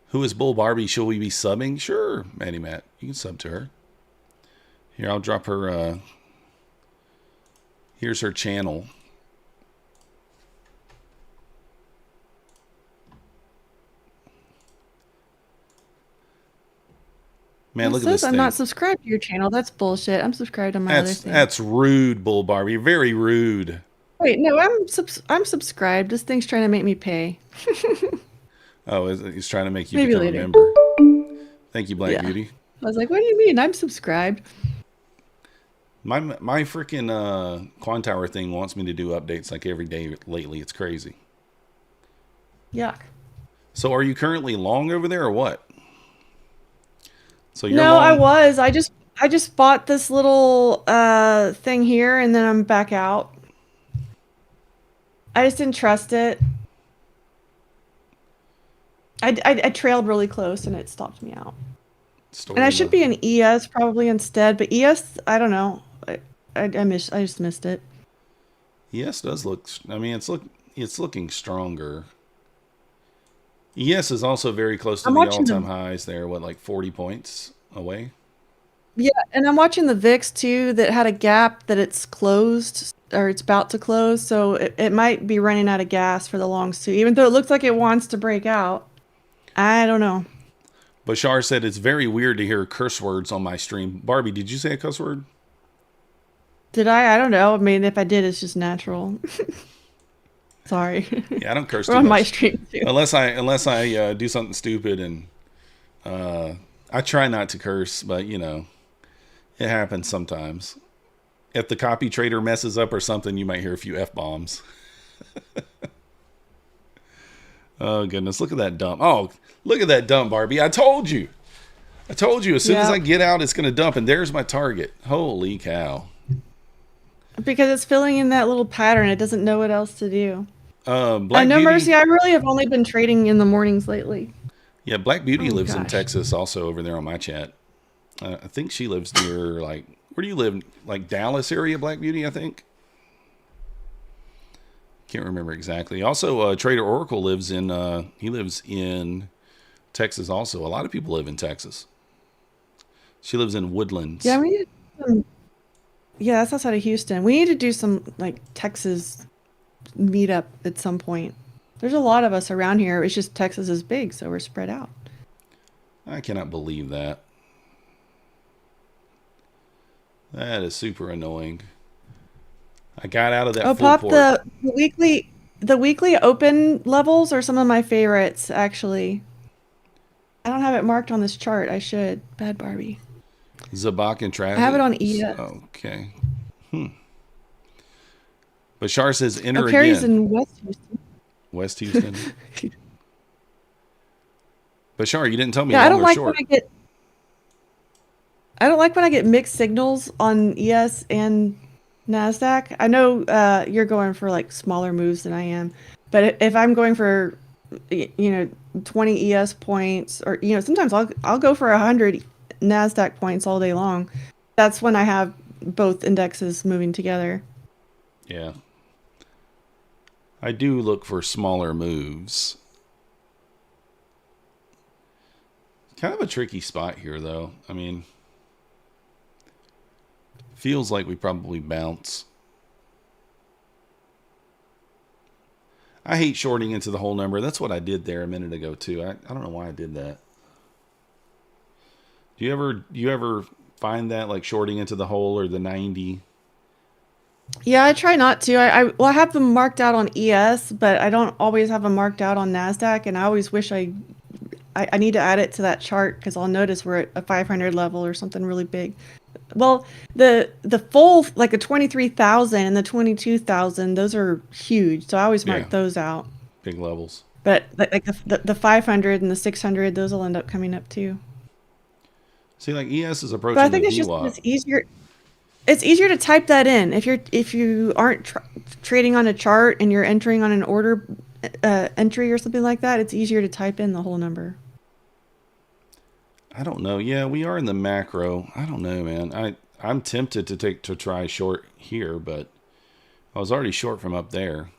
Who is Bull Barbie? Shall we be subbing? Sure, Maddie Matt. You can sub to her. Here, I'll drop her. Here's her channel. Man, look at this thing. I'm not subscribed to your channel. That's bullshit. I'm subscribed to my other thing. That's rude, Bull Barbie. Very rude. Wait, no, I'm subscribed. This thing's trying to make me pay. Oh, he's trying to make you Maybe become later. a member. Thank you, Black Beauty. I was like, what do you mean? I'm subscribed. My freaking Quan Tower thing wants me to do updates like every day lately. It's crazy. Yuck. So are you currently long over there or what? So you're No, long? I was. I just bought this little thing here and then I'm back out. I just didn't trust it. I trailed really close and it stopped me out. And I should be in ES probably instead, but ES, I don't know. I just missed it. ES does look. I mean, it's looking stronger. ES is also very close to the all-time highs there. What, like 40 points away? Yeah, and I'm watching the VIX too that had a gap that it's closed or it's about to close, so it might be running out of gas for the longs too. Even though it looks like it wants to break out, I don't know. Bashar said it's very weird to hear curse words on my stream. Barbie, did you say a cuss word? Did I? I don't know. I mean, if I did, it's just natural. Sorry. Yeah, I don't curse too much. On my stream too. Unless I do something stupid, and I try not to curse, but you know, it happens sometimes. If the copy trader messes up or something, you might hear a few F-bombs. Oh goodness, look at that dump. Oh, look at that dump, Barbie. I told you. As soon as I get out, it's going to dump, and there's my target. Holy cow. Because it's filling in that little pattern. It doesn't know what else to do. Black no Beauty, mercy. I really have only been trading in the mornings lately. Yeah, Black Beauty lives in Texas, also over there on my chat. I think she lives near, like, where do you live? Like Dallas area, Black Beauty, I think. Can't remember exactly. Also, Trader Oracle lives in he lives in Texas. Also, a lot of people live in Texas. She lives in Yeah, Woodlands. we need some, yeah, that's outside of Houston. We need to do some like Texas meetup at some point. There's a lot of us around here. It's just Texas is big, so we're spread out. I cannot believe that. That is super annoying. I got out of that Oh, full Pop, port. the weekly open levels are some of my favorites, actually. I don't have it marked on this chart. I should. Bad Barbie. Zabak and I have it Travis. on ES. Okay. Bashar says Oh, enter Carrie's again. in West Houston. West Houston. Bashar, you didn't tell me Yeah, long or short. I don't like when I get mixed signals on ES and Nasdaq. I know you're going for like smaller moves than I am, but if I'm going for 20 ES points, or sometimes I'll go for 100 Nasdaq points all day long. That's when I have both indexes moving together. Yeah. I do look for smaller moves. Kind of a tricky spot here, though. I mean, feels like we probably bounce. I hate shorting into the whole number. That's what I did there a minute ago, too. I don't know why I did that. Do you ever find that, like shorting into the whole or the 90? Yeah, I try not to. I have them marked out on ES, but I don't always have them marked out on Nasdaq, and I always wish I need to add it to that chart because I'll notice we're at a 500 level or something really big. Well, the full like the 23,000 and the 22,000, those are huge. So I always Yeah, mark those out. big levels. But like the 500 and the 600, those will end up coming up too. See, like ES is But I approaching the think it's just VWAP. it's easier. It's easier to type that in if you aren't trading on a chart and you're entering on an order entry or something like that. It's easier to type in the whole number. I don't know. Yeah, we are in the macro. I don't know, man. I'm tempted to try short here, but I was already short from up there.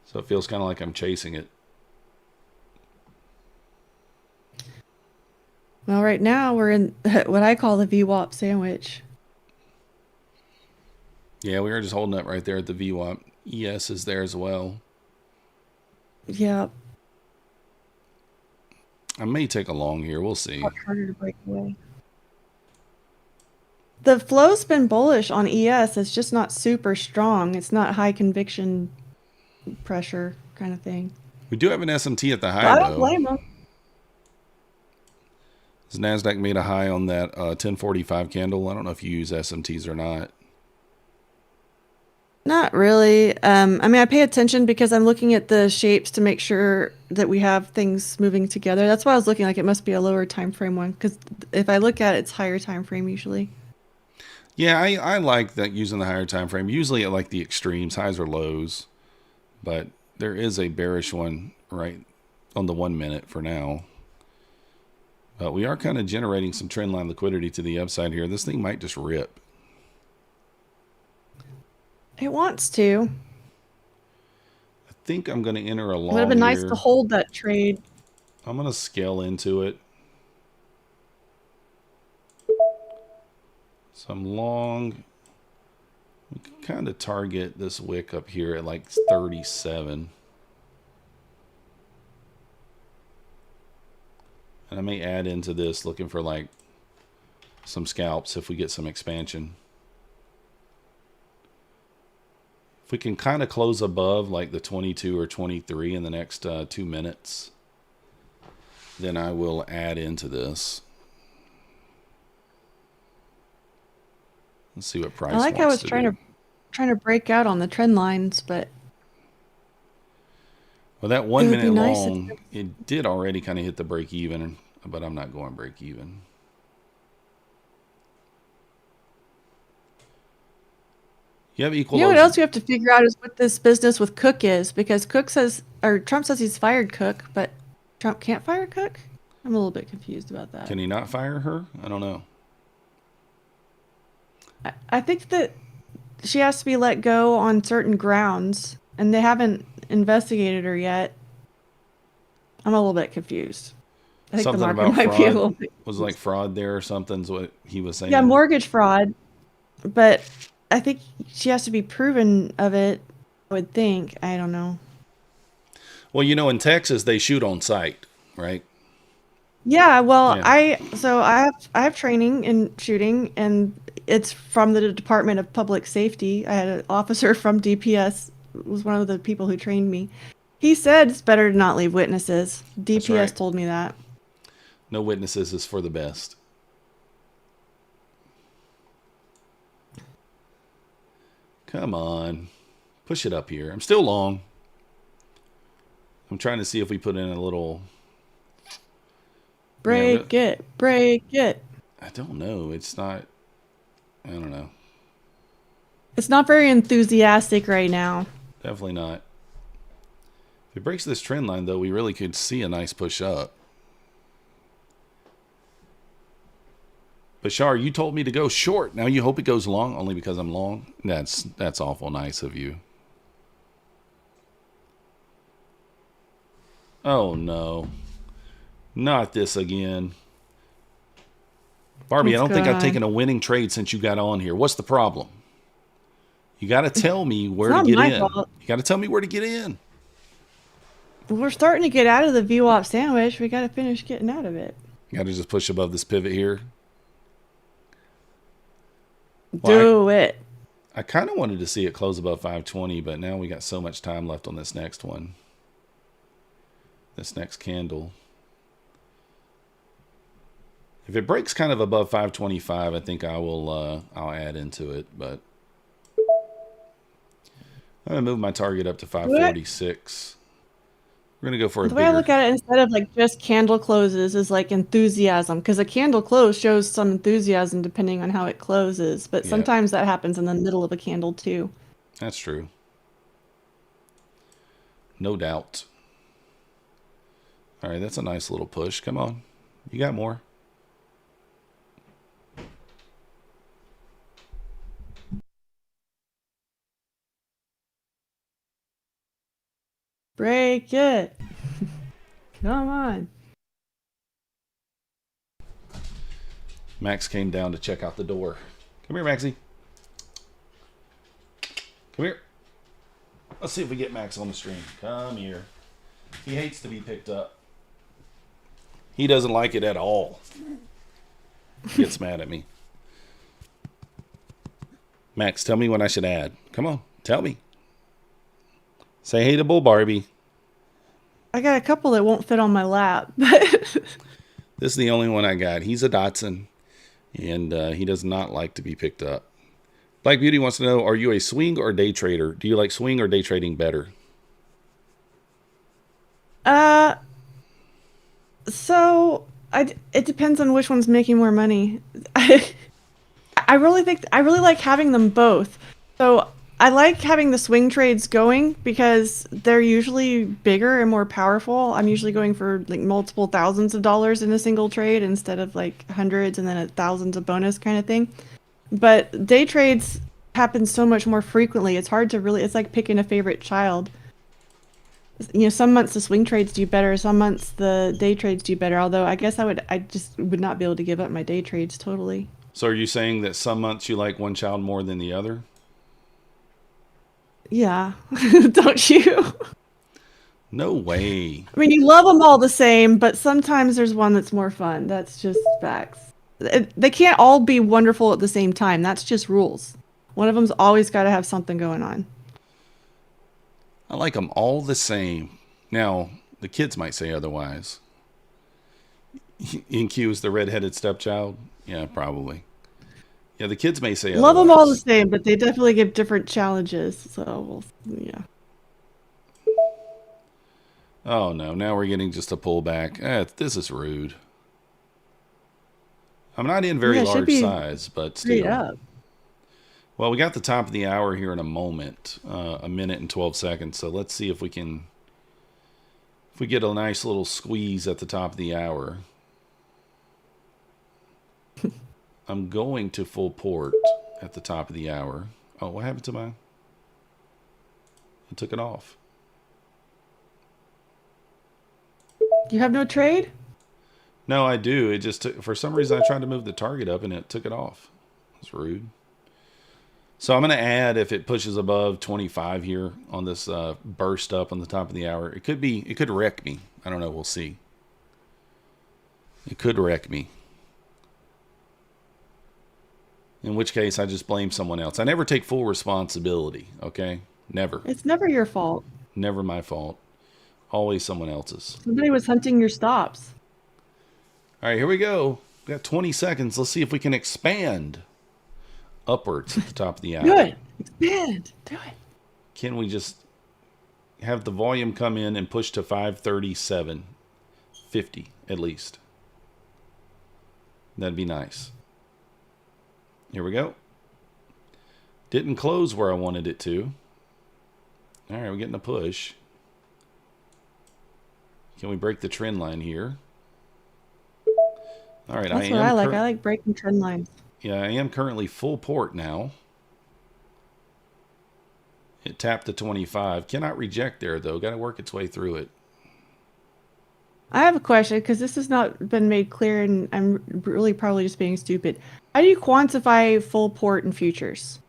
So it feels kind of like I'm chasing it. Well, right now we're in what I call the VWAP sandwich. Yeah, we are just holding up right there at the VWAP. ES is there as well. Yeah, I may take a long here. We'll see. harder to break away. The flow's been bullish on ES. It's just not super strong. It's not high conviction pressure kind of thing. We do have an SMT at the But high, I don't though. blame them. Nasdaq made a high on that 1045 candle. I don't know if you use SMTs or not. Not really. I mean, I pay attention because I'm looking at the shapes to make sure that we have things moving together. That's why I was looking like it must be a lower time frame one because if I look at it, it's higher time frame usually. Yeah, I like that using the higher time frame. Usually at like the extremes, highs or lows. But there is a bearish one right on the 1 minute for now. But we are kind of generating some trendline liquidity to the upside here. This thing might just rip. It wants to. I think I'm going to enter a It would long have been nice to here. hold that trade. I'm going to scale into it. So I'm long. We can kind of target this wick up here at like 37. And I may add into this looking for like some scalps if we get some expansion. If we can kind of close above like the 22 or 23 in the next 2 minutes, then I will add into this. Let's see what price I like how wants it's to do. trying to break out on the trend lines, but Well, that it 1 would be minute nice long, it did already kind of hit the break even, but I'm not going break even. You have equal you know what lows. else we have to figure out is what this business with Cook is because Cook says or Trump says he's fired Cook, but Trump can't fire Cook. I'm a little bit confused about that. Can he not fire her? I don't know. I think that she has to be let go on certain grounds, and they haven't investigated her yet. I'm a little bit confused. I think the Something market about might be a little fraud. bit Was like confused. fraud there or something's what he was Yeah, saying. mortgage fraud, but I think she has to be proven of it. I would think. I don't know. Well, in Texas they shoot on site, right? Yeah, well, Yeah. I have training in shooting, and it's from the Department of Public Safety. I had an officer from DPS was one of the people who trained me. He said it's better to not leave witnesses. That's DPS right. told me that. No witnesses is for the best. Come on. Push it up here. I'm still long. I'm trying to see if we put in a little. Yeah, Break it, break it. I don't know. It's not. I don't know. It's not very enthusiastic right now. Definitely not. If it breaks this trend line, though, we really could see a nice push up. Bashar, you told me to go short. Now you hope it goes long only because I'm long? That's awful nice of you. Oh, no. Not this again. Barbie, I What's don't think going I've on? taken a winning trade since you got on here. What's the problem? You got to tell me It's where to not get my in. fault. You got to tell me where to get in. We're starting to get out of the VWAP sandwich. We got to finish getting out of it. You got to just push above this pivot here. Well, Do it. I kind of wanted to see it close above 520, but now we got so much time left on this next one. This next candle. If it breaks kind of above 525, I think I'll add into it, but I'm going to move my target up to 546. We're going to go for a The way I bigger. look at it, instead of like just candle closes, is like enthusiasm, because a candle close shows some enthusiasm depending on how it closes, but Yeah, sometimes that happens in the middle of a candle too. that's true. No doubt. All right, that's a nice little push. Come on. You got more. Break it. Come on. Max came down to check out the door. Come here, Maxie. Come here. Let's see if we get Max on the stream. Come here. He hates to be picked up. He doesn't like it at all. He gets mad at me. Max, tell me when I should add. Come on, tell me. Say hey to Bull Barbie. I got a couple that won't fit on my lap, but This is the only one I got. He's a Dotson, and he does not like to be picked up. Black Beauty wants to know, are you a swing or day trader? Do you like swing or day trading better? uh, so it depends on which one's making more money. I really like having them both. So I like having the swing trades going because they're usually bigger and more powerful. I'm usually going for like multiple thousands of dollars in a single trade instead of like hundreds and then a thousands of bonus kind of thing. But day trades happen so much more frequently. It's hard to really, it's like picking a favorite child. Some months the swing trades do better, some months the day trades do better. Although I guess I just would not be able to give up my day trades totally. So are you saying that some months you like one child more than the other? Yeah, don't you? No way. I mean, you love them all the same, but sometimes there's one that's more fun. That's just facts. They can't all be wonderful at the same time. That's just rules. One of them's always got to have something going on. I like them all the same. Now, the kids might say otherwise. InQ is the redheaded stepchild? Yeah, probably. Yeah, the kids may say Love them all the otherwise. same, but they definitely give different challenges. So, yeah. Oh no, now we're getting just a pullback. This is rude. I'm not in very Yeah, it should large be size, but straight still. up. Well, we got the top of the hour here in a moment, a minute and 12 seconds. So let's see if we get a nice little squeeze at the top of the hour. I'm going to full port at the top of the hour. Oh, what happened to my... I took it off. You have no trade? No, I do. It just took... For some reason, I tried to move the target up and it took it off. That's rude. So I'm going to add, if it pushes above 25 here on this burst up on the top of the hour, it could wreck me. I don't know. We'll see. It could wreck me. In which case, I just blame someone else. I never take full responsibility, okay? Never. It's never your fault. Never my fault. Always someone else's. Somebody was hunting your stops. All right, here we go. We got 20 seconds. Let's see if we can expand upwards at the top of the hour. Do it. Expand. Do it. Can we just have the volume come in and push to 537.50 at least? That'd be nice. Here we go. Didn't close where I wanted it to. All right, we're getting a push. Can we break the trend line here? All right, That's what I like. I like breaking trend lines. Yeah, I am currently full port now. It tapped the 25. Cannot reject there, though. Got to work its way through it. I have a question because this has not been made clear, and I'm really probably just being stupid. How do you quantify full port in futures?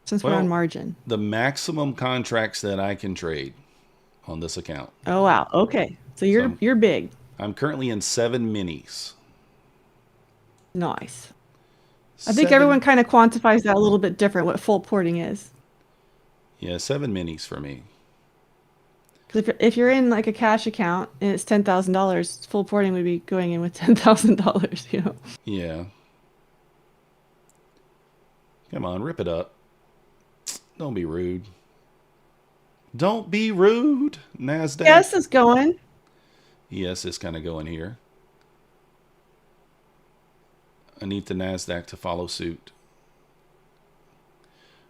Since we're on margin. The maximum contracts that I can trade on this account. Oh wow. Okay. So you're big. I'm currently in 7 minis. Nice. I think everyone kind of quantifies that a little bit different, what full porting is. Yeah, 7 minis for me. Because if you're in like a cash account and it's $10,000, full porting would be going in with $10,000, you know? Yeah. Come on, rip it up. Don't be rude. Don't be rude, Nasdaq. Yes, it's going. Yes, it's kind of going here. I need the Nasdaq to follow suit.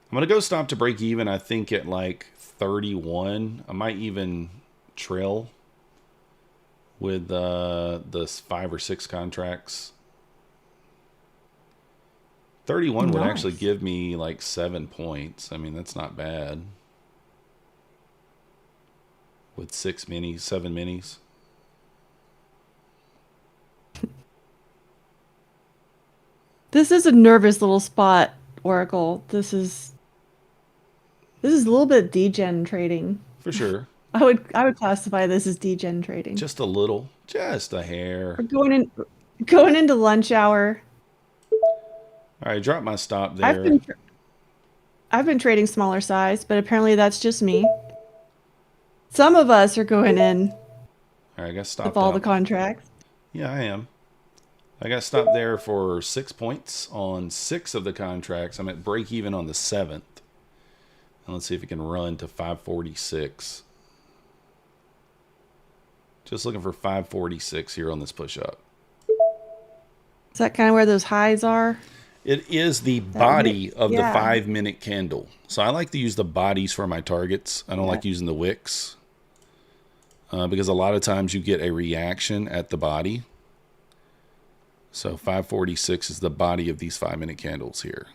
I'm going to go stop to break even, I think, at like 31. I might even trail with the 5 or 6 contracts. 31 would actually give me like 7 points. I mean, that's not bad. With 6 minis, 7 minis. This is a nervous little spot, Oracle. This is a little bit degen trading. For sure. I would classify this as degen trading. Just a little, just a hair. We're going into lunch hour. All right, drop my stop there. I've been trading smaller size, but apparently that's just me. Some of us are going in. All right, I got stopped with all the contracts. Yeah, I am. I got stopped there for 6 points on 6 of the contracts. I'm at break even on the 7th. And let's see if it can run to 546. Just looking for 546 here on this push up. Is that kind of where those highs are? It is the body of the 5-minute candle. So I like to use the bodies for my targets. I don't like using the wicks. Because a lot of times you get a reaction at the body. So 546 is the body of these 5-minute candles here.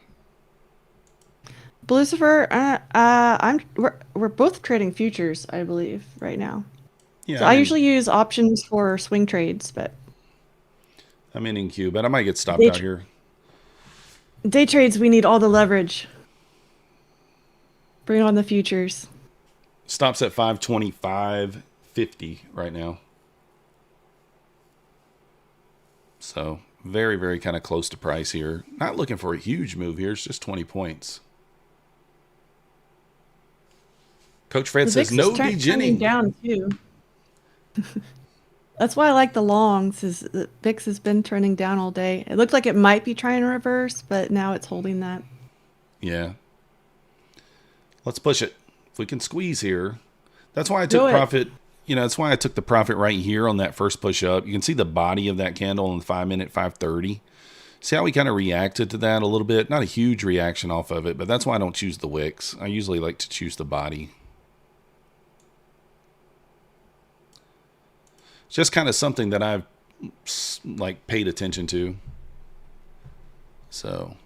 Lucifer, we're both trading futures, I believe, right now. Yeah, so I usually use options for swing trades, but I'm in NQ, but I might get stopped out here. Day trades, we need all the leverage. Bring on the futures. Stops at 525.50 right now. So very, very kind of close to price here. Not looking for a huge move here. It's just 20 points. Coach Fred says no degenning. Down too. That's why I like the longs. Is the VIX has been turning down all day. It looked like it might be trying to reverse, but now it's holding that. Yeah. Let's push it. If we can squeeze here. That's why I took profit. You know, that's why I took the profit right here on that first push up. You can see the body of that candle on the 5-minute, 530. See how we kind of reacted to that a little bit? Not a huge reaction off of it, but that's why I don't choose the wicks. I usually like to choose the body. It's just kind of something that I've like paid attention to. So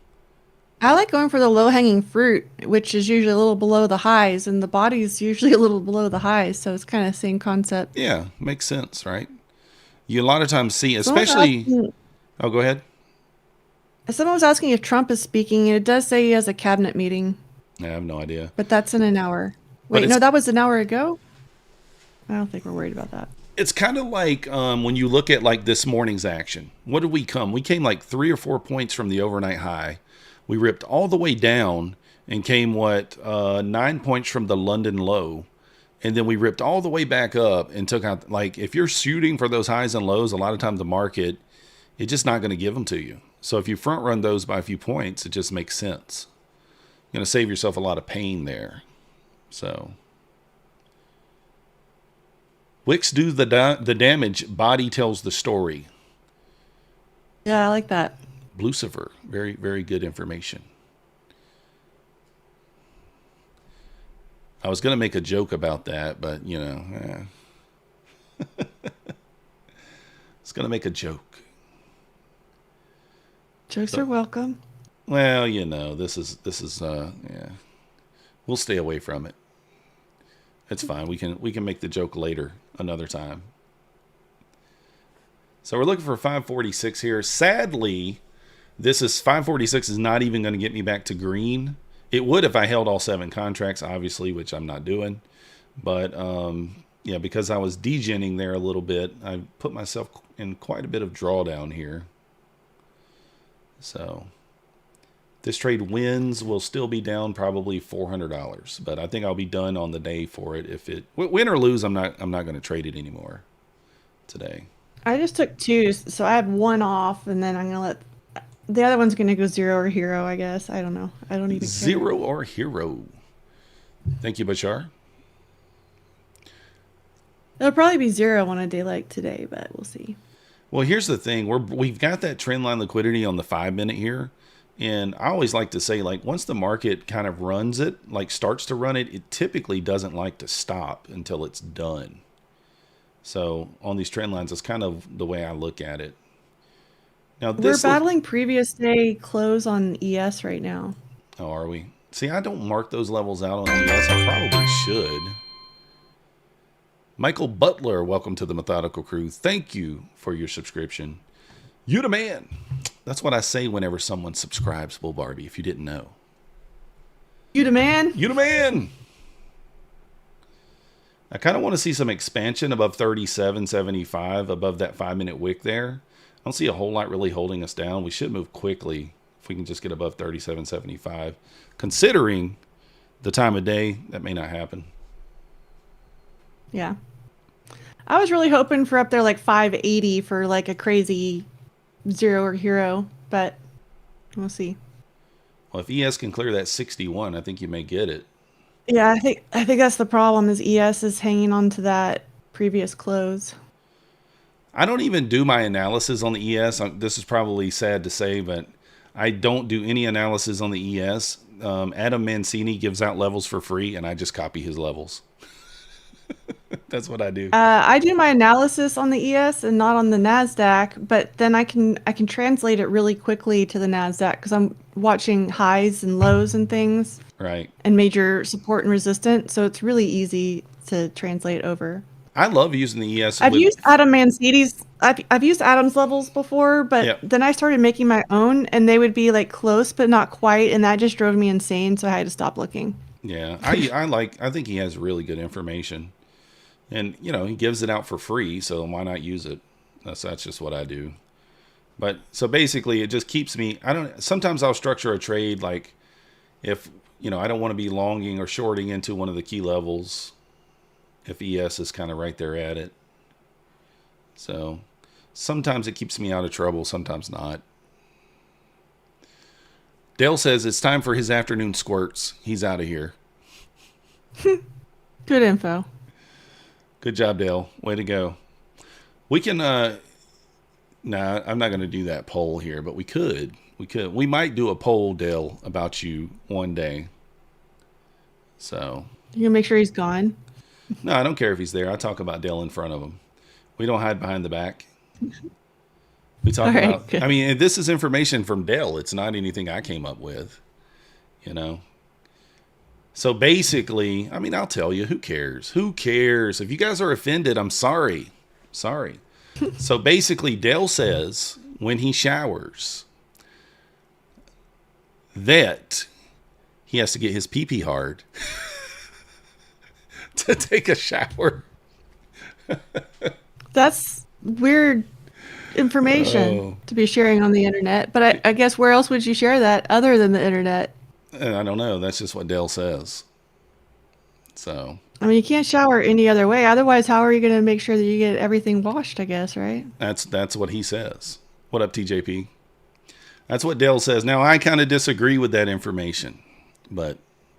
I like going for the low-hanging fruit, which is usually a little below the highs, and the body's usually a little below the highs, so it's kind of the same concept. Yeah, makes sense, right? You a lot of times see, Someone was especially. asking, Oh, go ahead. someone was asking if Trump is speaking, and it does say he has a cabinet meeting, I have no idea. but that's in an hour. But Wait, no, that was an hour ago? I don't think we're worried about that. it's kind of like when you look at like this morning's action. What did we come? We came like 3 or 4 points from the overnight high. We ripped all the way down and came 9 points from the London low. And then we ripped all the way back up and took out, like, if you're shooting for those highs and lows, a lot of times the market, it's just not going to give them to you. So if you front run those by a few points, it just makes sense. You're going to save yourself a lot of pain there. So wicks do the damage, body tells the story. Yeah, I like that. Lucifer, very, very good information. I was going to make a joke about that, but, I was going to make a joke. Jokes are welcome. Well, this is yeah. We'll stay away from it. It's fine. We can make the joke later, another time. So we're looking for 546 here. Sadly, this is 546 is not even going to get me back to green. It would if I held all 7 contracts, obviously, which I'm not doing. But yeah, because I was degenning there a little bit, I put myself in quite a bit of drawdown here. So this trade wins, will still be down probably $400, but I think I'll be done on the day for it. If it win or lose, I'm not going to trade it anymore today. I just took 2, so I had 1 off, and then I'm gonna let the other one's gonna go 0 or hero. I guess I don't know. I don't even care. 0 or hero. Thank you, Bashar. It'll probably be 0 on a day like today, but we'll see. Well, here's the thing: we've got that trend line liquidity on the 5-minute here. And I always like to say, like, once the market kind of runs it, like starts to run it, it typically doesn't like to stop until it's done. So on these trend lines, that's kind of the way I look at it. Now we're battling previous day close on ES right now. Oh, are we? See, I don't mark those levels out on ES. I probably should. Michael Butler, welcome to the Methodical Crew. Thank you for your subscription. You the man. That's what I say whenever someone subscribes, Bull Barbie, if you didn't know. You the man? You the man. I kind of want to see some expansion above 37.75, above that 5-minute wick there. I don't see a whole lot really holding us down. We should move quickly if we can just get above 37.75. Considering the time of day, that may not happen. Yeah. I was really hoping for up there like 580 for like a crazy 0 or hero, but we'll see. Well, if ES can clear that 61, I think you may get it. Yeah, I think that's the problem is ES is hanging on to that previous close. I don't even do my analysis on the ES. This is probably sad to say, but I don't do any analysis on the ES. Adam Mancini gives out levels for free, and I just copy his levels. That's what I do. I do my analysis on the ES and not on the Nasdaq, but then I can translate it really quickly to the Nasdaq because I'm watching highs and lows and things. Right. And major support and resistance, so it's really easy to translate over. I love using the ES. I've used Adam Mancini's. I've used Adam's levels before, but Yep. then I started making my own, and they would be like close but not quite, and that just drove me insane. So I had to stop looking. Yeah, I think he has really good information, and he gives it out for free, so why not use it? That's just what I do. But so basically, it just keeps me. Sometimes I'll structure a trade like if I don't want to be longing or shorting into one of the key levels. If ES is kind of right there at it. So sometimes it keeps me out of trouble, sometimes not. Dale says it's time for his afternoon squirts. He's out of here. Good info. Good job, Dale. Way to go. We can, I'm not going to do that poll here, but we could. We might do a poll, Dale, about you one day. So. You gonna make sure he's gone? No, I don't care if he's there. I talk about Dale in front of him. We don't hide behind the back. We talk about. Good. I mean, this is information from Dale. It's not anything I came up with. you know. So basically, I mean, I'll tell you, who cares? Who cares? If you guys are offended, I'm sorry. Sorry. So basically, Dale says when he showers that he has to get his pee-pee hard to take a shower. That's weird information Oh, to be sharing on the internet. But I guess where else would you share that other than the internet? I don't know. That's just what Dale says. So I mean, you can't shower any other way. Otherwise, how are you going to make sure that you get everything washed, I guess, right? that's what he says. What up, TJP? That's what Dale says. Now, I kind of disagree with that information, but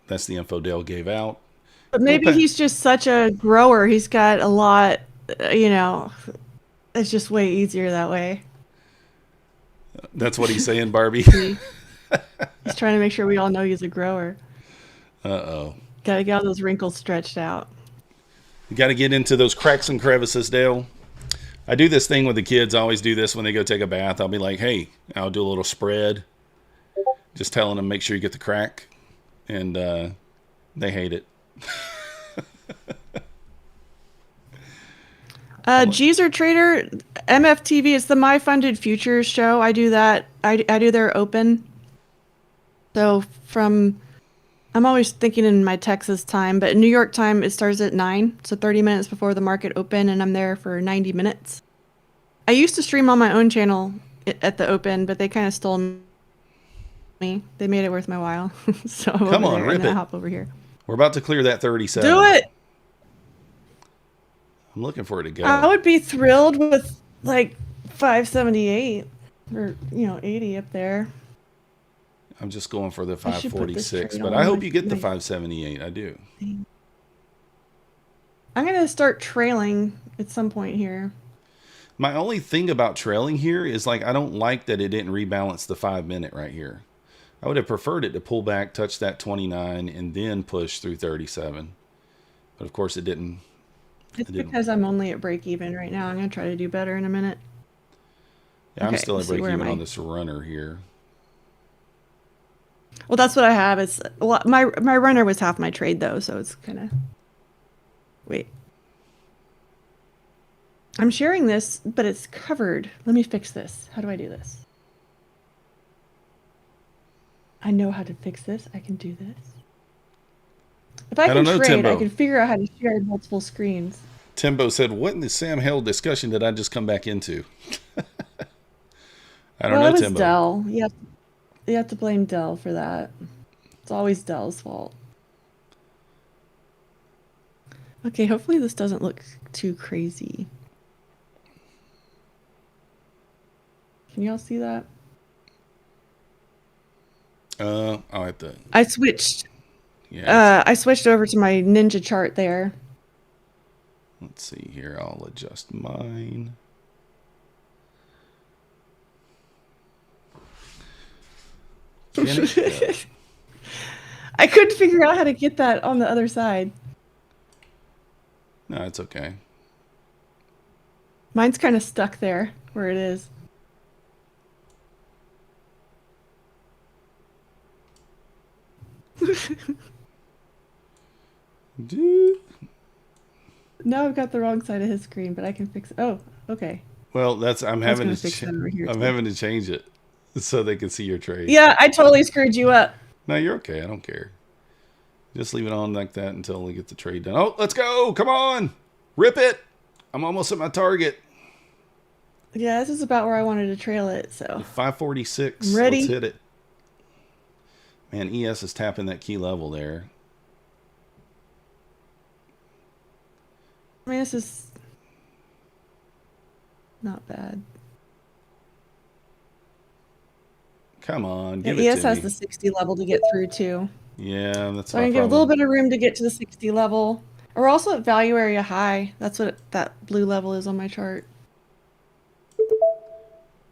that's the info Dale gave out. But maybe he's just such a grower. He's got a lot, you know, it's just way easier that way. That's what he's saying, Barbie. He's trying to make sure we all know he's a grower. Uh-oh. Got to get all those wrinkles stretched out. You got to get into those cracks and crevices, Dale. I do this thing with the kids. I always do this when they go take a bath. I'll be like, hey, I'll do a little spread. Just telling them, make sure you get the crack. And they hate it. Geezer Trader, MFTV, it's the My Funded Futures show. I do that. I do their open. So I'm always thinking in my Texas time, but in New York time, it starts at 9. So 30 minutes before the market open, and I'm there for 90 minutes. I used to stream on my own channel at the open, but they kind of stole me. They made it worth my while. So I'm Come over on, there, rip and then it. I hop over here. We're about to clear that 37. Do it! I'm looking for it to go. I would be thrilled with like 578 or 80 up there. I'm just going for the I should put this 546, trade but on I hope my- you get the my- 578. I do. I'm gonna start trailing at some point here. My only thing about trailing here is like I don't like that it didn't rebalance the 5-minute right here. I would have preferred it to pull back, touch that 29, and then push through 37. But of course it didn't. It's because I'm only at break even right now. I'm gonna try to do better in a minute. Yeah, I'm Okay, still at let's see, break where am even I? on this runner here. Well, that's what I have. It's my runner was half my trade though, so it's kind of. Wait. I'm sharing this, but it's covered. Let me fix this. How do I do this? I know how to fix this. I can do this. If I can don't know, trade, I Timbo. can figure out how to share multiple screens. Timbo said, what in the Sam Hell discussion did I just come back into? I don't Well, know, it was Timbo. Dell. You have to blame Dell for that. It's always Dell's fault. Okay, hopefully this doesn't look too crazy. Can y'all see that? I'll have to. I switched. Yeah. I switched over to my ninja chart there. Let's see here. I'll adjust mine. Can it? I couldn't figure out how to get that on the other side. No, it's okay. Mine's kind of stuck there where it is. Dude. Now I've got the wrong side of his screen, but I can fix it. Oh, okay. Well, I'm having gonna to fix that over here, I'm too. having to change it so they can see your trade. Yeah, I totally screwed you up. No, you're okay. I don't care. Just leave it on like that until we get the trade done. Oh, let's go. Come on. Rip it. I'm almost at my target. Yeah, this is about where I wanted to trail it, so. 546. I'm ready. Let's hit it. Man, ES is tapping that key level there. I mean, this is not bad. Come on. Yeah, Give ES it to has me. the 60 level to get through, too. Yeah, that's So my I can give a problem. little bit of room to get to the 60 level. We're also at value area high. That's what that blue level is on my chart.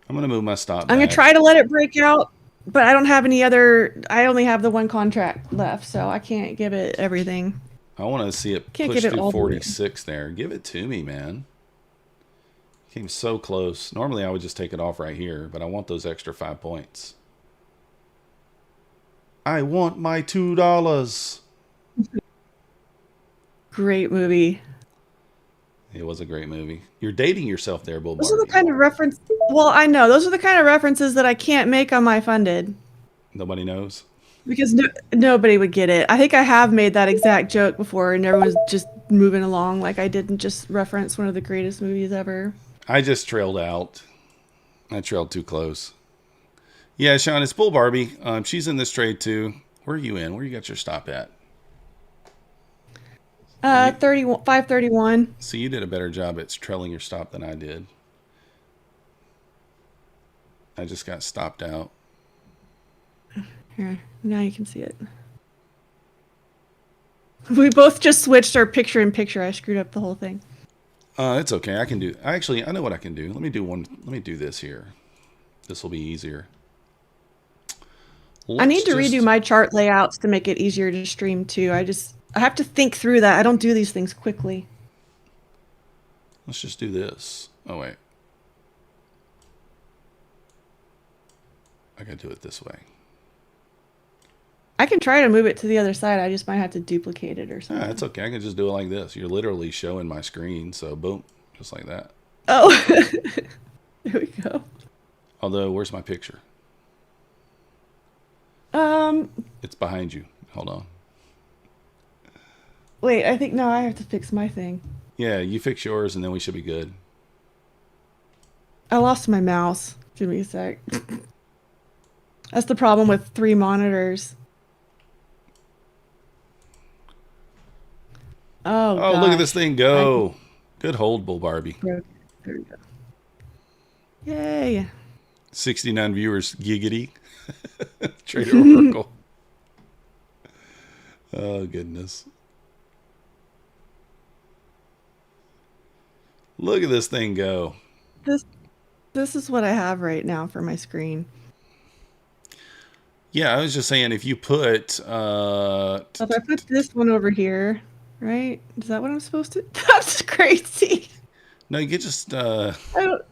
I'm going to move my stop I'm back. going to try to let it break out, but I don't have any other. I only have the one contract left, so I can't give it everything. I want to see it Can't push get it through all the way. 46 there. Give it to me, man. Came so close. Normally, I would just take it off right here, but I want those extra 5 points. I want my $2. Great movie. It was a great movie. You're dating yourself there, Bull Those are the Barbie. kind of reference. Well, I know those are the kind of references that I can't make on my funded Nobody knows. because nobody would get it. I think I have made that exact joke before, and everyone's just moving along like I didn't just reference one of the greatest movies ever. I just trailed out. I trailed too close. Yeah, Sean, it's Bull Barbie. She's in this trade too. Where are you in? Where you got your stop at? You, 531. see, you did a better job at trailing your stop than I did. I just got stopped out. Here, now you can see it. We both just switched our picture in picture. I screwed up the whole thing. It's okay. I can do. Actually, I know what I can do. Let me do one. Let me do this here. This will be easier. I need to redo my chart layouts to make it easier to stream too. I have to think through that. I don't do these things quickly. Let's just do this. Oh wait. I gotta do it this way. I can try to move it to the other side. I just might have to duplicate it or something. It's okay. I can just do it like this. You're literally showing my screen, so boom, just like that. Oh, there we go. Although, where's my picture? It's behind you. Hold on. Wait, I think no, I have to fix my thing. Yeah, you fix yours, and then we should be good. I lost my mouse. Give me a sec. That's the problem with 3 monitors. Oh, look at this thing go. Good hold, Bull Barbie. There we go. Yay. 69 viewers, giggity. Trader Oracle. Oh, goodness. Look at this thing go. This is what I have right now for my screen. Yeah, I was just saying if you put... So if I put this one over here, right? Is that what I'm supposed to? That's crazy. No, you could just... I don't...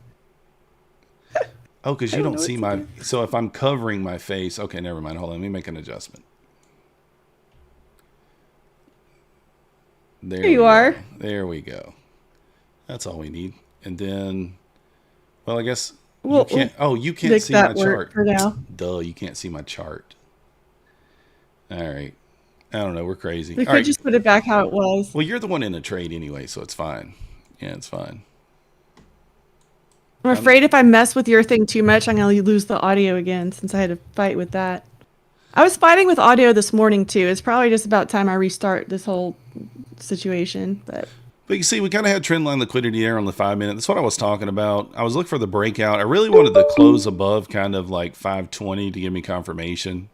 Oh, because you don't see my... do. So if I'm covering my face... Okay, never mind. Hold on. Let me make an adjustment. There you are. There we go. That's all we need. And then... Well, I guess... Well, you can't... Oh, you can't see my chart. For now. Duh, you can't see my chart. All right. I don't know. We're crazy. We All could right. just put it back how it was. Well, you're the one in the trade anyway, so it's fine. Yeah, it's fine. I'm afraid if I mess with your thing too much, I'm going to lose the audio again since I had to fight with that. I was fighting with audio this morning too. It's probably just about time I restart this whole situation. But you see, we kind of had trend line liquidity there on the 5 minute. That's what I was talking about. I was looking for the breakout. I really wanted the close above kind of like 520 to give me confirmation.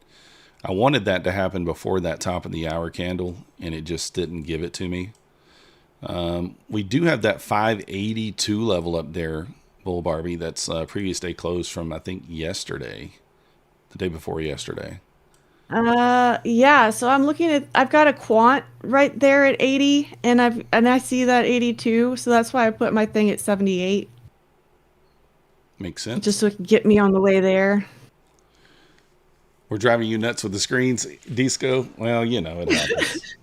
I wanted that to happen before that top of the hour candle, and it just didn't give it to me. We do have that 582 level up there, Bull Barbie. That's previous day close from, I think, yesterday, the day before yesterday. yeah, so I'm looking at, I've got a quant right there at 80 and I see that 82. So that's why I put my thing at 78. Makes sense. Just so it can get me on the way there. We're driving you nuts with the screens, Disco. Well, you know, it happens.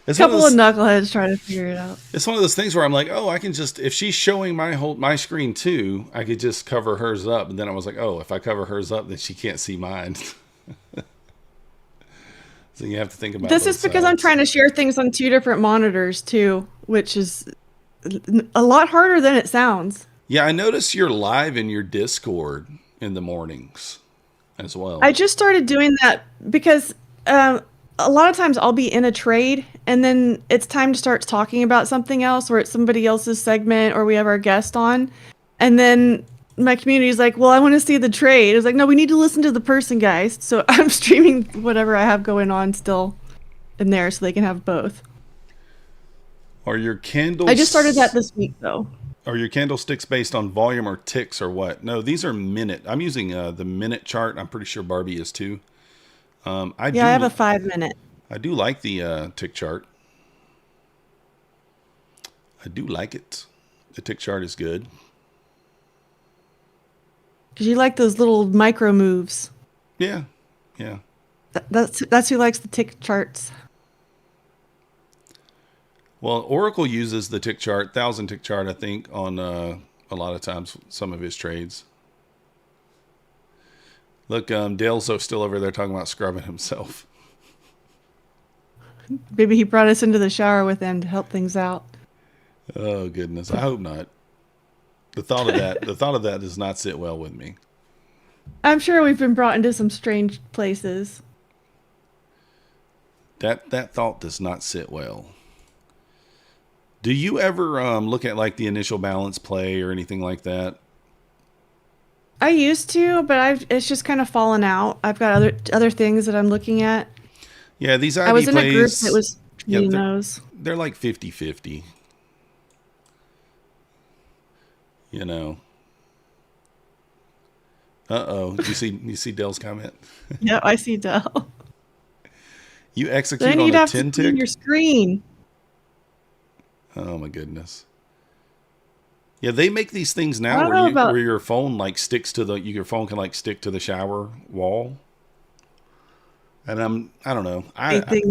A couple of knuckleheads trying to figure it out. It's one of those things where I'm like, oh, I can just, if she's showing my screen too, I could just cover hers up. And then I was like, oh, if I cover hers up, then she can't see mine. So you have to think about this is because I'm trying to share things on 2 different monitors too, which is a lot harder than it sounds. Yeah, I notice you're live in your Discord in the mornings as well. I just started doing that because a lot of times I'll be in a trade and then it's time to start talking about something else, or it's somebody else's segment, or we have our guest on, and then my community is like, well, I want to see the trade. It's like, no, we need to listen to the person, guys. So I'm streaming whatever I have going on still in there so they can have both. Are your candles... I just started that this week, though. Are your candlesticks based on volume or ticks or what? No, these are minute. I'm using the minute chart. I'm pretty sure Barbie is too. I have a 5 minute. I do like the tick chart. I do like it. The tick chart is good. Because you like those little micro moves. Yeah, yeah. That's who likes the tick charts. Well, Oracle uses the tick chart, 1,000 tick chart, I think, on a lot of times, some of his trades. Look, Dale's still over there talking about scrubbing himself. Maybe he brought us into the shower with him to help things out. Oh, goodness. I hope not. The thought of that does not sit well with me. I'm sure we've been brought into some strange places. That thought does not sit well. Do you ever look at like the initial balance play or anything like that? I used to, but it's just kind of fallen out. I've got other things that I'm looking at. Yeah, these I IB was in a group plays, that was yeah, reading those. they're like 50-50. You know. Uh-oh. You see Dell's comment? Yeah, I see Dell. You execute Then on you'd a have to 10 clean your tick? screen. Oh my goodness. Yeah, they make these things I now don't know about. where your phone like sticks to your phone can like stick to the shower wall. And I don't know. I think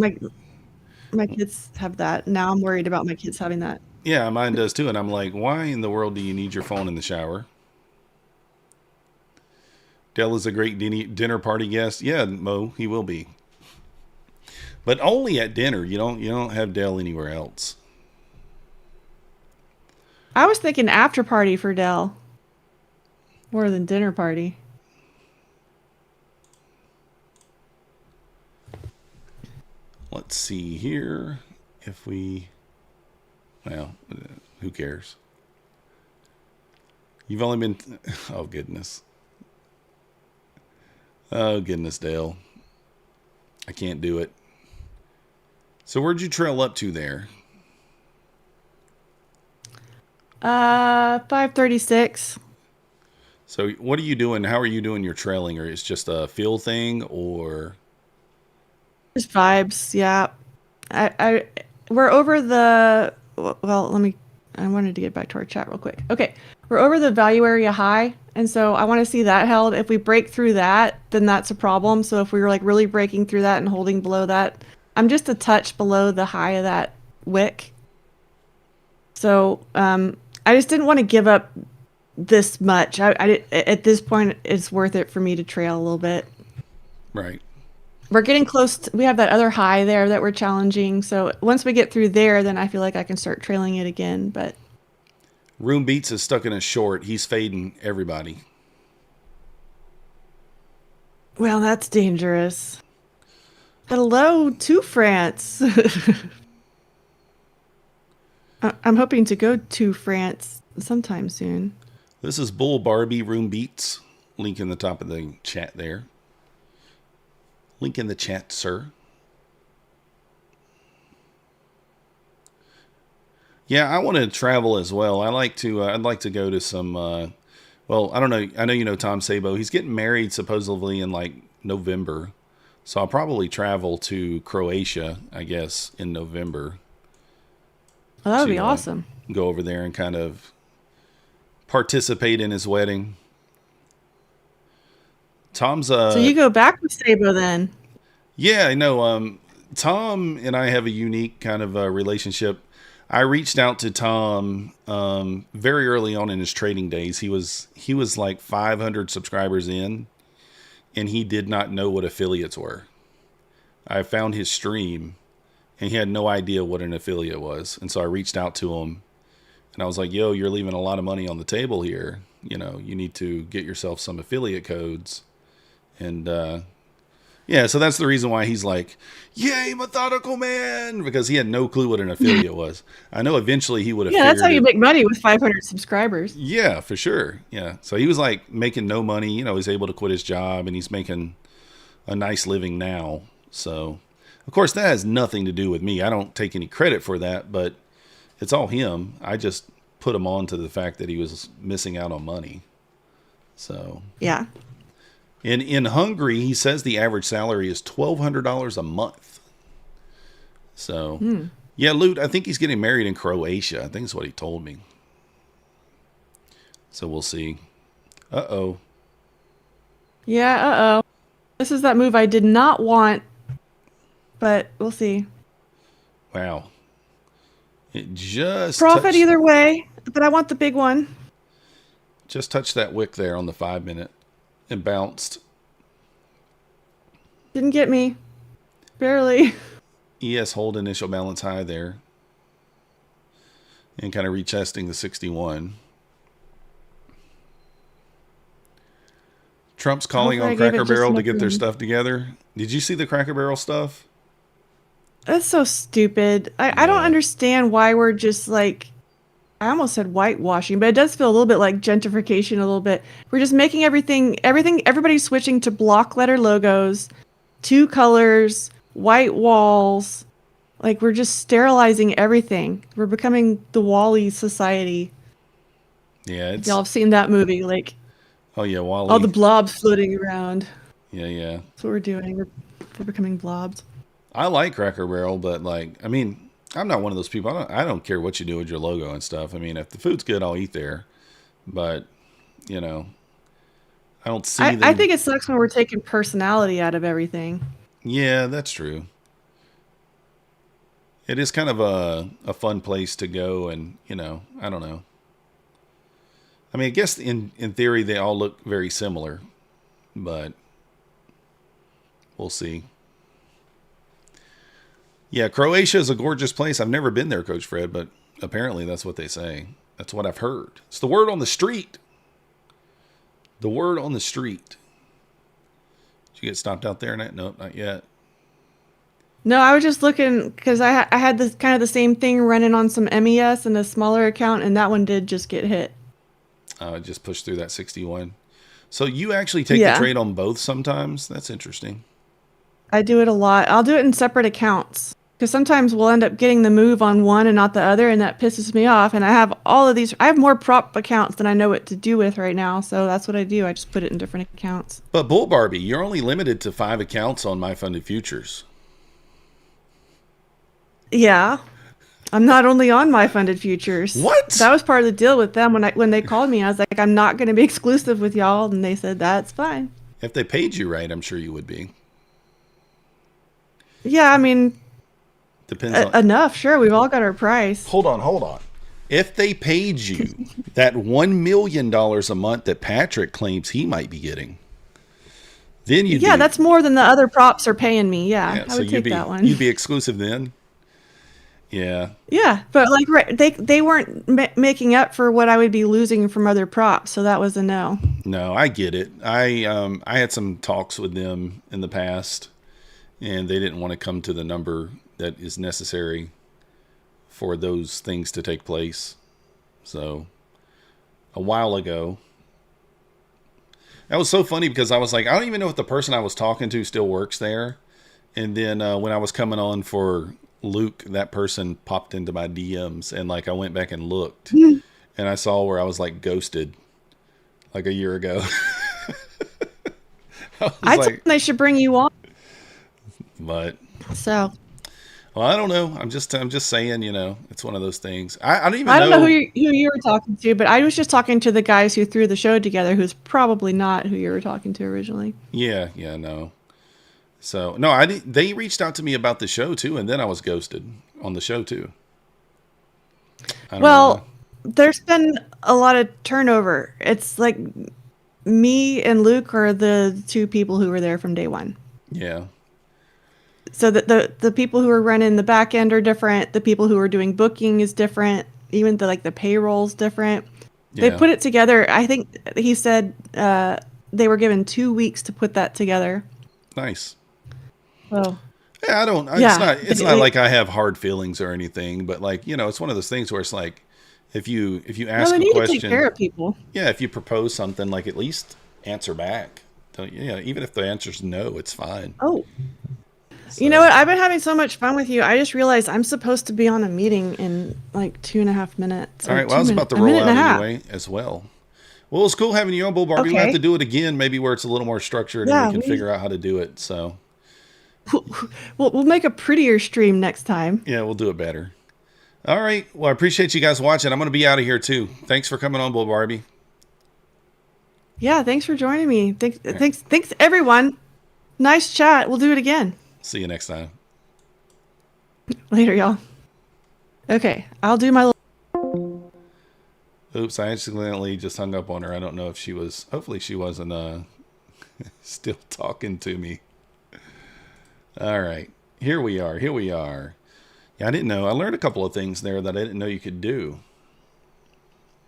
my kids have that. Now I'm worried about my kids having that. Yeah, mine does too. And I'm like, why in the world do you need your phone in the shower? Dell is a great dinner party guest. Yeah, Mo, he will be. But only at dinner. You don't have Dell anywhere else. I was thinking after party for Dell more than dinner party. Let's see here if well, who cares? You've only been, oh goodness. Oh goodness, Dale. I can't do it. So where'd you trail up to there? 536. So what are you doing? How are you doing your trailing? Or it's just a feel thing or? Just vibes, yeah. We're over the, well, I wanted to get back to our chat real quick. Okay, we're over the value area high, and so I want to see that held. If we break through that, then that's a problem. So if we were like really breaking through that and holding below that, I'm just a touch below the high of that wick. So I just didn't want to give up this much. At this point, it's worth it for me to trail a little bit. Right. We're getting close. We have that other high there that we're challenging. So once we get through there, then I feel like I can start trailing it again. But Room Beats is stuck in a short. He's fading everybody. well, that's dangerous. Hello to France. I'm hoping to go to France sometime soon. This is Bull Barbie Room Beats. Link in the top of the chat there. Link in the chat, sir. Yeah, I want to travel as well. I'd like to go to some. Well, I don't know. I know you know Tom Sabo. He's getting married supposedly in like November, so I'll probably travel to Croatia, I guess, in November. Well, that would be awesome. Go over there and kind of participate in his wedding. Tom's So you go back with Sabo then? Yeah, I know. Tom and I have a unique kind of relationship. I reached out to Tom very early on in his trading days. He was like 500 subscribers in, and he did not know what affiliates were. I found his stream, and he had no idea what an affiliate was. And so I reached out to him, and I was like, yo, you're leaving a lot of money on the table here. You know, you need to get yourself some affiliate codes. And yeah, so that's the reason why he's like, yay, methodical man, because he had no clue what an affiliate was. I know eventually he would have Yeah, that's how you it. make money with 500 subscribers. Yeah, for sure. Yeah. So he was like making no money. You know, he's able to quit his job, and he's making a nice living now. So, of course, that has nothing to do with me. I don't take any credit for that, but it's all him. I just put him on to the fact that he was missing out on money. So yeah. In Hungary, he says the average salary is $1,200 a month. So, yeah, Loot, I think he's getting married in Croatia. I think that's what he told me. So we'll see. Uh-oh. Yeah, uh-oh. This is that move I did not want, but we'll see. Wow. It just Profit touched, either way, but I want the big one. just touched that wick there on the 5-minute and bounced. Didn't get me. Barely. ES hold initial balance high there. And kind of retesting the 61. Trump's calling Hopefully on I gave it Cracker just Barrel to enough get their room. stuff together. Did you see the Cracker Barrel stuff? That's so stupid. I don't Yeah. understand why we're just like, I almost said whitewashing, but it does feel a little bit like gentrification a little bit. We're just making everybody's switching to block letter logos, 2 colors, white walls. Like we're just sterilizing everything. We're becoming the Wall-E society. Yeah, Y'all have seen that movie, like oh yeah, all the Wally. blobs floating around. Yeah, yeah. That's what we're doing. We're becoming blobs. I like Cracker Barrel, but like, I mean, I'm not one of those people. I don't care what you do with your logo and stuff. I mean, if the food's good, I'll eat there. But, you know, I don't see I them. think it sucks when we're taking personality out of everything. Yeah, that's true. It is kind of a fun place to go, and I don't know. I mean, I guess in theory they all look very similar, but we'll see. Yeah, Croatia is a gorgeous place. I've never been there, Coach Fred, but apparently that's what they say. That's what I've heard. It's the word on the street. The word on the street. Did you get stopped out there? Nope, not yet. No, I was just looking because I had this kind of the same thing running on some MES and a smaller account, and that one did just get hit. Just pushed through that 61. So you actually take the Yeah, trade on both sometimes? That's interesting. I do it a lot. I'll do it in separate accounts because sometimes we'll end up getting the move on one and not the other, and that pisses me off. And I have all of these. I have more prop accounts than I know what to do with right now, so that's what I do. I just put it in different accounts. But Bull Barbie, you're only limited to 5 accounts on My Funded Futures. Yeah, I'm not only on my funded futures. What? That was part of the deal with them when they called me. I was like, I'm not going to be exclusive with y'all, and they said that's fine. If they paid you right, I'm sure you would be. Yeah, I mean, Depends on. enough. Sure, we've all got our price. Hold on, hold on. If they paid you that $1 million a month that Patrick claims he might be getting, then you'd Yeah, be. that's more than the other props are paying me. Yeah, Yeah, I so would take that one. you'd be exclusive then. Yeah. Yeah, but like they weren't making up for what I would be losing from other props, so that was a no. No, I get it. I had some talks with them in the past, and they didn't want to come to the number that is necessary for those things to take place. So a while ago, that was so funny because I was like, I don't even know if the person I was talking to still works there. And then when I was coming on for Luke, that person popped into my DMs, and like I went back and looked, and I saw where I was like ghosted like a year ago. I was I told them like, they should bring you on. but So well, I don't know. I'm just saying, it's one of those things. I don't even I don't know know. who you were talking to, but I was just talking to the guys who threw the show together, who's probably not who you were talking to originally. Yeah, yeah, no. So no, I did, they reached out to me about the show too, and then I was ghosted on the show too. I don't know why. Well, there's been a lot of turnover. It's like me and Luke are the 2 people who were there from day one. Yeah, So the people who are running the back end are different. The people who are doing booking is different. Even the payroll's different. They yeah. put it together. I think he said they were given 2 weeks to put that together. Nice. Oh, Yeah, I don't. yeah. It's not like I have hard feelings or anything, but like it's one of those things where it's like if you No, ask they a need to take care question, of people. yeah, if you propose something, like at least answer back. Don't, even if the answer's no, it's fine. Oh, you know So, what? I've been having so much fun with you. I just realized I'm supposed to be on a meeting in like 2.5 minutes. all Or right. Well, I was about to a roll minute and out a half. anyway as well. Well, it's cool having you on, Bull Barbie. We'll have to Okay. do it again, maybe where it's a little more structured and we Yeah, can figure out how to do it. So, we'll make a prettier stream next time. yeah, we'll do it better. All right. Well, I appreciate you guys watching. I'm going to be out of here too. Thanks for coming on, Bull Barbie. Yeah, thanks for joining me. All right. Thanks everyone. Nice chat. We'll do it again. See you next time. Later, y'all. Okay, I'll do my Oops, I accidentally just hung up on her. I don't know if she was, hopefully she wasn't still talking to me. All right, here we are. Yeah, I didn't know. I learned a couple of things there that I didn't know you could do.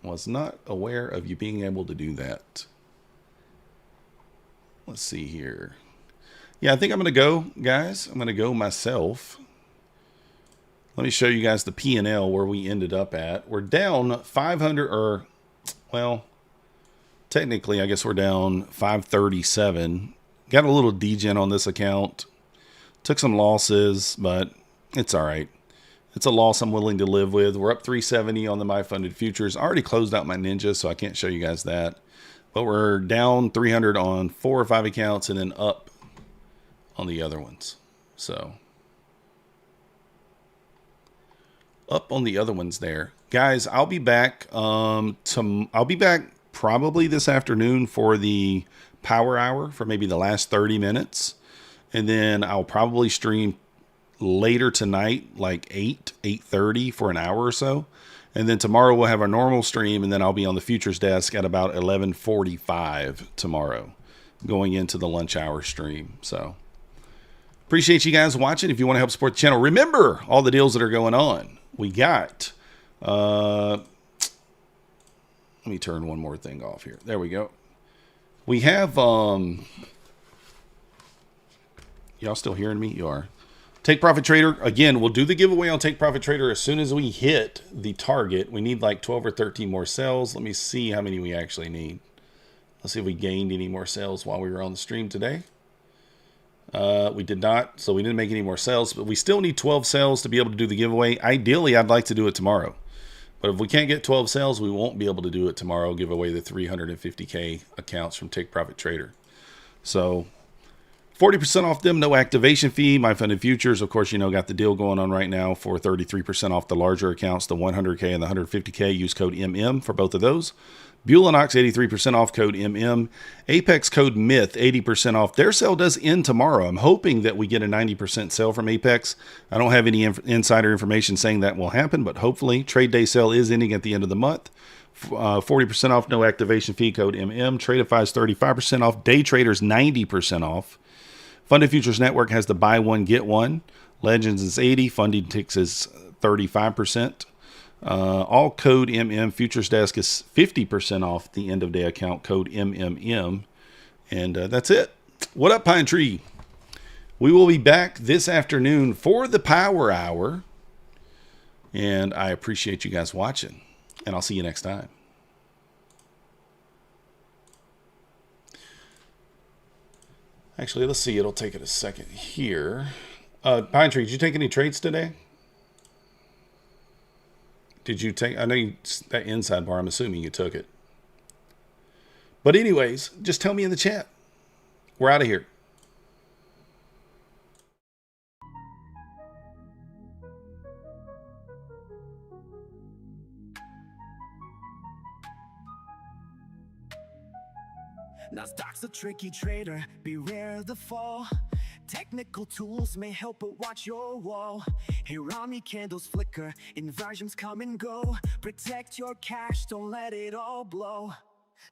Was not aware of you being able to do that. Let's see here. Yeah, I think I'm going to go, guys. I'm going to go myself. Let me show you guys the P&L where we ended up at. We're down 500, or, well, technically, I guess we're down 537. Got a little degen on this account. Took some losses, but it's all right. It's a loss I'm willing to live with. We're up 370 on the My Funded Futures. I already closed out my Ninja, so I can't show you guys that. But we're down 300 on 4 or 5 accounts and then up on the other ones. So up on the other ones there. Guys, I'll be back I'll be back probably this afternoon for the power hour for maybe the last 30 minutes. And then I'll probably stream later tonight, like 8:30 for an hour or so. And then tomorrow we'll have our normal stream, and then I'll be on the futures desk at about 11:45 tomorrow, going into the lunch hour stream. So appreciate you guys watching. If you want to help support the channel, remember all the deals that are going on. We got, let me turn one more thing off here. There we go. We have, y'all still hearing me? You are. Take Profit Trader. Again, we'll do the giveaway on Take Profit Trader as soon as we hit the target. We need like 12 or 13 more sales. Let me see how many we actually need. Let's see if we gained any more sales while we were on the stream today. We did not, so we didn't make any more sales, but we still need 12 sales to be able to do the giveaway. Ideally, I'd like to do it tomorrow. But if we can't get 12 sales, we won't be able to do it tomorrow, give away the 350K accounts from Take Profit Trader. So 40% off them, no activation fee. My Funded Futures, of course, you know, got the deal going on right now for 33% off the larger accounts, the 100K and the 150K. Use code MM for both of those. Bulanox, 83% off, code MM. Apex, code MYTH, 80% off. Their sale does end tomorrow. I'm hoping that we get a 90% sale from Apex. I don't have any insider information saying that will happen, but hopefully. Trade day sale is ending at the end of the month. 40% off, no activation fee, code MM. Tradeify is 35% off. Day traders, 90% off. Funded Futures Network has the buy one, get one. Legends is 80. Funding Ticks is 35%. All code MM. Futures Desk is 50% off the end of day account, code MMM. And that's it. What up, Pine Tree? We will be back this afternoon for the power hour. And I appreciate you guys watching. And I'll see you next time. Actually, let's see. It'll take it a second here. Pine Tree, did you take any trades today? Did you take, I know you, that inside bar, I'm assuming you took it. But anyways, just tell me in the chat. We're out of here. Nasdaq's a tricky trader, beware the fall. Technical tools may help, but watch your wall. Hirami candles flicker, inversions come and go. Protect your cash, don't let it all blow.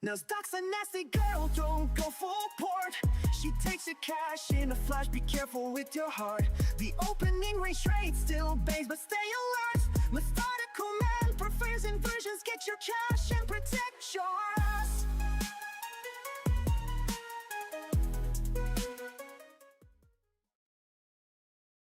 Nasdaq's a nasty girl, don't go full port. She takes your cash in a flash, be careful with your heart. The opening range trade still bangs, but stay alert. Methodical man prefers inversions, get your cash and protect your